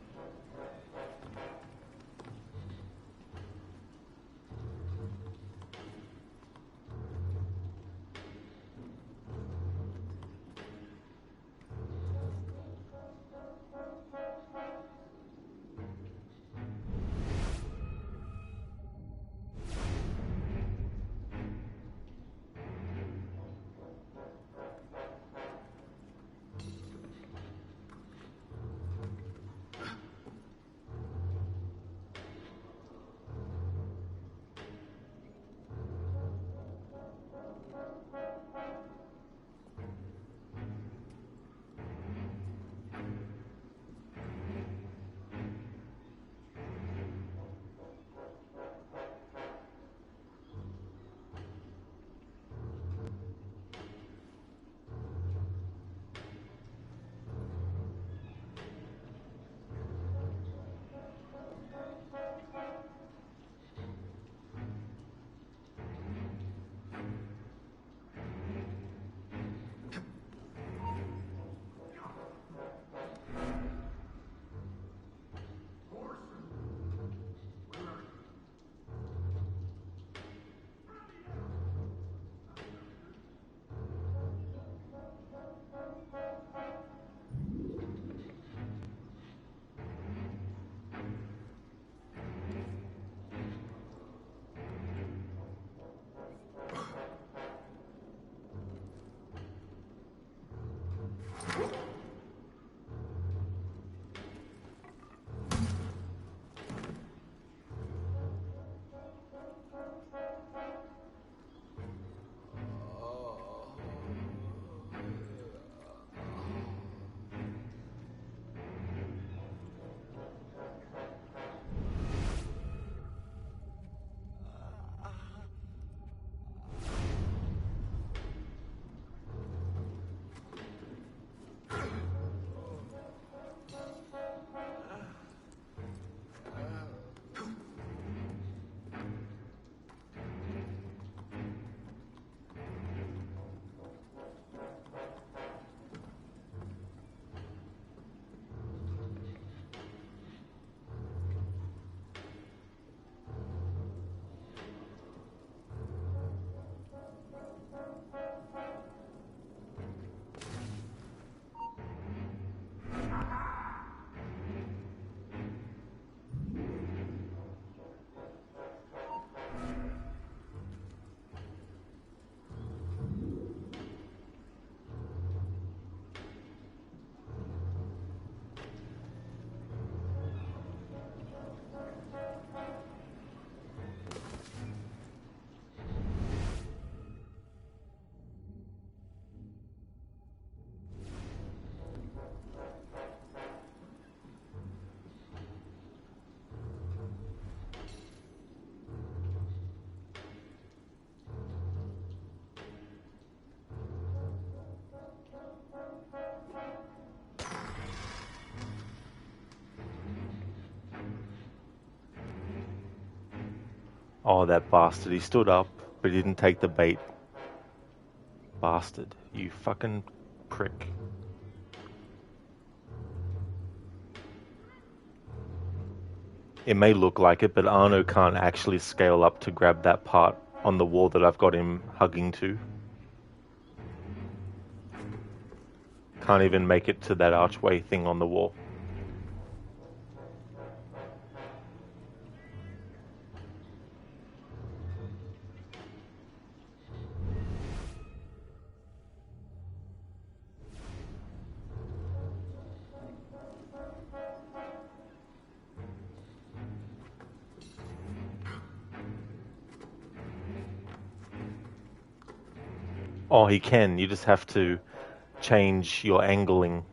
Oh, that bastard. He stood up, but he didn't take the bait. Bastard. You fucking prick. It may look like it, but Arno can't actually scale up to grab that part on the wall that I've got him hugging to. Can't even make it to that archway thing on the wall. Oh, he can. You just have to change your angling.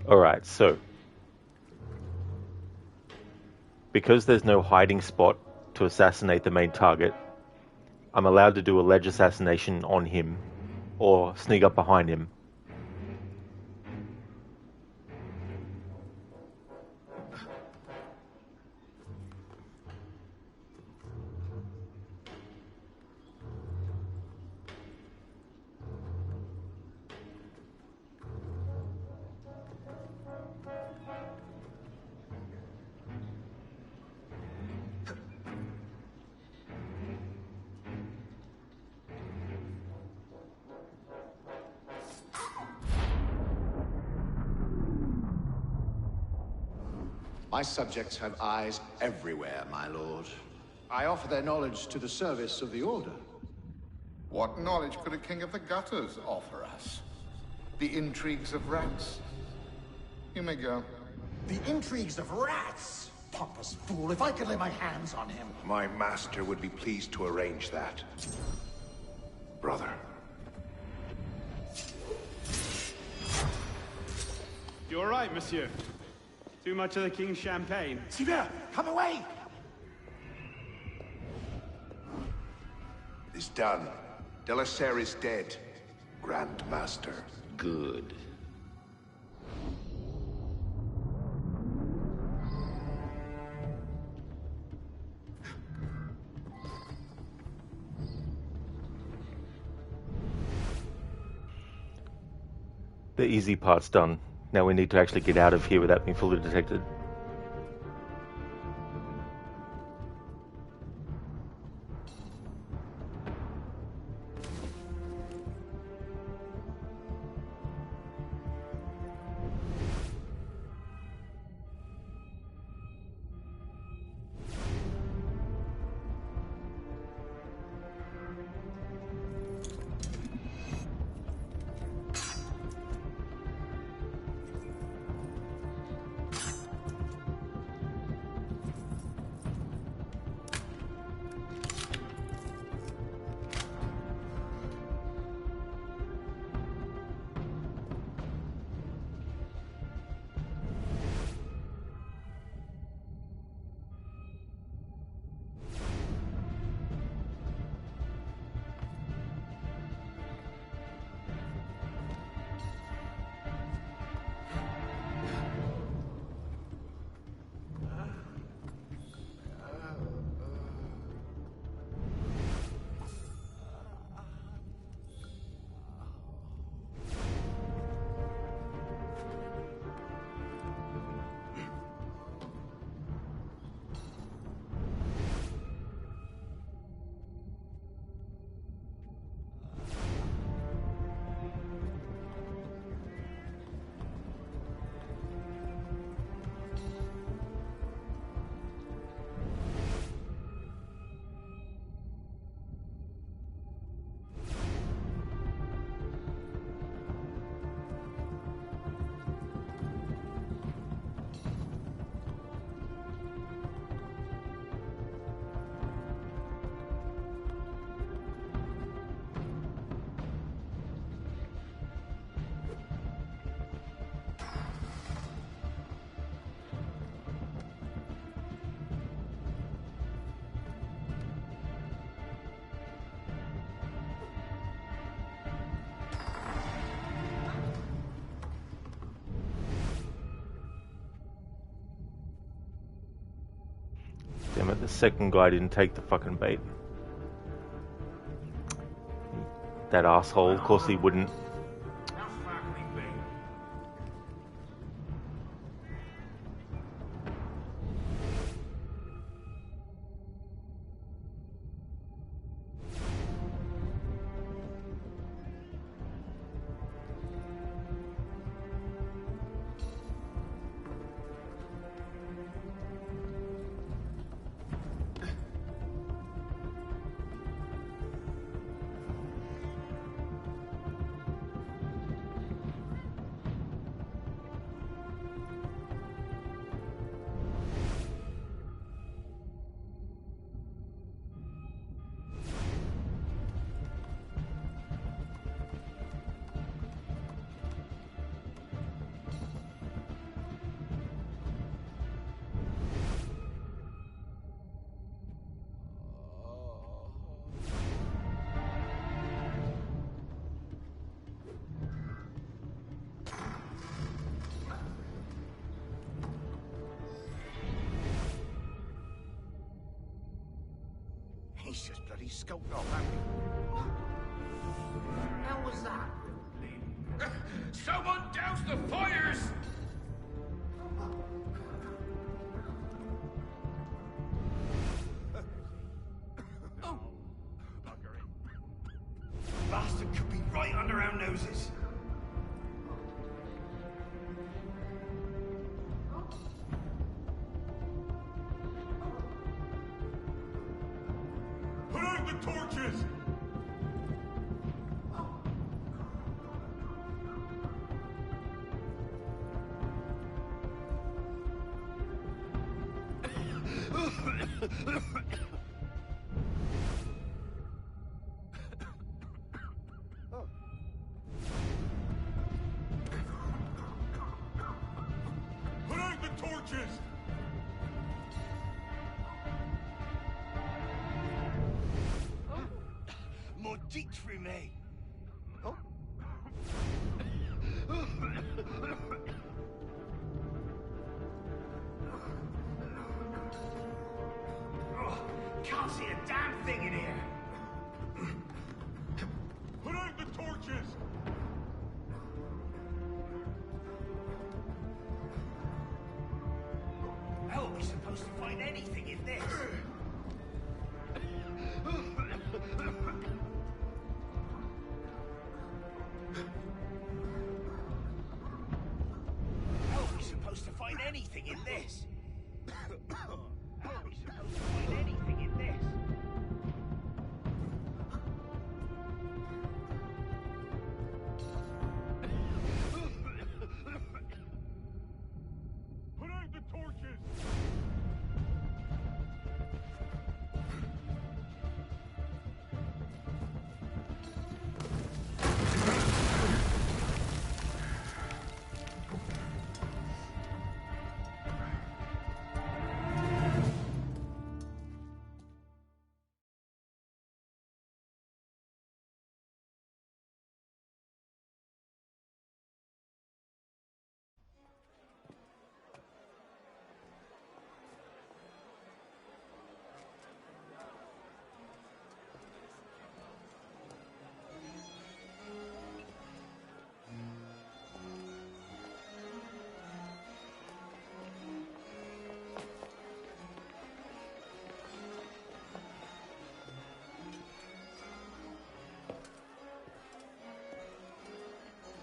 Alright, so because there's no hiding spot to assassinate the main target, I'm allowed to do a ledge assassination on him or sneak up behind him. My subjects have eyes everywhere, my lord. I offer their knowledge to the service of the Order. What knowledge could a king of the gutters offer us? The intrigues of rats? You may go. The intrigues of rats? Pompous fool, if I could lay my hands on him. My master would be pleased to arrange that. Brother. You all right, monsieur? Too much of the king's champagne? Sylvain, come away! It's done. De la Serre is dead. Grand Master. Good. The easy part's done. Now we need to actually get out of here without being fully detected. The second guy didn't take the fucking bait. That asshole, of course he wouldn't. He's just bloody skulked off, hasn't he? How was that? Someone douse the fires! Oh. Bastard could be right under our noses. Put out the torches! Put out the torches! Maudite fumée! Oh. Can't see a damn thing in here. Put out the torches! How are we supposed to find anything in this? How are we supposed to find anything in this? How are we supposed to find anything in this? Put out the torches!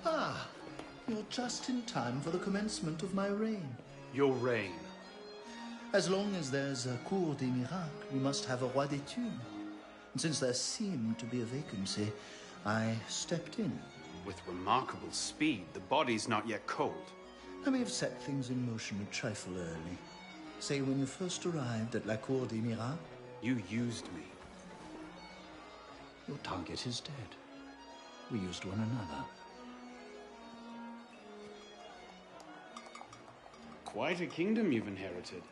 Ah, you're just in time for the commencement of my reign. Your reign? As long as there's a Cour des Miracles, we must have a Roi des Tombes. And since there seemed to be a vacancy, I stepped in. With remarkable speed, the body's not yet cold. I may have set things in motion a trifle early. Say, when you first arrived at La Cour des Miracles... You used me. Your target is dead. We used one another. Quite a kingdom you've inherited.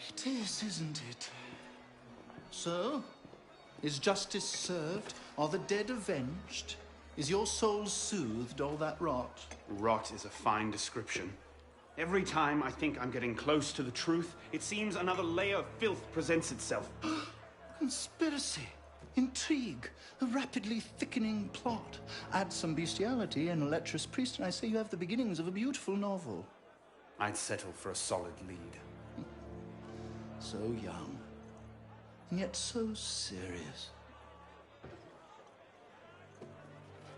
It is, isn't it? So, is justice served? Are the dead avenged? Is your soul soothed, all that rot? Rot is a fine description. Every time I think I'm getting close to the truth, it seems another layer of filth presents itself. Conspiracy, intrigue, a rapidly thickening plot. Add some bestiality and a lecherous priest, and I say you have the beginnings of a beautiful novel. I'd settle for a solid lead. So young, and yet so serious.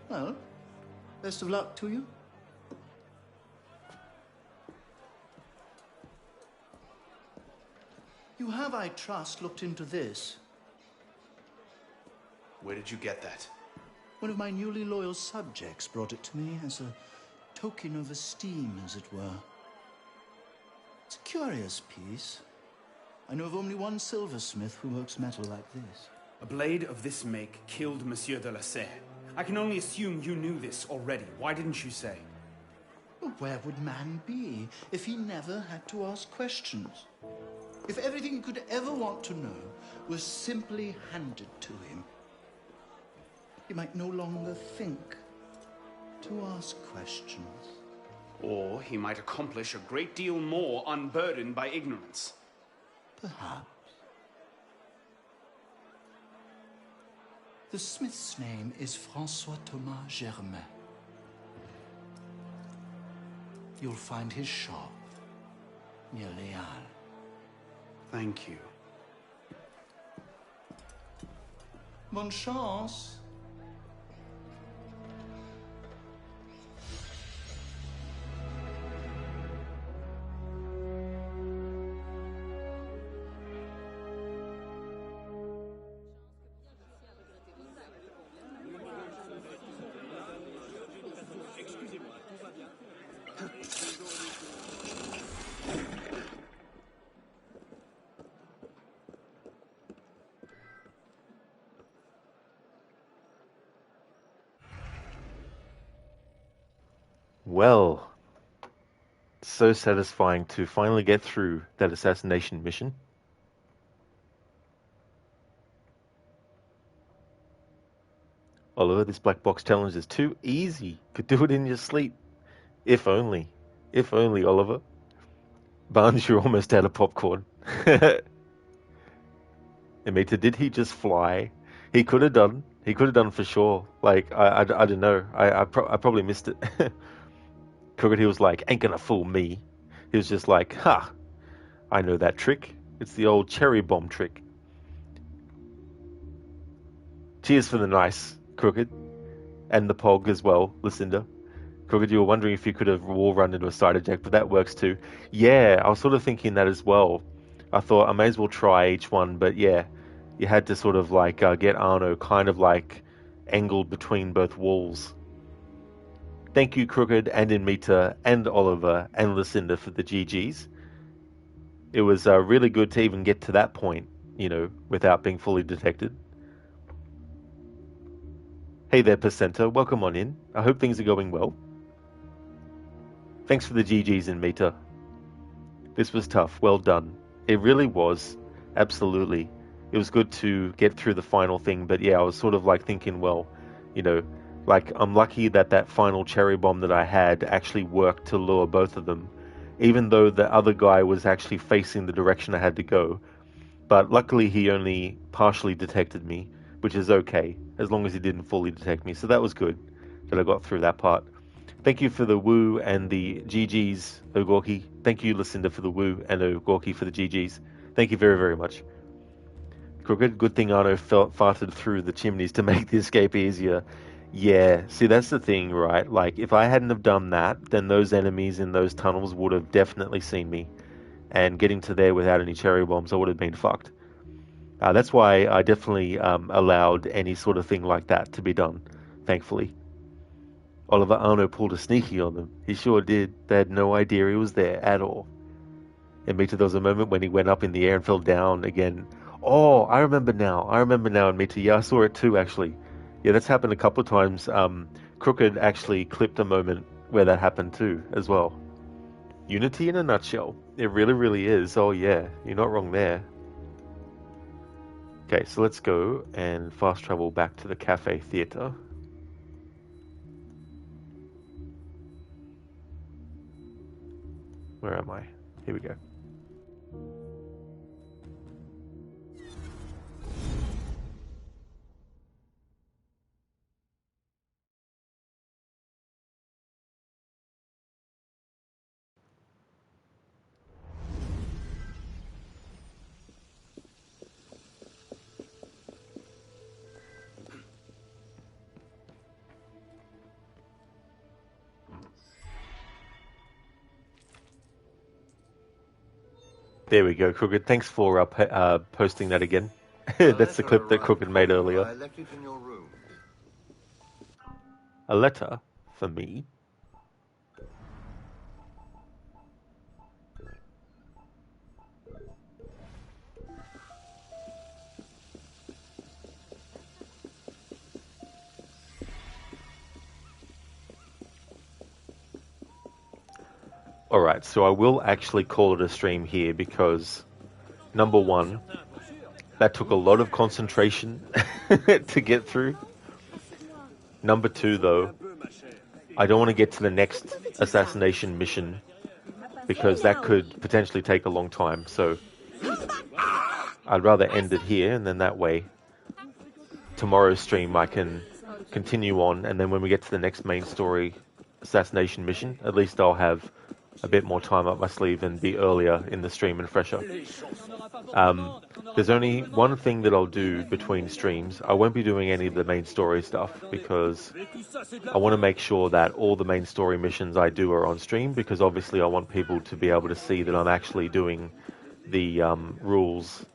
Well, best of luck to you. You have, I trust, looked into this. Where did you get that? One of my newly loyal subjects brought it to me as a token of esteem, as it were. It's a curious piece. I know of only one silversmith who works metal like this. A blade of this make killed Monsieur de la Serre. I can only assume you knew this already. Why didn't you say? Well, where would man be if he never had to ask questions? If everything he could ever want to know was simply handed to him, he might no longer think to ask questions. Or he might accomplish a great deal more unburdened by ignorance. Perhaps. The smith's name is François Thomas Germain. You'll find his shop near Léal. Thank you. Bonne chance. Well, so satisfying to finally get through that assassination mission. Oliver, this black box challenge is too easy. Could do it in your sleep. If only. If only, Oliver. Barnes, you're almost out of popcorn. Amita, did he just fly? He could have done. He could have done for sure. Like, I don't know. I probably missed it. Crooked, he was like, ain't gonna fool me. He was just like, ha, I know that trick. It's the old cherry bomb trick. Cheers for the nice, Crooked. And the pog as well, Lucinda. Crooked, you were wondering if you could have wall run into a side eject, but that works too. Yeah, I was sort of thinking that as well. I thought I may as well try each one, but yeah, you had to sort of like get Arno kind of like angled between both walls. Thank you, Crooked, and Inmita, and Oliver, and Lucinda for the GGs. It was really good to even get to that point, you know, without being fully detected. Hey there, Placenta. Welcome on in. I hope things are going well. Thanks for the GGs, Inmita. This was tough. Well done. It really was. Absolutely. It was good to get through the final thing, but yeah, I was sort of like thinking, well, you know, like, I'm lucky that that final cherry bomb that I had actually worked to lure both of them, even though the other guy was actually facing the direction I had to go. But luckily he only partially detected me, which is okay, as long as he didn't fully detect me. So that was good that I got through that part. Thank you for the woo and the GGs, Ogorki. Thank you, Lucinda, for the woo, and Ogorki for the GGs. Thank you very, very much. Crooked, good thing Arno farted through the chimneys to make the escape easier. Yeah, see, that's the thing, right? Like, if I hadn't have done that, then those enemies in those tunnels would have definitely seen me. And getting to there without any cherry bombs, I would have been fucked. That's why I definitely allowed any sort of thing like that to be done, thankfully. Oliver, Arno pulled a sneaky on them. He sure did. They had no idea he was there at all. And Mita, there was a moment when he went up in the air and fell down again. Oh, I remember now. And Mita, yeah, I saw it too, actually. Yeah, that's happened a couple of times. Crooked actually clipped a moment where that happened too, as well. Unity in a nutshell. It really, really is. Oh yeah, you're not wrong there. Okay, so let's go and fast travel back to the Cafe Theatre. Where am I? Here we go. There we go, Crooked. Thanks for posting that again. That's the clip that Crooked made earlier. I left it in your room. A letter for me? Alright, so I will actually call it a stream here because, number one, that took a lot of concentration to get through. Number two, though, I don't want to get to the next assassination mission because that could potentially take a long time. So I'd rather end it here, and then that way tomorrow's stream I can continue on, and then when we get to the next main story assassination mission, at least I'll have a bit more time up my sleeve and be earlier in the stream and fresher. There's only one thing that I'll do between streams. I won't be doing any of the main story stuff because I want to make sure that all the main story missions I do are on stream, because obviously I want people to be able to see that I'm actually doing the rules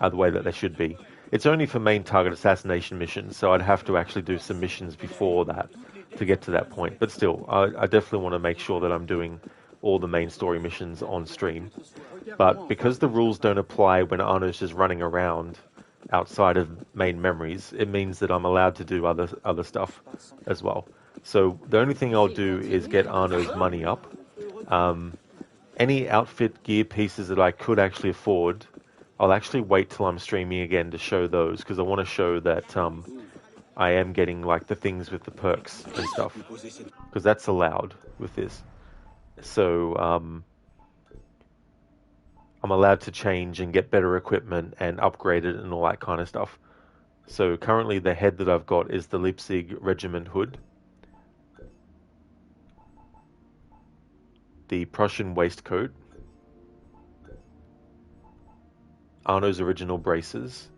the way that they should be. It's only for main target assassination missions, so I'd have to actually do some missions before that to get to that point. But still, I definitely want to make sure that I'm doing all the main story missions on stream. But because the rules don't apply when Arno's just running around outside of main memories, it means that I'm allowed to do other stuff as well. So the only thing I'll do is get Arno's money up. Any outfit gear pieces that I could actually afford, I'll actually wait till I'm streaming again to show those, because I want to show that I am getting like the things with the perks and stuff, because that's allowed with this. So I'm allowed to change and get better equipment and upgrade it and all that kind of stuff. So currently the head that I've got is the Leipzig Regiment hood, the Prussian waistcoat, Arno's original braces,